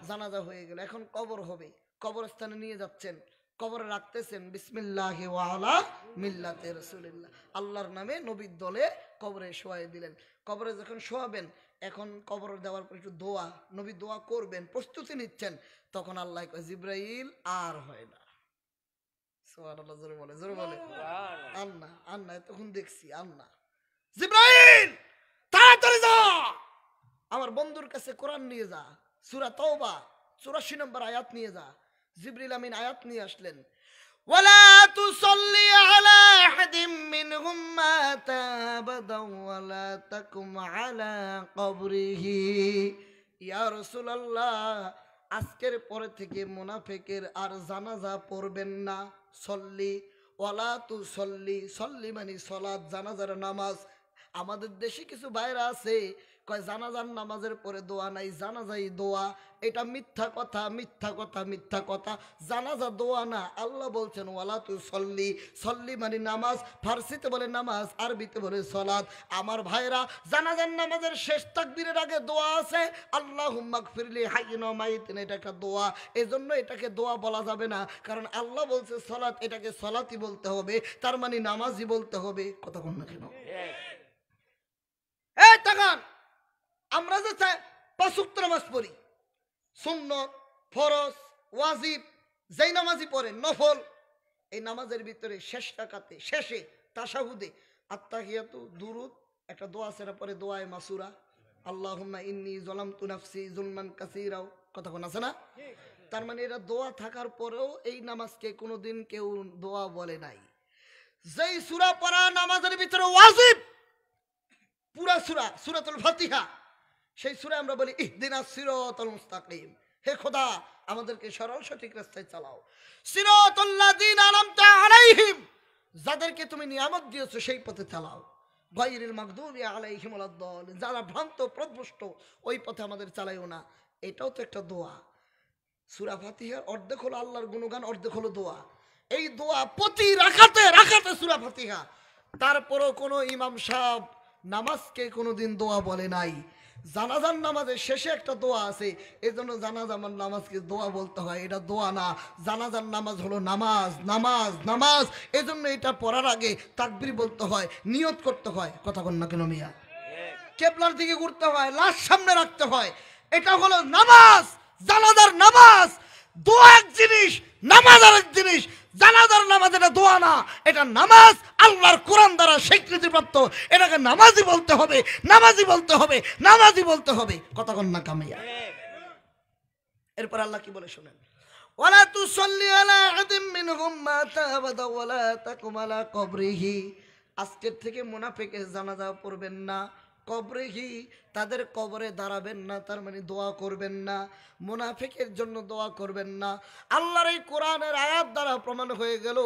জানাজা হয়ে গেল, এখন কবর হবে। কবরস্থানে নিয়ে যাচ্ছেন, কবরে রাখতেছেন বিসমিল্লাহি ওয়া আলা মিল্লাতে রাসূলিল্লাহ, আল্লাহর নামে নবীর দলে কবরে শোয়াই দিলেন। কবরে যখন শোয়াবেন, এখন কবর দেওয়ার পর একটু দোয়া, নবী দোয়া করবেন, প্রস্তুতি নিচ্ছেন। তখন আল্লাহ কয় জিবরাইল আর হয় না। সুবহানাল্লাহ, জোরে বলে, জোরে বলে। আন্না তখন দেখছি আন্না, জিবরাইল তাড়াতাড়ি যা, আমার বন্ধুর কাছে কোরআন নিয়ে যা, সূরা তাওবা 84 নম্বর আয়াত নিয়ে যা। জিবরিল আমিন আয়াত নিয়ে আসলেন, ওয়ালা তুসাল্লি আলা আহাদিম মিনহুম মাতা আবাদাও ওয়ালা তাকুম আলা কবরিহি। ইয়া রাসূলুল্লাহ, আজকের পরে থেকে মুনাফিকের আর জানাজা পড়বেন না। সল্লি ওয়ালা তুসাল্লি, সল্লি মানে সালাত, জানাজার নামাজ। আমাদের দেশে কিছু ভাইরা আছে কয় জানাজার নামাজের পরে দোয়া নাই, জানাজাই দোয়া। এটা মিথ্যা কথা, মিথ্যা কথা, মিথ্যা কথা। জানাজা দোয়া না, আল্লাহ বলছেন ওয়ালা তুসাল্লি, সল্লি মানে নামাজ, ফার্সিতে বলে নামাজ, আরবিতে বলে সালাত। আমার ভাইরা, জানাজার নামাজের শেষ তাকবীরের আগে দোয়া আছে, আল্লাহুম্মা গফিরলি হাইয়িনা ওয়া মাইয়িতিনা, এটা একটা দোয়া। এজন্য এটাকে দোয়া বলা যাবে না, কারণ আল্লাহ বলছে সালাত, এটাকে সালাতই বলতে হবে, তার মানে নামাজই বলতে হবে। কথা কোন না কেন? এই তাকান, আমরা যে 5 ওয়াক্ত নামাজ পড়ি, সুন্নত, ফরজ, ওয়াজিব, যেই নামাজই পড়েন, নফল, এই নামাজের ভিতরে শেষ রাকাতে, শেষে তাশাহুদে আত্তাহিয়াতু, দুরুদ, একটা দোয়া সেরা পরে দোয়ায়ে মাসুরা, আল্লাহুম্মা ইন্নী যালামতু নাফসি যুলমান কাসীরা। কথা কোন আছে না? তার মানে এটা দোয়া থাকার পরেও এই নামাজকে কোনোদিন কেউ দোয়া বলে নাই। যেই সূরা পড়া নামাজের ভিতরে ওয়াজিব, পুরা সূরা, সূরাতুল ফাতিহা, সেই সূরা আমরা বলি ইহদিনাস সিরাতাল মুস্তাকিম, হে খোদা আমাদেরকে সরল সঠিক রাস্তায় চালাও। সিরাতাল লাযিনা আনআমতা আলাইহিম, যাদেরকে তুমি নিয়ামত দিয়েছো সেই পথে চালাও। গায়রিল মাগদুবি আলাইহিম ওয়ালাদ-দাল্লিন, যারা ভ্রান্ত পথভ্রষ্ট ওই পথে আমাদের চালাইও না। এটাও তো একটা দোয়া। সূরা ফাতিহার অর্ধেক হলো আল্লাহর গুণগান, অর্ধেক হলো দোয়া। এই দোয়া প্রতি রাকাতে রাকাতে সূরা ফাতিহা। তারপরও কোনো ইমাম সাহেব নামাজকে কোনোদিন দোয়া বলে নাই। জানাজার নামাজের শেষে একটা দোয়া আছে, এজন্য জানাজার নামাজকে দোয়া বলতে হয়, এটা দোয়া না। জানাজার নামাজ হলো নামাজ, নামাজ, নামাজ। এজন্য এটা পড়ার আগে তাকবীর বলতে হয়, নিয়ত করতে হয়। কথা বল না কেন মিয়া? কেবলার দিকে ঘুরতে হয়, লাশ সামনে রাখতে হয়। এটা হলো নামাজ, জানাজার নামাজ। দোয়া এক জিনিস, নামাজ আরেক জিনিস। জানাজার নামাজ এটা দোয়া না, এটা নামাজ আল্লাহর কোরআন দ্বারা স্বীকৃতিপ্রাপ্ত। এটাকে নামাজি বলতে হবে, নামাজি বলতে হবে, নামাজি বলতে হবে। কতক্ষণ না কামিয়া। এরপর আল্লাহ কি বলে শুনেন, ওয়ালা তুসাল্লি আলা আহাদিম মিনহুম মাতা আবাদা ওয়ালা তাকুম আলা কবরিহি। আজকের থেকে মুনাফিকের জানাজা পড়বেন না, কবরিহি তাদের কবরে দাঁড়াবেন না, তার মানে দোয়া করবেন না, মুনাফিকের জন্য দোয়া করবেন না। আল্লাহর এই কোরআনের আয়াত দ্বারা প্রমাণ হয়ে গেল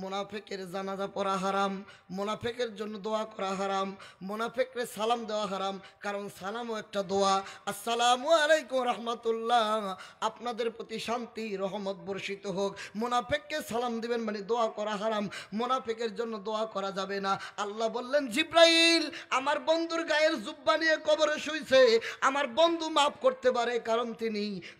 মুনাফিকের জানাজা পড়া হারাম, মুনাফিকের জন্য দোয়া করা হারাম, মুনাফিককে সালাম দেওয়া হারাম। কারণ সালামও একটা দোয়া। আসসালামু আলাইকুম রাহমাতুল্লাহ, আপনাদের প্রতি শান্তি রহমত বর্ষিত হোক। মুনাফিককে সালাম দিবেন মানে দোয়া করা হারাম, মুনাফিকের জন্য দোয়া করা যাবে না। আল্লাহ বললেন, জিব্রাইল আমার বন্ধুর গায়ের জুব্বা নিয়ে কবরে শুইছে, আমার বন্ধু মাফ করতে পারে, কারণ তিনি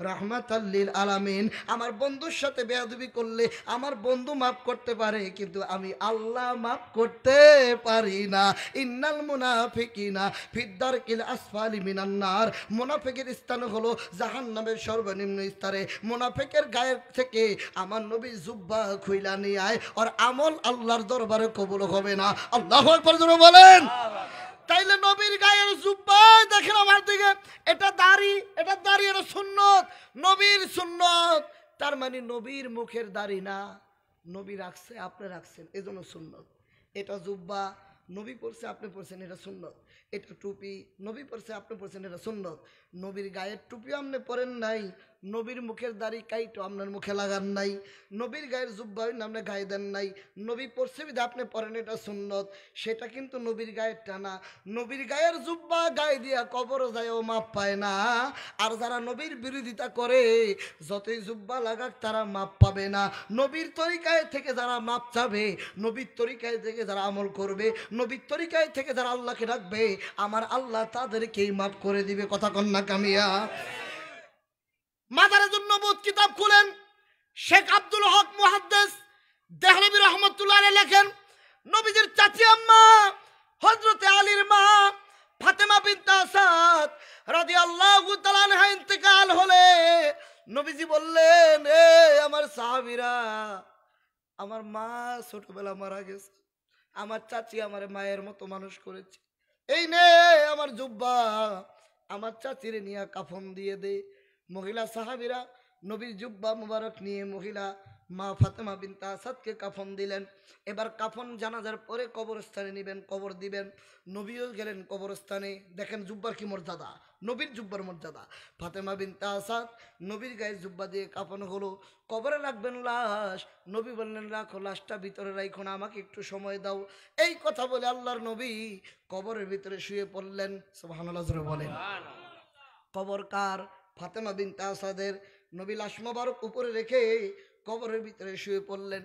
রাহমাতাল লিল আলামিন। আমার বন্ধুর সাথে বেয়াদবি করলে আমার বন্ধু মাফ করতে পারে, কিন্তু আমি আল্লাহ মাফ করতে পারি না। ইন্নাল মুনাফিকিনা ফিদ দারকিল আসফালি মিনান নার, মুনাফিকের স্থান হলো জাহান্নামের সর্বনিম্ন স্তরে। মুনাফিকের গায়ের থেকে আমার নবী জুব্বা খুইলা নিয়ে আয়, আর আমল আল্লাহর দরবারে কবুল হবে না। আল্লাহু আকবার জোরে বলেন। তাইলে নবীর গায়ের জুব্বা দেখেন আমার দিকে, এটা দাড়ি, এটা দাড়ি, এটা সুন্নত, নবীর সুন্নত। তার মানে নবীর মুখের দাড়ি না, নবী রাখছে আপনি রাখছেন, এজন্য সুন্নত। এটা জুব্বা নবী পরছে আপনি পরছেন, এটা সুন্নত। এটা টুপি নবী পরছে আপনি পরছেন, এটা সুন্নত। নবীর গায়ের টুপি আপনি পরেন নাই, নবীর মুখের দাড়ি কাইটো আপনার মুখে লাগান নাই, নবীর গায়ের জুব্বা আপনি গায়ে দেন নাই, নবী পরছে বিধে আপনি পরেন, এটা সুন্নত। সেটা কিন্তু নবীর গায়ের টানা। নবীর গায়ের জুব্বা গায়ে দিয়া কবর যায়ও মাপ পায় না। আর যারা নবীর বিরোধিতা করে যতই জুব্বা লাগাক তারা মাপ পাবে না। নবীর তরিকায় থেকে যারা মাপ চাবে, নবীর তরিকায় থেকে যারা আমল করবে, নবীর তরিকায় থেকে যারা আল্লাহকে ডাকবে, আমার আল্লাহ তাদেরকেই মাফ করে দিবে। কথা কন্যা কামিয়া। মাদারের জন্য নবুত কিতাব খুলেন, শেখ আব্দুল হক মুহাদ্দিস দেহলভী রহমাতুল্লাহ আলাইহি লেখেন, নবীজির চাচি আম্মা হযরতে আলীর মা ফাতেমা বিনত আসাদ রাদিয়াল্লাহু তাআলা আনহা ইন্তেকাল হলে নবীজি বললেন, এ আমার সাহাবীরা, আমার মা ছোটবেলা মারা গেছে, আমার চাচি আমার মায়ের মতো মানুষ করেছে, এই নে আমার জুব্বা, আমার চাচিরে নিয়ে কাফন দিয়ে দে। মহিলা সাহাবীরা নবীর জুব্বা মুবারক নিয়ে মহিলা মা ফাতেমা বিনত আসাদকে কাফন দিলেন। এবার কাফন জানাজার পরে কবরস্থানে নেবেন, কবর দিবেন। নবীও গেলেন কবরস্থানে। দেখেন জুব্বার কি মর্যাদা, নবীর জুব্বার মর্যাদা। ফাতেমা বিনত আসাদ নবীর গায়ে জুব্বা দিয়ে কাফন হলো। কবরে রাখবেন লাশ, নবী বললেন, রাখো লাশটা ভিতরে রাখো না, আমাকে একটু সময় দাও। এই কথা বলে আল্লাহর নবী কবরের ভিতরে শুয়ে পড়লেন। সুবহানাল্লাহ জোরে বলেন। কবর কার? ফাতেমা বিনত আসাদের। নবী লাশ মোবারক উপরে রেখে কবরের ভিতরে শুয়ে পড়লেন।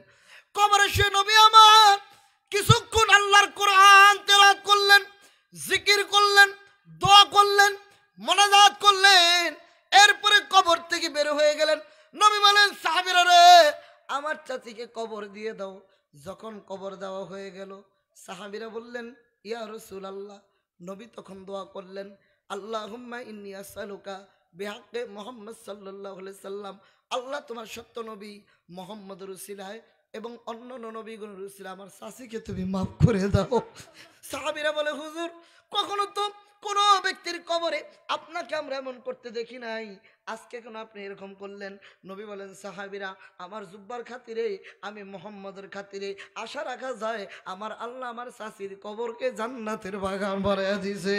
কবরে শুয়ে নবী আমার কিছুক্ষণ আল্লাহর কোরআন তেলাওয়াত করলেন, জিকির করলেন, দোয়া করলেন, মোনাজাত করলেন। এরপরে কবর থেকে বের হয়ে গেলেন। নবী বলেন, সাহাবীরা রে, আমার চাচিকে কবর দিয়ে দাও। যখন কবর দেওয়া হয়ে গেল, সাহাবীরা বললেন, ইয়া রাসূলুল্লাহ। নবী তখন দোয়া করলেন, আল্লাহুম্মা ইন্নী আসআলুকা বিহাক্কে মুহাম্মদ সাল্লাল্লাহু আলাইহি সাল্লাম, আল্লাহ তোমার সত্য নবী মুহাম্মদের উসিলায় এবং অন্য নবীগণের উসিলায় আমার চাচিকে তুমি মাফ করে দাও। সাহাবীরা বলে, হুজুর, কখনো তো কোনো ব্যক্তির কবরে আপনাকে আমরা এমন করতে দেখি নাই, আজকে কেন আপনি এরকম করলেন? নবী বলেন, সাহাবীরা, আমার জুব্বার খাতিরে, আমি মুহাম্মদের খাতিরে আশা রাখা যায় আমার আল্লাহ আমার চাচির কবরকে জান্নাতের বাগান বানায়া দিয়েছে।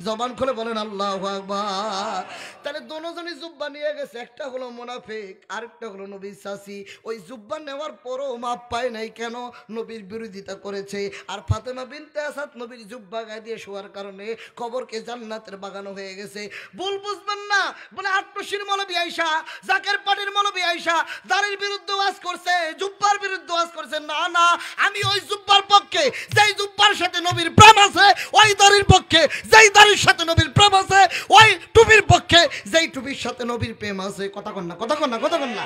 জবান খুলে বলেন আল্লাহু আকবার। তাহলে দুজনই জুব্বা নিয়ে গেছে, একটা হলো মুনাফিক, আরেকটা হলো নবীর চাচি। ওই জুব্বা নেওয়ার পরও মাপ পায় নাই কেন? নবীর বিরোধিতা করেছে। আর ফাতেমা বিনতে আসাদ নবীর জুব্বা গায়ে দিয়ে শোয়ার কারণে কবরকে জান্নাতের বাগান হয়ে গেছে। ভুল বুঝবেন না। বলে আটনশির মৌলবী আইসা, জাকের পাটির মৌলবী আইসা দাড়ির বিরুদ্ধে ওয়াজ করছে, জুব্বার বিরুদ্ধে ওয়াজ করছে। না না, আমি ওই জুব্বার পক্ষে, যেই জুব্বার সাথে নবীর প্রেম আছে, ওই দাড়ির পক্ষে, যেই দাড়ির সাথে নবীর প্রেম আছে, ওই টুপির পক্ষে, যেই টুপির সাথে নবীর প্রেম আছে। কথা কন না, কথা কন না, কথা কন না।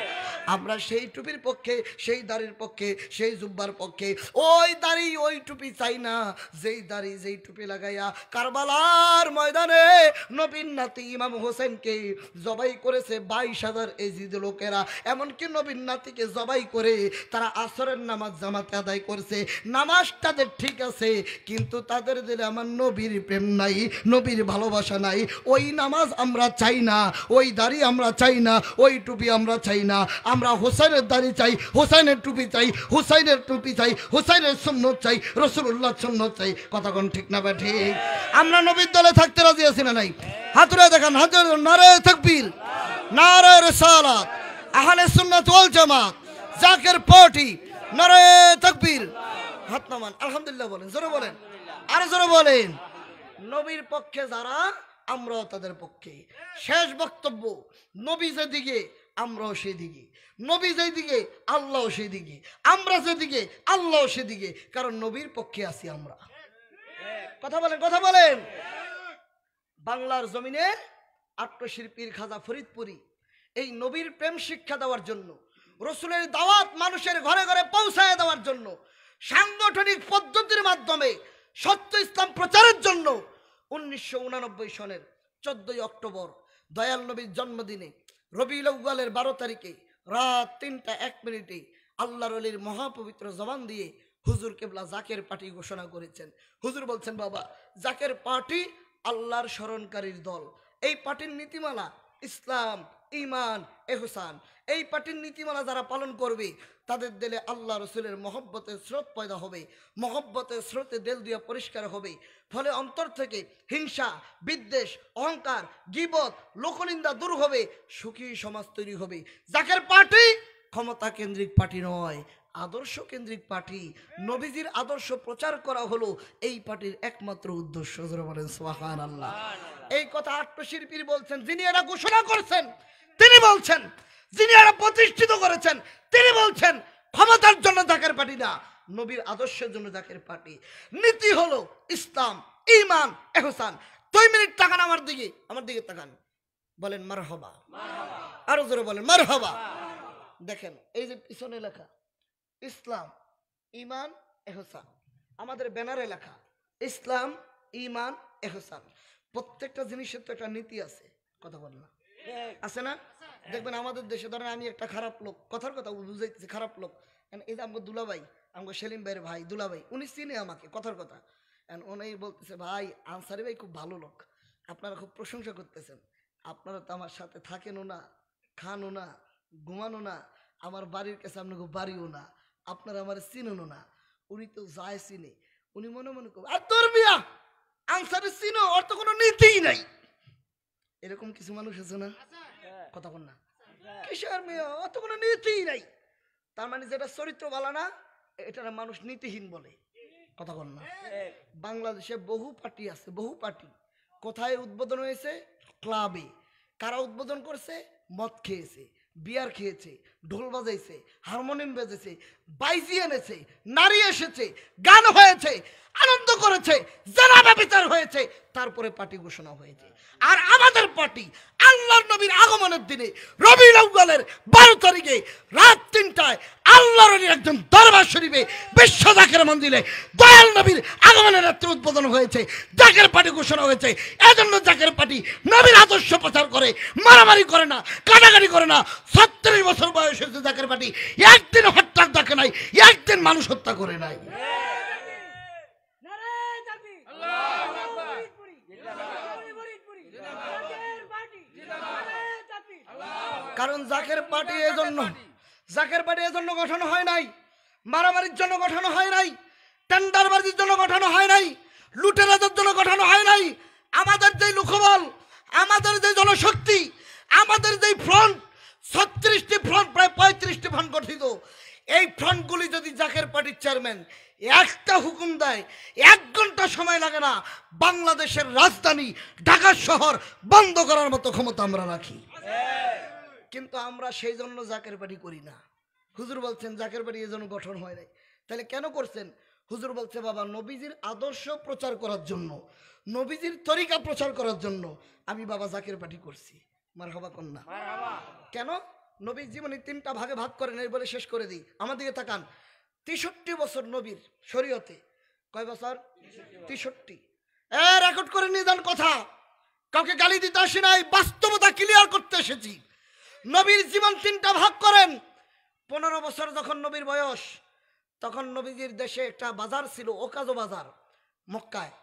আমরা সেই টুপির পক্ষে, সেই দাড়ির পক্ষে, সেই জুব্বার পক্ষে। ওই দাড়ি ওই টুপি চাই না যেই দাড়ি যেই টুপি লাগাইয়া কারবালার ময়দানে নবীর নাতি ইমাম হোসেনকে জবাই করেছে 22,000 এজিদ লোকেরা। এমনকি নবীর নাতিকে জবাই করে তারা আসরের নামাজ জামাতে আদায় করছে। নামাজ তাদের ঠিক আছে, কিন্তু তাদের দিলে আমার নবীর প্রেম নাই, নবীর ভালোবাসা নাই। ওই নামাজ আমরা চাই না, ওই দাড়ি আমরা চাই না, ওই টুপি আমরা চাই না। আমরা হোসেনের দাড়ি চাই, হোসেনের টুপি চাই, হোসেনের টুপি চাই, হোসেনের সুন্নত চাই, রাসূলুল্লাহ সুন্নত চাই। কথা কোন ঠিক না ঠিক? আমরা নবীর দলে থাকতে রাজি আছি না নাই? হাত তুলে দেখান, হাত তুলে। নারে তাকবীর, নারে রিসালাত, আহলে সুন্নাত ওয়াল জামাত, জাকের পার্টি, নারে তাকবীর। হাত নামান, আলহামদুলিল্লাহ বলেন, জোরে বলেন, আরো জোরে বলেন। নবীর পক্ষে যারা, আমরাও তাদের পক্ষে। শেষ বক্তব্য, নবী যেদিকে আমরাও সেদিকে, নবী যেদিকে আল্লাহ সেদিকে, আমরা যেদিকে আল্লাহ সেদিকে, কারণ নবীর পক্ষে আছি আমরা। কথা বলেন, কথা বলেন। বাংলার জমিনে আত্মশিল্পীর খাজা ফরিদপুরি এই নবীর প্রেম শিক্ষা দেওয়ার জন্য, রসুলের দাওয়াত মানুষের ঘরে ঘরে পৌঁছায় দেওয়ার জন্য, সাংগঠনিক পদ্ধতির মাধ্যমে সত্য ইসলাম প্রচারের জন্য 1989 সনের 14 অক্টোবর দয়াল নবীর জন্মদিনে রবিউল আউয়ালের 12 তারিখে রাত 3:01 আল্লাহর ওলির মহাপবিত্র জবান দিয়ে হুজুর কেবলা জাকের পার্টি ঘোষণা করেছেন। হুজুর বলছেন, বাবা জাকের পার্টি আল্লাহর স্মরণকারীর দল। এই পার্টির নীতিমালা ইসলাম, ঈমান, ইহসান। এই পার্টির নীতিমালা যারা পালন করবে তাদের দিলে আল্লাহ রসুলের মহব্বতের স্রোত পয়দা হবে, মহব্বতের স্রোতে দিল দিয়ে পরিষ্কার হবে। ফলে অন্তর থেকে হিংসা, বিদ্বেষ, অহংকার, গীবত, লোকনিন্দা দূর হবে, সুখী সমাজ তৈরি হবে। জাকের পার্টি ক্ষমতা কেন্দ্রিক পার্টি নয়, আদর্শ কেন্দ্রিক পার্টি। নবীজির আদর্শ প্রচার করা হলো এই পার্টির একমাত্র উদ্দেশ্য। বলেন সুবহানাল্লাহ। এই কথা আত্মশিল্পীর বলছেন, যিনি এটা ঘোষণা করছেন তিনি বলছেন, যিনি এটা প্রতিষ্ঠিত করেছেন তিনি বলছেন, ক্ষমতার জন্য জাকের পার্টি না, নবীর আদর্শের জন্য জাকের পার্টি। নীতি হলো ইসলাম, ঈমান, ইহসান। 2 মিনিট তাকান আমার দিকে, আমার দিকে তাকান, বলেন মারহাবা, আরো জোরে বলেন মারহাবা। দেখেন এই যে পিছনে লেখা ইসলাম, ঈমান, ইহসান, আমাদের ব্যানারে লেখা ইসলাম, ঈমান, ইহসান। প্রত্যেকটা জিনিসের তো একটা নীতি আছে। কথা বল না, আছে না? দেখবেন আমাদের দেশে, ধরেন আমি একটা খারাপ লোক, কথার কথা বুঝাইতেছি, খারাপ লোক। এই যে আমাকে দুলাভাই, আমাকে সেলিম ভাইয়ের ভাই দুলাভাই, উনি চিনে আমাকে, কথার কথা। উনি বলতেছে, ভাই আনসারি ভাই খুব ভালো লোক, আপনারা খুব প্রশংসা করতেছেন, আপনারা তো আমার সাথে থাকেনও না, খানও না, ঘুমানো না, আমার বাড়ির কাছে আপনাকে বাড়িও না, আপনারা আমার চিনেনও না। উনি তো যায় চিনে, উনি মনে মনে করবে, আর তোর বিয়া আনসারি চিনো, ওর তো কোনো নীতিই নাই। এরকম কিছু মানুষ আছে না? কথা বল না, কিসের মেয়ে, অত কোনো নীতিই নাই। তার মানে যেটা চরিত্র ভালো না, এটা মানুষ নীতিহীন বলে। কথা বল না। বাংলাদেশে বহু পার্টি আছে, বহু পার্টি। কোথায় উদ্বোধন হয়েছে? ক্লাবে। কারা উদ্বোধন করছে? মদ খেয়েছে, বিয়ার খেয়েছে, ঢোল বাজাইছে, হারমোনিয়াম বেজেছে, বাইজি এনেছে, নারী এসেছে, গান হয়েছে, আনন্দ করেছে, জানাবা বিচার হয়েছে, তারপরে পার্টি ঘোষণা হয়েছে। আর আমাদের পার্টি আল্লাহর নবীর আগমনের দিনে রবিউল আউয়ালের 12 তারিখে রাত 3টায় আল্লাহর নবীর একজন দরবার শরীফে বিশ্ব জাকের মন্দিরে দয়াল নবীর আগমনের রাত্রে উদ্বোধন হয়েছে, জাকের পার্টি ঘোষণা হয়েছে। এজন্য জাকের পার্টি নবীর আদর্শ প্রচার করে, মারামারি করে না, কাটাকাটি করে না। 36 বছর বয়স হয়েছে জাকের পার্টি, একদিন হত্যার ডাকে নাই, একদিন মানুষ হত্যা করে নাই। কারণ জাকের পার্টি এজন্য গঠন হয় নাই, মারামারির জন্য গঠন হয় নাই, টেন্ডারবাজির জন্য গঠন হয় নাই, লুটেরাদের জন্য গঠন হয় নাই। আমাদের যে লোকবল, আমাদের যে জনশক্তি, আমাদের যে ফ্রন্ট, 36টি ফ্রন্ট, প্রায় 35টি ফ্রন্ট গঠিত। এই ফ্রন্টগুলি যদি জাকের পার্টির চেয়ারম্যান একটা হুকুম দেয়, 1 ঘন্টা সময় লাগে না, বাংলাদেশের রাজধানী ঢাকা শহর বন্ধ করার মতো ক্ষমতা আমরা রাখি। কিন্তু আমরা সেই জন্য জাকের পার্টি করি না। হুজুর বলছেন জাকের পার্টি এই জন্য গঠন হয় নাই। তাহলে কেন করছেন? হুজুর বলছে, বাবা নবীজির আদর্শ প্রচার করার জন্য, নবীজির তরিকা প্রচার করার জন্য আমি বাবা জাকের পার্টি করছি। মারহাবা কন্যা। কেন? নবীর জীবনী 3টা ভাগে ভাগ করেন, এই বলে শেষ করে দিই। আমার দিকে তাকান। 63 বছর নবীর শরীয়তে। কয় বছর? 63। রেকর্ড করে নিয়ে যান কথা। কাউকে গালি দিতে আসি নাই, বাস্তবতা ক্লিয়ার করতে এসেছি। নবীর জীবন 3টা ভাগ করেন। 15 বছর যখন নবীর বয়স, তখন নবীজির দেশে একটা বাজার ছিল, ওকাজো বাজার, মক্কায়।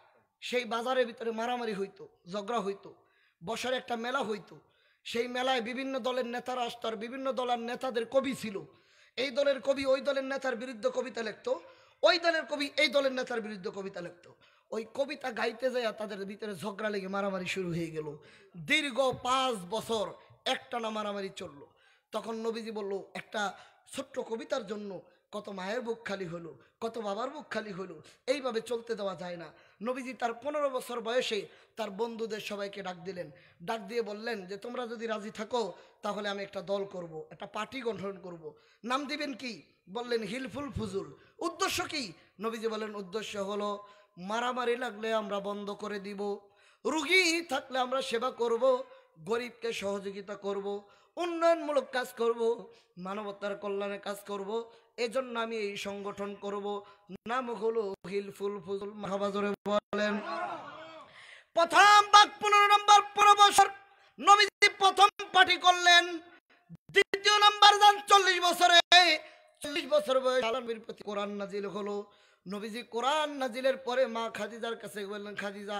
সেই বাজারের ভিতরে মারামারি হইতো, ঝগড়া হইতো, বসার একটা মেলা হইতো। সেই মেলায় বিভিন্ন দলের নেতারা আসতো, আর বিভিন্ন দলের নেতাদের কবি ছিল। এই দলের কবি ওই দলের নেতার বিরুদ্ধে কবিতা লিখতো, ওই দলের কবি এই দলের নেতার বিরুদ্ধে কবিতা লিখতো। ওই কবিতা গাইতে যায় তাদের ভিতরে ঝগড়া লেগে মারামারি শুরু হয়ে গেল। দীর্ঘ 5 বছর একটানা মারামারি চললো। তখন নবীজি বলল, একটা ছোট্ট কবিতার জন্য কত মায়ের বুক খালি হলো, কত বাবার বুক খালি হলো, এইভাবে চলতে দেওয়া যায় না। নবীজি তার 15 বছর বয়সে তার বন্ধুদের সবাইকে ডাক দিলেন। ডাক দিয়ে বললেন যে, তোমরা যদি রাজি থাকো তাহলে আমি একটা দল করব, একটা পার্টি গঠন করব। নাম দিবেন কি? বললেন হিলফুল ফুজুল। উদ্দেশ্য কি? নবীজি বলেন, উদ্দেশ্য হলো মারামারি লাগলে আমরা বন্ধ করে দিব, রুগী থাকলে আমরা সেবা করব, গরিবকে সহযোগিতা করব, উন্নয়নমূলক কাজ করব, মানবতার কল্যাণে কাজ করব। এজন্য আমি এই সংগঠন করব। নাম হলো হিলফুল ফুজুল। মাহবাজরে বলেন। প্রথম ভাগ 15 নম্বর 15 বছর নবীজি প্রথম পার্টি করলেন। দ্বিতীয় নাম্বার যান 40 বছরে। 40 বছর বয়সে আলমীর প্রতি কোরআন নাজিল হলো। নবীজি কোরআন নাজিলের পরে মা খাদিজার কাছে বললেন, খাদিজা,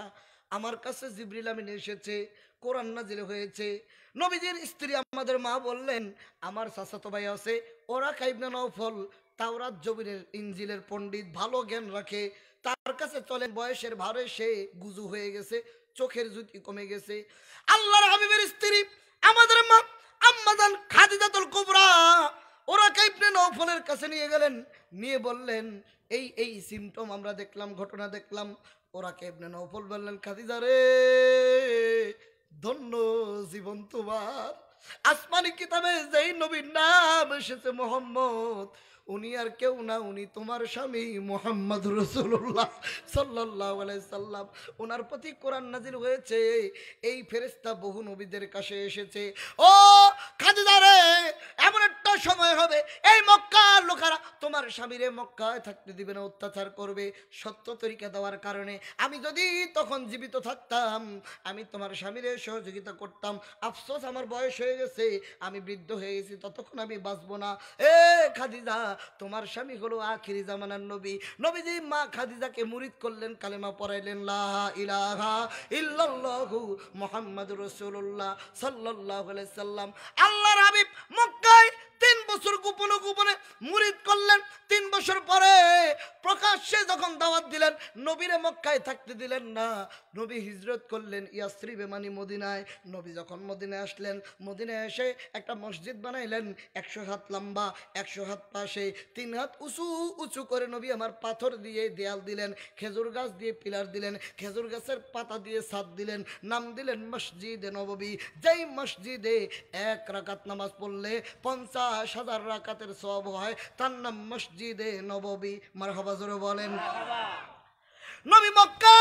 আমার কাছে জিবরিল আমিন এসেছে, কোরআন নাজিল হয়েছে। নবীজির স্ত্রী আমাদের মা বললেন, আমার চাচাতো ভাই আছে ওরাকা ইবনে নওফল, তাওরাত জবিরের ইনজিলের পণ্ডিত, ভালো জ্ঞান রাখে, তার কাছে চলেন। বয়সের ভারে সে গুজু হয়ে গেছে, চোখের জ্যোতি কমে গেছে। আল্লাহর হাবিবের স্ত্রী আমাদের মা আম্মাজান খাদিজাতুল কুবরা ওরাকা ইবনে নওফলের কাছে নিয়ে গেলেন। নিয়ে বললেন, এই এই সিমটম আমরা দেখলাম, ঘটনা দেখলাম। ওরাকা ইবনে নওফল বললেন, খাদিজা রে, ধন্য জীবন তোমার। আসমানি কিতাবে যেই নবীর নাম এসেছে মুহাম্মদ, উনি আর কেউ না, উনি তোমার স্বামী মুহাম্মদ রাসূলুল্লাহ সাল্লাল্লাহু আলাইহি সাল্লাম। ওনার প্রতি কোরআন নাজিল হয়েছে। এই ফেরেশতা বহু নবীদের কাছে এসেছে। ও খাদিজা রে, এমন একটা সময় হবে এই মক্কার লোকেরা তোমার স্বামীরে মক্কায় থাকতে দিবে না, অত্যাচার করবে সত্য তরিকা দেওয়ার কারণে। আমি যদি তখন জীবিত থাকতাম, আমি তোমার স্বামীরে সহযোগিতা করতাম। আফসোস আমার বয়স হয়ে গেছে, আমি বৃদ্ধ হয়ে গেছি, ততক্ষণ আমি বাঁচবো না। এ খাদিজা, তোমার স্বামী হলো আখিরি জামানার নবী। নবীজি মা খাদিজাকে মুরিদ করলেন, কালেমা পড়াইলেন, লা ইলাহা ইল্লাল্লাহু মুহাম্মাদুর রাসূলুল্লাহ সাল্লাল্লাহু আলাইহি সাল্লাম। আল্লাহর হাবিব মক্কায় 3 বছর গোপনে গোপনে মুরিদ করলেন। 3 বছর পরে প্রকাশ্যে যখন দাওয়াত দিলেন, নবীরে মক্কায় থাকতে দিলেন না। নবী হিজরত করলেন ইয়াসরিবে, মানে মদিনায়। নবী যখন মদিনায় আসলেন, মদিনায় এসে একটা মসজিদ বানাইলেন। 100 হাত লম্বা, 100 হাত পাশে, 3 হাত উঁচু উঁচু করে নবী আমার পাথর দিয়ে দেয়াল দিলেন, খেজুর গাছ দিয়ে পিলার দিলেন, খেজুর গাছের পাতা দিয়ে ছাদ দিলেন। নাম দিলেন মসজিদে নববী। যেই মসজিদে 1 রাকাত নামাজ পড়লে 50,000 রাকাতের সওয়াব হয়, তার নাম মসজিদে নববী। মারহাবা জোরে বলেন। নবী মক্কা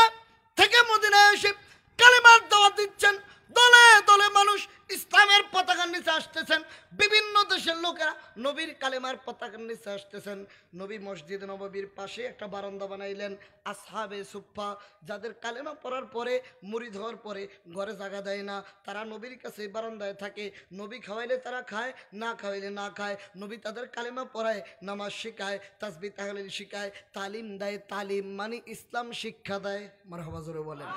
থেকে মদিনায় এসে কালেমার দাওয়াত দিচ্ছেন। দলে দলে মানুষ ইসলামের পতাকার নিচে আসতেছেন। বিভিন্ন দেশের লোকেরা নবীর কালেমার পতাকার নিচে আসতেছেন। নবী মসজিদে নববীর পাশে একটা বারান্দা বানাইলেন। আসহাবে সুফা, যাদের কালেমা পড়ার পরে, মুরিদ হওয়ার পরে ঘরে জায়গা দেয় না, তারা নবীর কাছে বারান্দায় থাকে। নবী খাওয়াইলে তারা খায়, না খাওয়াইলে না খায়। নবী তাদের কালেমা পড়ায়, নামাজ শিখায়, তাসবিহ তাহলিল শিখায়, তালিম দেয়। তালিম মানে ইসলাম শিক্ষা দেয়। মারহাবা জোরে বলেন।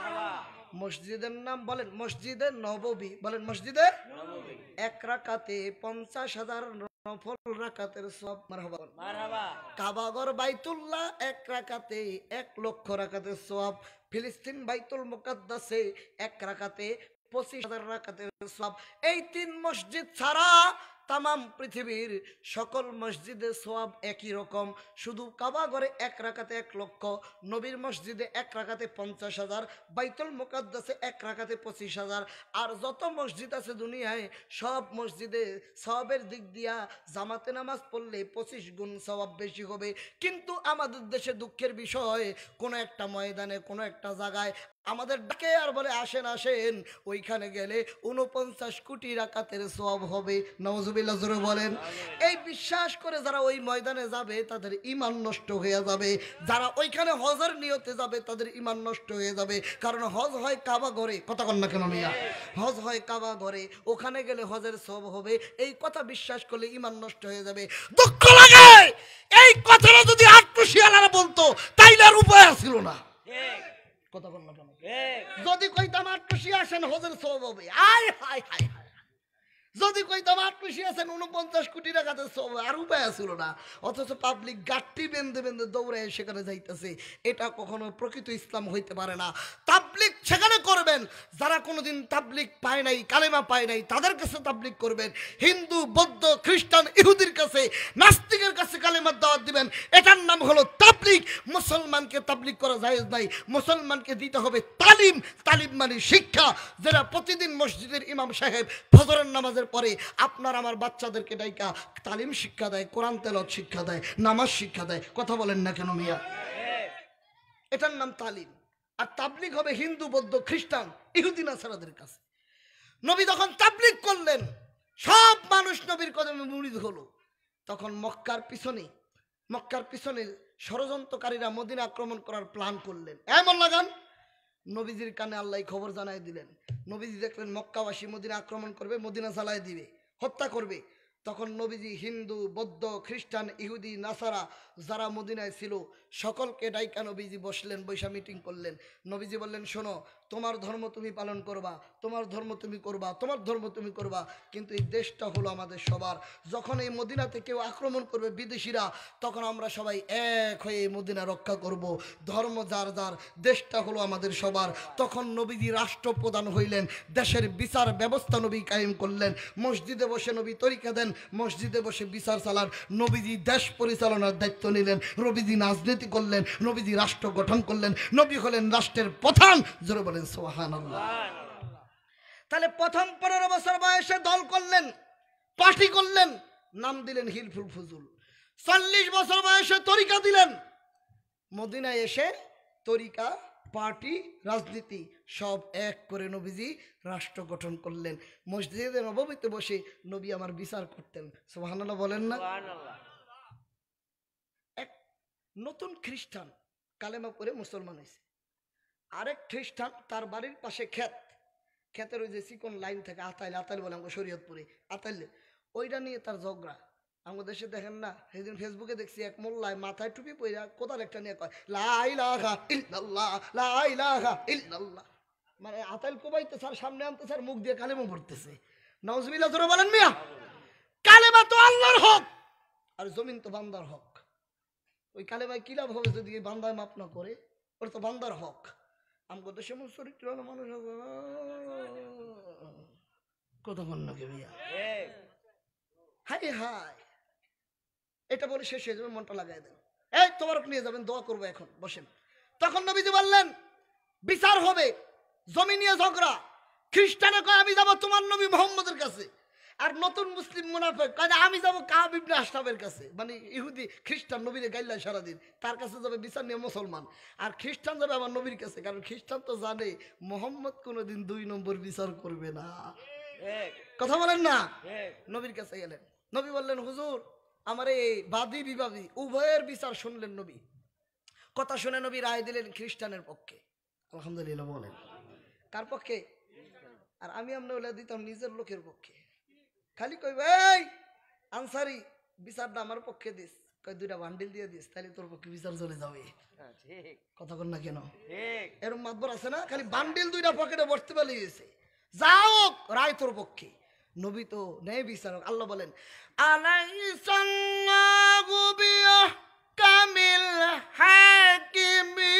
মসজিদের নাম বলেন মসজিদে নববী। বলেন মসজিদে নববী। 1 রাকাতে 50,000 নফল রাকাতের সওয়াব। মারহাবা। কাবাগর বাইতুল্লাহ 1 রাকাতে 1 লক্ষ রাকাতের সওয়াব। ফিলিস্তিন বাইতুল মুকাদ্দাসে 1 রাকাতে 25,000 রাকাতের সওয়াব। এই 3 মসজিদ ছাড়া তামাম পৃথিবীর সকল মসজিদে সওয়াব একই রকম। শুধু কাবা ঘরে 1 রাকাতে 1 লক্ষ, নবীর মসজিদে 1 রাকাতে 50,000, বাইতুল মুকাদ্দাসে 1 রাকাতে 25,000। আর যত মসজিদ আছে দুনিয়ায়, সব মসজিদে সওয়াবের দিক দিয়া জামাতে নামাজ পড়লে 25 গুণ সওয়াব বেশি হবে। কিন্তু আমাদের দেশে দুঃখের বিষয়, কোনো একটা ময়দানে, কোনো একটা জায়গায় আমাদের ডাকে আর বলে আসেন আসেন, ওইখানে গেলে 49 কোটি রাকাতের সওয়াব হবে। নাউজুবিল্লাহ। নাউজুবিল্লাহ জোরে বলেন। এই বিশ্বাস করে যারা ওই ময়দানে যাবে তাদের ঈমান নষ্ট হয়ে যাবে, যারা ওইখানে হজের নিয়তে যাবে তাদের ঈমান নষ্ট হয়ে যাবে। কারণ হজ হয় কাবা ঘরে, কথা কন না কেন মিয়া, হজ হয় কাবা ঘরে, ওখানে গেলে হজের সওয়াব হবে, এই কথা বিশ্বাস করলে ঈমান নষ্ট হয়ে যাবে। দুঃখ লাগে এই কথাটা যদি আট্টুশিয়ালারা বলতো তাইলে আর উপায় ছিল না। কথা কন না কেন, যদি কইতাম আট্টুশি আসেন হজের সওয়াব হবে, আয় হায় হায় হায়, যদি কইতাম আট্টুশি আসেন 49 কোটি টাকাতে সওয়াব, আর উপায় ছিল না। অথচ পাবলিক গাট্টি বেঁধে বেঁধে দৌড়ে সেখানে যাইতেছে, এটা কখনো প্রকৃত ইসলাম হইতে পারে না। তাবলিগ সেখানে করবেন যারা কোনোদিন তাবলিগ পায় নাই, কালেমা পায় নাই, তাদের কাছে তাবলিগ করবেন। হিন্দু, বৌদ্ধ, খ্রিস্টান, ইহুদির কাছে, নাস্তিকের কাছে কালেমার দাওয়াত দিবেন, এটার নাম হলো তাবলিগ। মুসলমানকে তাবলিগ করা জায়েজ নাই, মুসলমানকে দিতে হবে তালিম। তালিম মানে শিক্ষা, যেটা প্রতিদিন মসজিদের ইমাম সাহেব ফজরের নামাজের পরে আপনার আমার বাচ্চাদেরকে ডাইকা তালিম শিক্ষা দেয়, কোরআন তেলাওয়াত শিক্ষা দেয়, নামাজ শিক্ষা দেয়। কথা বলেন না কেন মিয়া, এটার নাম তালিম। আর তাবলিগ হবে হিন্দু, বৌদ্ধ, খ্রিস্টান, ইহুদি, নাসারাদের কাছে। নবী যখন তাবলিগ করলেন সব মানুষ নবীর কদমে মুরিদ হলো। তখন মক্কার পিছনে ষড়যন্ত্রকারীরা মদিনা আক্রমণ করার প্ল্যান করলেন। এমন লাগান নবীজির কানে আল্লাহ খবর জানাই দিলেন। নবীজি দেখলেন মক্কাবাসী মদিনা আক্রমণ করবে, মদিনা জ্বালায় দিবে, হত্যা করবে। তখন নবীজি হিন্দু, বৌদ্ধ, খ্রিস্টান, ইহুদি, নাসারা যারা মদিনায় ছিল সকলকে ডাইকা নবীজি বসলেন, বৈশা মিটিং করলেন। নবীজি বললেন, শোনো, তোমার ধর্ম তুমি পালন করবা, তোমার ধর্ম তুমি করবা, তোমার ধর্ম তুমি করবা, কিন্তু এই দেশটা হলো আমাদের সবার। যখন এই মদিনাতে কেউ আক্রমণ করবে বিদেশিরা, তখন আমরা সবাই এক হয়ে এই মদিনা রক্ষা করব। ধর্ম যার যার, দেশটা হলো আমাদের সবার। তখন নবীজি রাষ্ট্রপ্রধান হইলেন, দেশের বিচার ব্যবস্থা নবী কায়েম করলেন। মসজিদে বসে নবী তরিকা দেন, মসজিদে বসে বিচার চালান। নবীজি দেশ পরিচালনার দায়িত্ব নিলেন, নবীজি রাজনীতি করলেন, নবীজি রাষ্ট্র গঠন করলেন, নবী হলেন রাষ্ট্রের প্রধান। জোরে বলেন সুবহানাল্লাহ। তাহলে প্রথম 15 বছর বয়সে দল করলেন, পার্টি করলেন, নাম দিলেন হিলফুল ফুজুল। 40 বছর বয়সে তরিকা দিলেন। মদিনায় এসে তরিকা, পার্টি, রাজনীতি সব এক করে নবীজি রাষ্ট্র গঠন করলেন। মসজিদে নববীতে বসে নবী আমার বিচার করতেন। সুবহানাল্লাহ বলেন না। এক নতুন খ্রিস্টান কালেমা পড়ে মুসলমান হয়েছে। আরেক খ্রিস্টান, তার বাড়ির পাশে ক্ষেতের ওই যে চিকন লাইন থাকে, আতাইল বলে আমাকে শরীয়তপুরে আতাইলে, ওইটা নিয়ে তার ঝগড়া। আমাদের দেশে দেখেন না, সেদিন ফেসবুকে দেখছি এক মোল্লায় মাথায় টুপি পইরা কোদাল একটা নিয়ে কয় লা ইলাহা ইল্লাল্লাহ, লা ইলাহা ইল্লাল্লাহ। মানে আতাইল কোবাইতে স্যার, সামনে আনতে স্যার, মুখ দিয়ে কালেমা পড়তেছে। নাউজুবিল্লাহ জোরে বলেন মিয়া। কালেমা তো আল্লাহর হক, আর জমিন তো বান্দার হক। ওই কালেমায় কি লাভ হবে যদি বান্দায় মাপ না করে? ওর তো বান্দার হক। আমাদের দেশে চরিত্রওয়ালা মানুষ আছে, কথা বল না কে মিয়া, হাই হাই, এটা বলে শেষ হয়ে যাবে, মনটা লাগাই দেন। এই তোমার নিয়ে যাবেন, দোয়া করবো, এখন বসেন। তখন নবীজি বললেন বিচার হবে, জমি নিয়ে ঝগড়া। খ্রিস্টানে কয় আমি যাবো তোমার নবী মুহাম্মদের কাছে, আর নতুন মুসলিম মুনাফিক কয় আমি যাবো কাব ইবনে আশরাফের কাছে। মানে ইহুদি খ্রিস্টান নবীরে গাইলা সারাদিন, তার কাছে যাবে বিচার নিয়ে মুসলমান, আর খ্রিস্টান যাবে আমার নবীর কাছে। কারণ খ্রিস্টান তো জানে মুহাম্মদ কোনোদিন 2 নম্বর বিচার করবে না। কথা বলেন না। নবীর কাছে গেলেন, নবী বললেন হুজুর আমার এই বাদী বিবাদী উভয়ের বিচার শুনলেন। নবী কথা শুনে নবী রায় দিলেন খ্রিস্টানের পক্ষে। আলহামদুলিল্লাহ বলেন। কার পক্ষে? আর আমি আমরা দিতাম নিজের লোকের পক্ষে। খালি কইব এই আনসারি বিচারটা আমার পক্ষে দিস, কই 2টা বান্ডিল দিয়ে দিস, তাহলে তোর পক্ষে বিচার চলে যাবে। কথা বল না কেন? এরকম মাতবর আছে না, খালি বান্ডিল 2টা পকেটে ভর্তি পালি গেছে, যাও রায় তোর পক্ষে। নবী তো ন্যায় বিচারক। আল্লাহ বলেন আলাইসাল্লাহু বিআহকামিল হাকিমিন।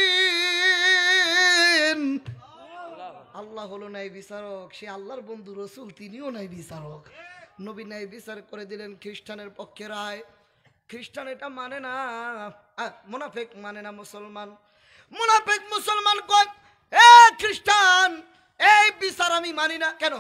আল্লাহ হলো ন্যায় বিচারক, সে আল্লাহর বন্ধু রসুল, তিনিও ন্যায় বিচারক। নবী ন্যায় বিচার করে দিলেন খ্রিস্টানের পক্ষে রায়। খ্রিস্টান এটা মানে না, মুনাফিক মানে না মুসলমান। মুনাফিক মুসলমান কয় এ খ্রিস্টান এই বিচার আমি মানি না। কেন?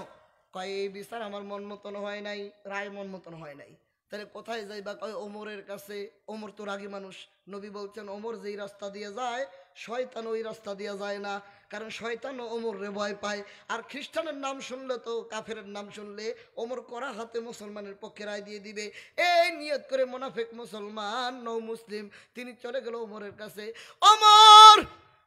কয় এই বিচার আমার মন মতন হয় নাই, রায় মন মতন হয় নাই। তাহলে কোথায় যাইবা? কয় ওমরের কাছে। ওমর তো রাগী মানুষ। নবী বলছেন ওমর যেই রাস্তা দিয়ে যায় শয়তান ওই রাস্তা দিয়ে যায় না, কারণ শয়তান ওমর রে ভয় পায়। আর খ্রিস্টানের নাম শুনলে তো, কাফেরের নাম শুনলে ওমর করা হাতে মুসলমানের পক্ষে রায় দিয়ে দিবে। এই নিয়ত করে মুনাফিক মুসলমান নও মুসলিম তিনি চলে গেল ওমরের কাছে। ওমর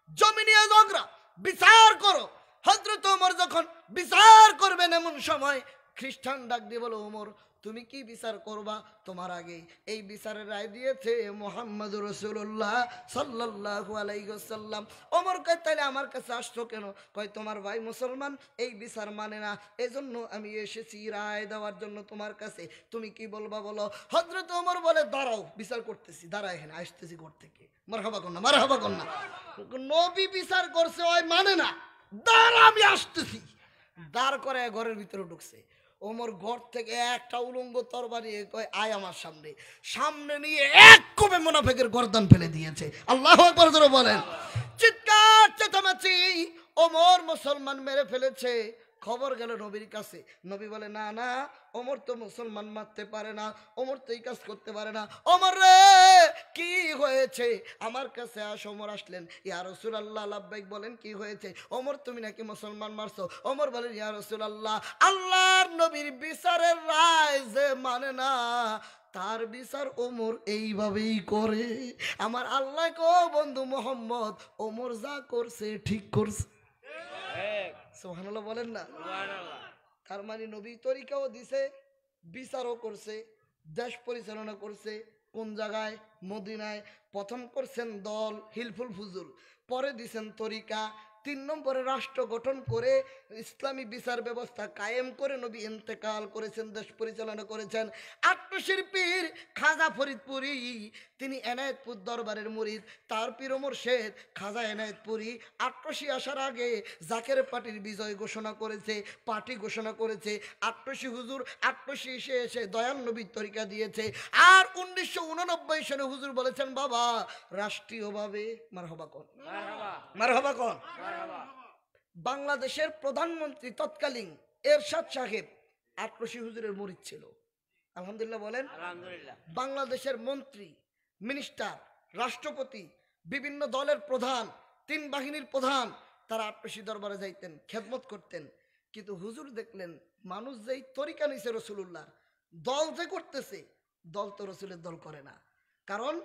জমিনিয়া ঝগড়া বিচার করো। হযরত ওমর যখন বিচার করবেন এমন সময় খ্রিস্টান ডাক দিয়ে বলো, ওমর তুমি কি বিচার করবা? তোমার আগে এই বিচারের রায় দিয়েছে মুহাম্মদুর রাসূলুল্লাহ সাল্লাল্লাহু আলাইহি ওয়াসাল্লাম। ওমর কয় তাইলে আমার কাছে আসছো কেন? কয় তোমার ভাই মুসলমান এই বিচার মানে না, এজন্য আমি এসেছি রায় দেওয়ার জন্য তোমার কাছে। তুমি কি বলবা বলো? হযরত ওমর বলে দাঁড়াও বিচার করতেছি, দাঁড়ায় এখানে আসতেছি ঘর থেকে। মারহাবা কন্যা, মারহাবা কন্যা। নবী বিচার করছে ওই মানে না, দাঁড়া আমি আসতেছি। দাঁড় করে ঘরের ভিতরে ঢুকছে। ওমর ঘর থেকে একটা উলঙ্গ তরবারি কয় আয় আমার সামনে। সামনে নিয়ে এক কোপে মুনাফিকের গর্দান ফেলে দিয়েছে। আল্লাহু আকবার জোরে বলেন। চিৎকার চেঁচামেচি, ওমর মুসলমান মেরে ফেলেছে। খবর গেল নবীর কাছে। নবী বলে না না, ওমর তো মুসলমান মারতে পারে না, ওমর তো এই কাজ করতে পারে না। ওমর রে কি হয়েছে? আমার কাছে আস। ওমর আসলেন। ইয়া রাসূলুল্লাহ লাব্বাইক, বলেন কি হয়েছে? ওমর তুমি নাকি মুসলমান মারছো? ওমর বলেন ইয়া রাসূলুল্লাহ আল্লাহর নবীর বিচারের রায় যে মানে না তার বিচার ওমর এইভাবেই করে। আমার আল্লাহ কো বন্ধু মোহাম্মদ ওমর যা করছে ঠিক করছে। সুবহানাল্লাহ বলেন না। তার মানে নবী তরিকাও দিছে, বিচারও করছে, দেশ পরিচালনা করছে। কোন জায়গায়? মদিনায়। প্রথম করছেন দল হিলফুল ফুজুল, পরে দিছেন তরিকা, 3 নম্বরে রাষ্ট্র গঠন করে ইসলামী বিচার ব্যবস্থা কায়েম করে নবী ইন্তেকাল করেছেন, দেশ পরিচালনা করেছেন। আট্টশির পীর খাজা ফরিদপুরি, তিনি এনায়েতপুর দরবারের মুরিদ। তার পীর ওমর শেখ খাজা এনায়েতপুরি আট্টশি আসার আগে জাকের পার্টির বিজয় ঘোষণা করেছে, পার্টি ঘোষণা করেছে। আট্টশি হুজুর আট্টশি এসে দয়াল নবীর তরিকা দিয়েছে। আর 1989 সনে হুজুর বলেছেন বাবা রাষ্ট্রীয়ভাবে মারহাবা কোন, মারহাবা কোন। বাংলাদেশের প্রধানমন্ত্রী তৎকালীন এরশাদ সাহেব আট্টশি হুজুরের মুরিদ ছিল। আলহামদুলিল্লাহ বলেন। বাংলাদেশের মন্ত্রী, মিনিস্টার, রাষ্ট্রপতি, বিভিন্ন দলের প্রধান, 3 বাহিনীর প্রধান, তারা আট্টশি দরবারে যাইতেন, খেদমত করতেন। কিন্তু হুজুর দেখলেন মানুষ যেই তরিকা নিছে রাসূলুল্লাহ, দল যে করতেছে, দল তো রাসূলের দল করে না। কারণ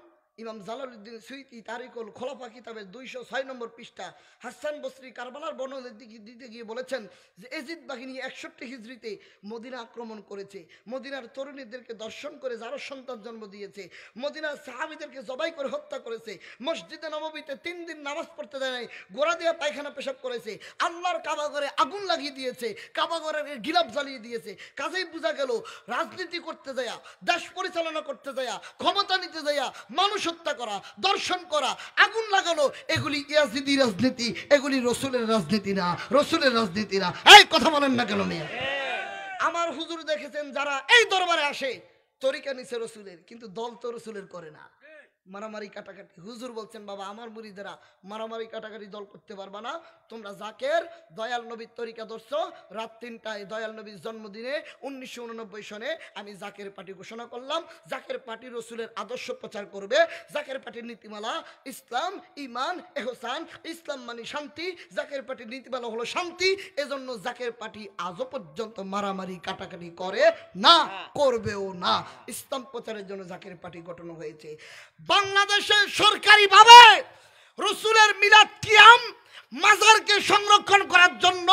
ইমাম জালালউদ্দিন সুয়ুতী তারিকুল খোলাফা কিতাবের 206 নম্বর পৃষ্ঠা হাসান বসরি কারবালার বর্ণনার দিতে গিয়ে বলেছেন যে এজিদ বাহিনী 61 হিজরিতে মদিনা আক্রমণ করেছে, মদিনার তরুণীদেরকে দর্শন করে যারা সন্তান জন্ম দিয়েছে, মদিনার সাহাবীদেরকে জবাই করে হত্যা করেছে, মসজিদে নববীতে 3 দিন নামাজ পড়তে দেয় নাই, গোড়া দিয়ে পায়খানা পেশাব করেছে, আল্লাহর কাবা ঘরে আগুন লাগিয়ে দিয়েছে, কাবা ঘরের গিলাফ জ্বালিয়ে দিয়েছে। কাজেই বোঝা গেল রাজনীতি করতে যায়া, দেশ পরিচালনা করতে যায়া, ক্ষমতা নিতে যায়া মানুষ হত্যা করা, দর্শন করা, আগুন লাগানো, এগুলি ইয়াজিদি রাজনীতি, এগুলি রসুলের রাজনীতি না, রসুলের রাজনীতি না। এই কথা বলেন না কেন মেয়ে? আমার হুজুর দেখেছেন যারা এই দরবারে আসে তরিকা নিছে রসুলের, কিন্তু দল তো রসুলের করে না। মারামারি কাটাকাটি, হুজুর বলছেন বাবা আমার মুরিদেরা মারামারি কাটাকাটি দল করতে পারবা না, তোমরা জাকের দয়াল নবীর তরিকা ধরছো। রাত 3টায় দয়াল নবীর জন্মদিনে 1989 সনে আমি জাকের পার্টি ঘোষণা করলাম। জাকের পার্টি রসুলের আদর্শ প্রচার করবে। জাকের পার্টির নীতিমালা ইসলাম, ইমান, এহসান। ইসলাম মানে শান্তি, জাকের পার্টির নীতিমালা হলো শান্তি। এজন্য জাকের পার্টি আজও পর্যন্ত মারামারি কাটাকাটি করে না, করবেও না। ইসলাম প্রচারের জন্য জাকের পার্টি গঠন হয়েছে। বাংলাদেশে সরকারি ভাবে রসুলের মিলাদ কিয়াম মাজারকে সংরক্ষণ করার জন্য,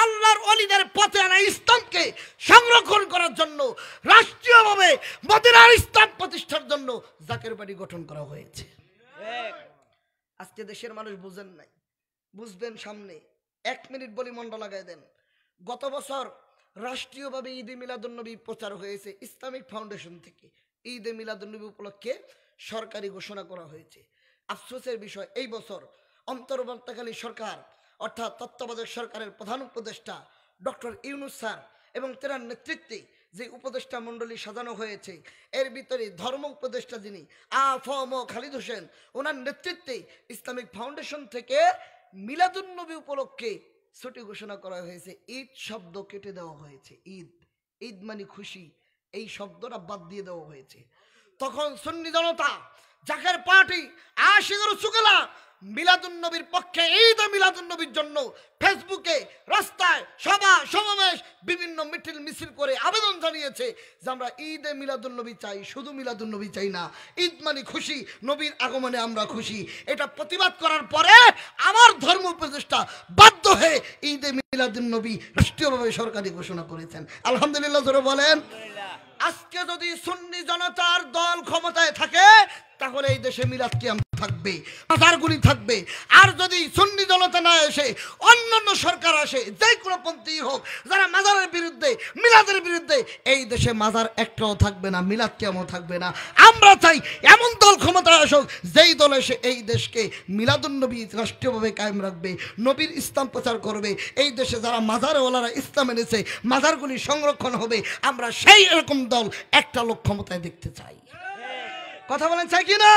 আল্লাহর ওলিদের পথে আনা ইসলামকে সংরক্ষণ করার জন্য, রাষ্ট্রীয়ভাবে মদিনার ইসলাম প্রতিষ্ঠার জন্য জাকের পার্টি গঠন করা হয়েছে। আজকে দেশের মানুষ বুঝেন নাই, বুঝবেন সামনে। 1 মিনিট বলি মন্ডা লাগাই দেন। গত বছর রাষ্ট্রীয়ভাবে ঈদে মিলাদুন্নবী প্রচার হয়েছে ইসলামিক ফাউন্ডেশন থেকে। ঈদে মিলাদুন্নবী উপলক্ষে সরকারি ঘোষণা করা হয়েছে। আফসোসের বিষয় এই বছর অন্তর্বর্তীকালীন সরকার অর্থাৎ তত্ত্বাবধায়ক সরকারের প্রধান উপদেষ্টা ডক্টর ইউনূস স্যার এবং তেনার নেতৃত্বে যে উপদেষ্টা মণ্ডলী সাজানো হয়েছে, এর ভিতরে ধর্ম উপদেষ্টা যিনি আফম খালিদ হোসেন, ওনার নেতৃত্বে ইসলামিক ফাউন্ডেশন থেকে মিলাদুন্নবী উপলক্ষে ছুটি ঘোষণা করা হয়েছে। ঈদ শব্দ কেটে দেওয়া হয়েছে। ঈদ, ঈদ মানে খুশি। এই শব্দটা বাদ দিয়ে দেওয়া হয়েছে। তখন সুন্নি জনতা, জাকের পার্টি, আশিকুর সুগলা মিলাদুন নবীর পক্ষে, ঈদে মিলাদুন নবীর জন্য ফেসবুকে, রাস্তায়, সভা সমাবেশ, বিভিন্ন মিছিল মিছিল করে আবেদন জানিয়েছে যে আমরা ঈদে মিলাদুন নবী চাই, শুধু মিলাদুন নবী চাই না, ঈদ মানে খুশি, নবীর আগমনে আমরা খুশি। এটা প্রতিবাদ করার পরে আমার ধর্ম উপদেষ্টা বাধ্য হয়ে ঈদে মিলাদুন নবী রাষ্ট্রীয়ভাবে সরকারি ঘোষণা করেছেন। আলহামদুলিল্লাহ জোরে বলেন। আজকে যদি সুন্নি জনতার দল ক্ষমতায় থাকে তাহলে এই দেশে মিলাদ কিয়াম থাকবে, মাজারগুলি থাকবে। আর যদি সুন্নি জনতা না এসে অন্যান্য সরকার আসে, যে কোনো পন্থী হোক, যারা মাজারের বিরুদ্ধে, মিলাদের বিরুদ্ধে, এই দেশে মাজার একটাও থাকবে না, মিলাদ কিয়ামও থাকবে না। আমরা চাই এমন দল ক্ষমতায় আসুক যেই দল এসে এই দেশকে মিলাদুন নবী রাষ্ট্রীয়ভাবে কায়েম রাখবে, নবীর ইসলাম প্রচার করবে। এই দেশে যারা মাজারওয়ালারা ইসলাম এনেছে, মাজারগুলি সংরক্ষণ হবে। আমরা সেই এরকম দল একটা লোক ক্ষমতায় দেখতে চাই। কথা বলেন চাই কি না?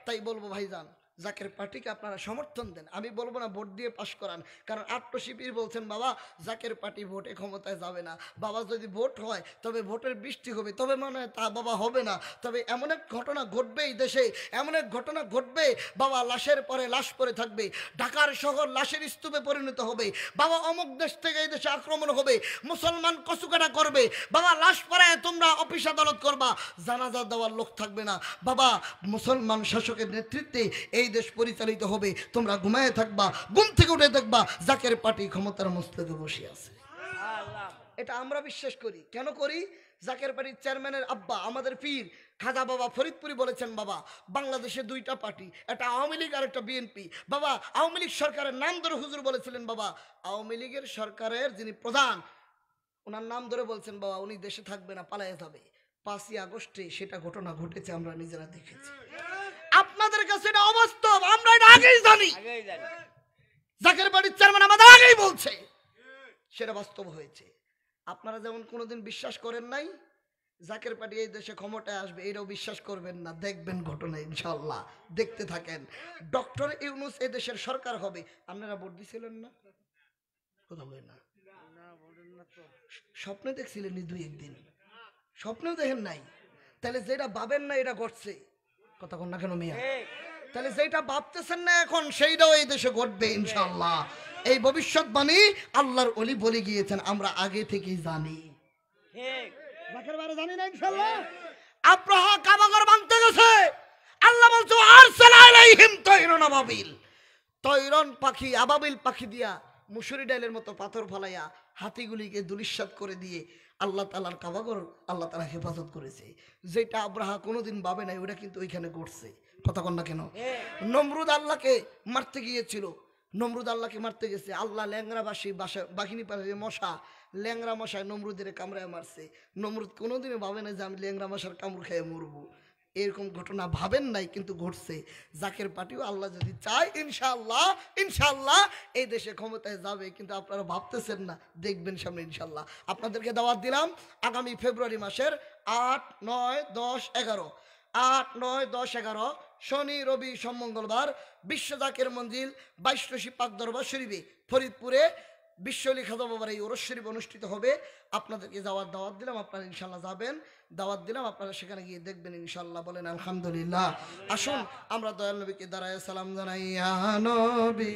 তাই বলবো ভাইজান, জাকের পার্টিকে আপনারা সমর্থন দেন। আমি বলবো না ভোট দিয়ে পাশ করান, কারণ আত্মশিবির বলছেন বাবা জাকের পার্টি ভোটে ক্ষমতায় যাবে না। বাবা যদি ভোট হয় তবে ভোটের বৃষ্টি হবে, তবে মনে হয় তা বাবা হবে না। তবে এমন এক ঘটনা ঘটবে এই দেশে, এমন এক ঘটনা ঘটবে বাবা লাশের পরে লাশ পরে থাকবে, ঢাকার শহর লাশের স্তূপে পরিণত হবে। বাবা অমুক দেশ থেকে এই দেশে আক্রমণ হবে, মুসলমান কচুকাটা করবে, বাবা লাশ পরায় তোমরা অফিস আদালত করবা, জানাজা দেওয়ার লোক থাকবে না। বাবা মুসলমান শাসকের নেতৃত্বে এই দেশ পরিচালিত হবে, তোমরা ঘুমায় থাকবা, ঘুম থেকে উঠে দেখবা জাকের পার্টি ক্ষমতার মস্তকে বসে আছে। এটা আমরা বিশ্বাস করি। কেন করি? জাকের পার্টির চেয়ারম্যানের আব্বা আমাদের পীর খাজা বাবা ফরিদপুরি বলেছেন বাবা বাংলাদেশে দুইটা পার্টি, একটা আওয়ামী লীগ আর একটা বিএনপি। বাবা আওয়ামী লীগ সরকারের নাম ধরে হুজুর বলেছিলেন বাবা আওয়ামী লীগের সরকারের যিনি প্রধান ওনার নাম ধরে বলছেন বাবা উনি দেশে থাকবে না, পালায়ে যাবে। 5ই আগস্টে সেটা ঘটনা ঘটেছে, আমরা নিজেরা দেখেছি। আপনাদের কাছে এটা অবাস্তব, আমরা এটা আগেই জানি। জাকের বাড়ির চেয়ারম্যান আমাদের আগেই বলছে, সেটা বাস্তব হয়েছে। আপনারা যেমন কোনোদিন বিশ্বাস করেন নাই জাকের পার্টি এই দেশে ক্ষমতায় আসবে, এটাও বিশ্বাস করবেন না। দেখবেন ঘটনা ইনশাআল্লাহ, দেখতে থাকেন। ডক্টর ইউনূস এই দেশের সরকার হবে। আপনারা ভোট দিছিলেন না? কথা বলেন না, স্বপ্নে দেখছিলেন দুই একদিন, স্বপ্নেও দেখেন নাই। তাহলে যেটা ভাবেন না এটা ঘটছে। কথা কোন না কেন মিয়া? তাহলে যেটা ভাবতেছেন না এখন সেইটাও এই দেশে ঘটবে ইনশাআল্লাহ। এই ভবিষ্যৎবাণী আল্লাহর ওলি বলে গিয়েছেন, আমরা আগে থেকেই জানি। জাকের বারে জানি না ইনশাআল্লাহ। আব্রাহা কাবাগর ভাঙতে গেছে, আল্লাহ বলছে আরসালা আলাইহিম তায়রুন আবাবিল, তৈরন পাখি, আবাবিল পাখি দিয়া মুসুরি ডালের মতো পাথর ফলাইয়া হাতিগুলিকে দুলিশাত করে দিয়ে আল্লাহ তাআলার কাবাগর আল্লাহ তাআলা হেফাজত করেছে। যেটা আব্রাহা কোনোদিন ভাবে নাই ওটা কিন্তু ওইখানে ঘটছে। কথা কন না কেন? নমরুদ আল্লাহকে মারতে গিয়েছিল, নমরুদ আল্লাহকে মারতে গেছে, আল্লাহ ল্যাংরাবাসী বাঘিনী পাশে মশা, ল্যাংরা মশায় নমরুদের কামড়ায় মারছে। নমরুদ কোনোদিনও ভাবে না যে আমি ল্যাংরা মশার কামড় খেয়ে মরবো। এরকম ঘটনা ভাবেন নাই, কিন্তু ঘটছে। জাকের পার্টিও আল্লাহ যদি চায় ইনশাআল্লাহ ইনশাআল্লাহ এই দেশে ক্ষমতায় যাবে, কিন্তু আপনারা ভাবতেছেন না, দেখবেন সামনে ইনশাআল্লাহ। আপনাদেরকে দাওয়াত দিলাম আগামী ফেব্রুয়ারি মাসের 8, 9, 10, 11 8, 9, 10, 11 শনি রবি সোম মঙ্গলবার বিশ্ব জাকের মঞ্জিল 22 পাক দরবার শরীফে ফরিদপুরে বিশ্বলি খাজা বাবার এই ওরস শরীফ অনুষ্ঠিত হবে। আপনাদেরকে দাওয়াত দিলাম, আপনারা ইনশাআল্লাহ যাবেন। দাওয়াত দিলাম, আপনারা সেখানে গিয়ে দেখবেন ইনশাআল্লাহ। বলেন আলহামদুলিল্লাহ। আসুন আমরা দয়াল নবীকে দাঁড়ায় সালাম জানাই, ইয়া নবী।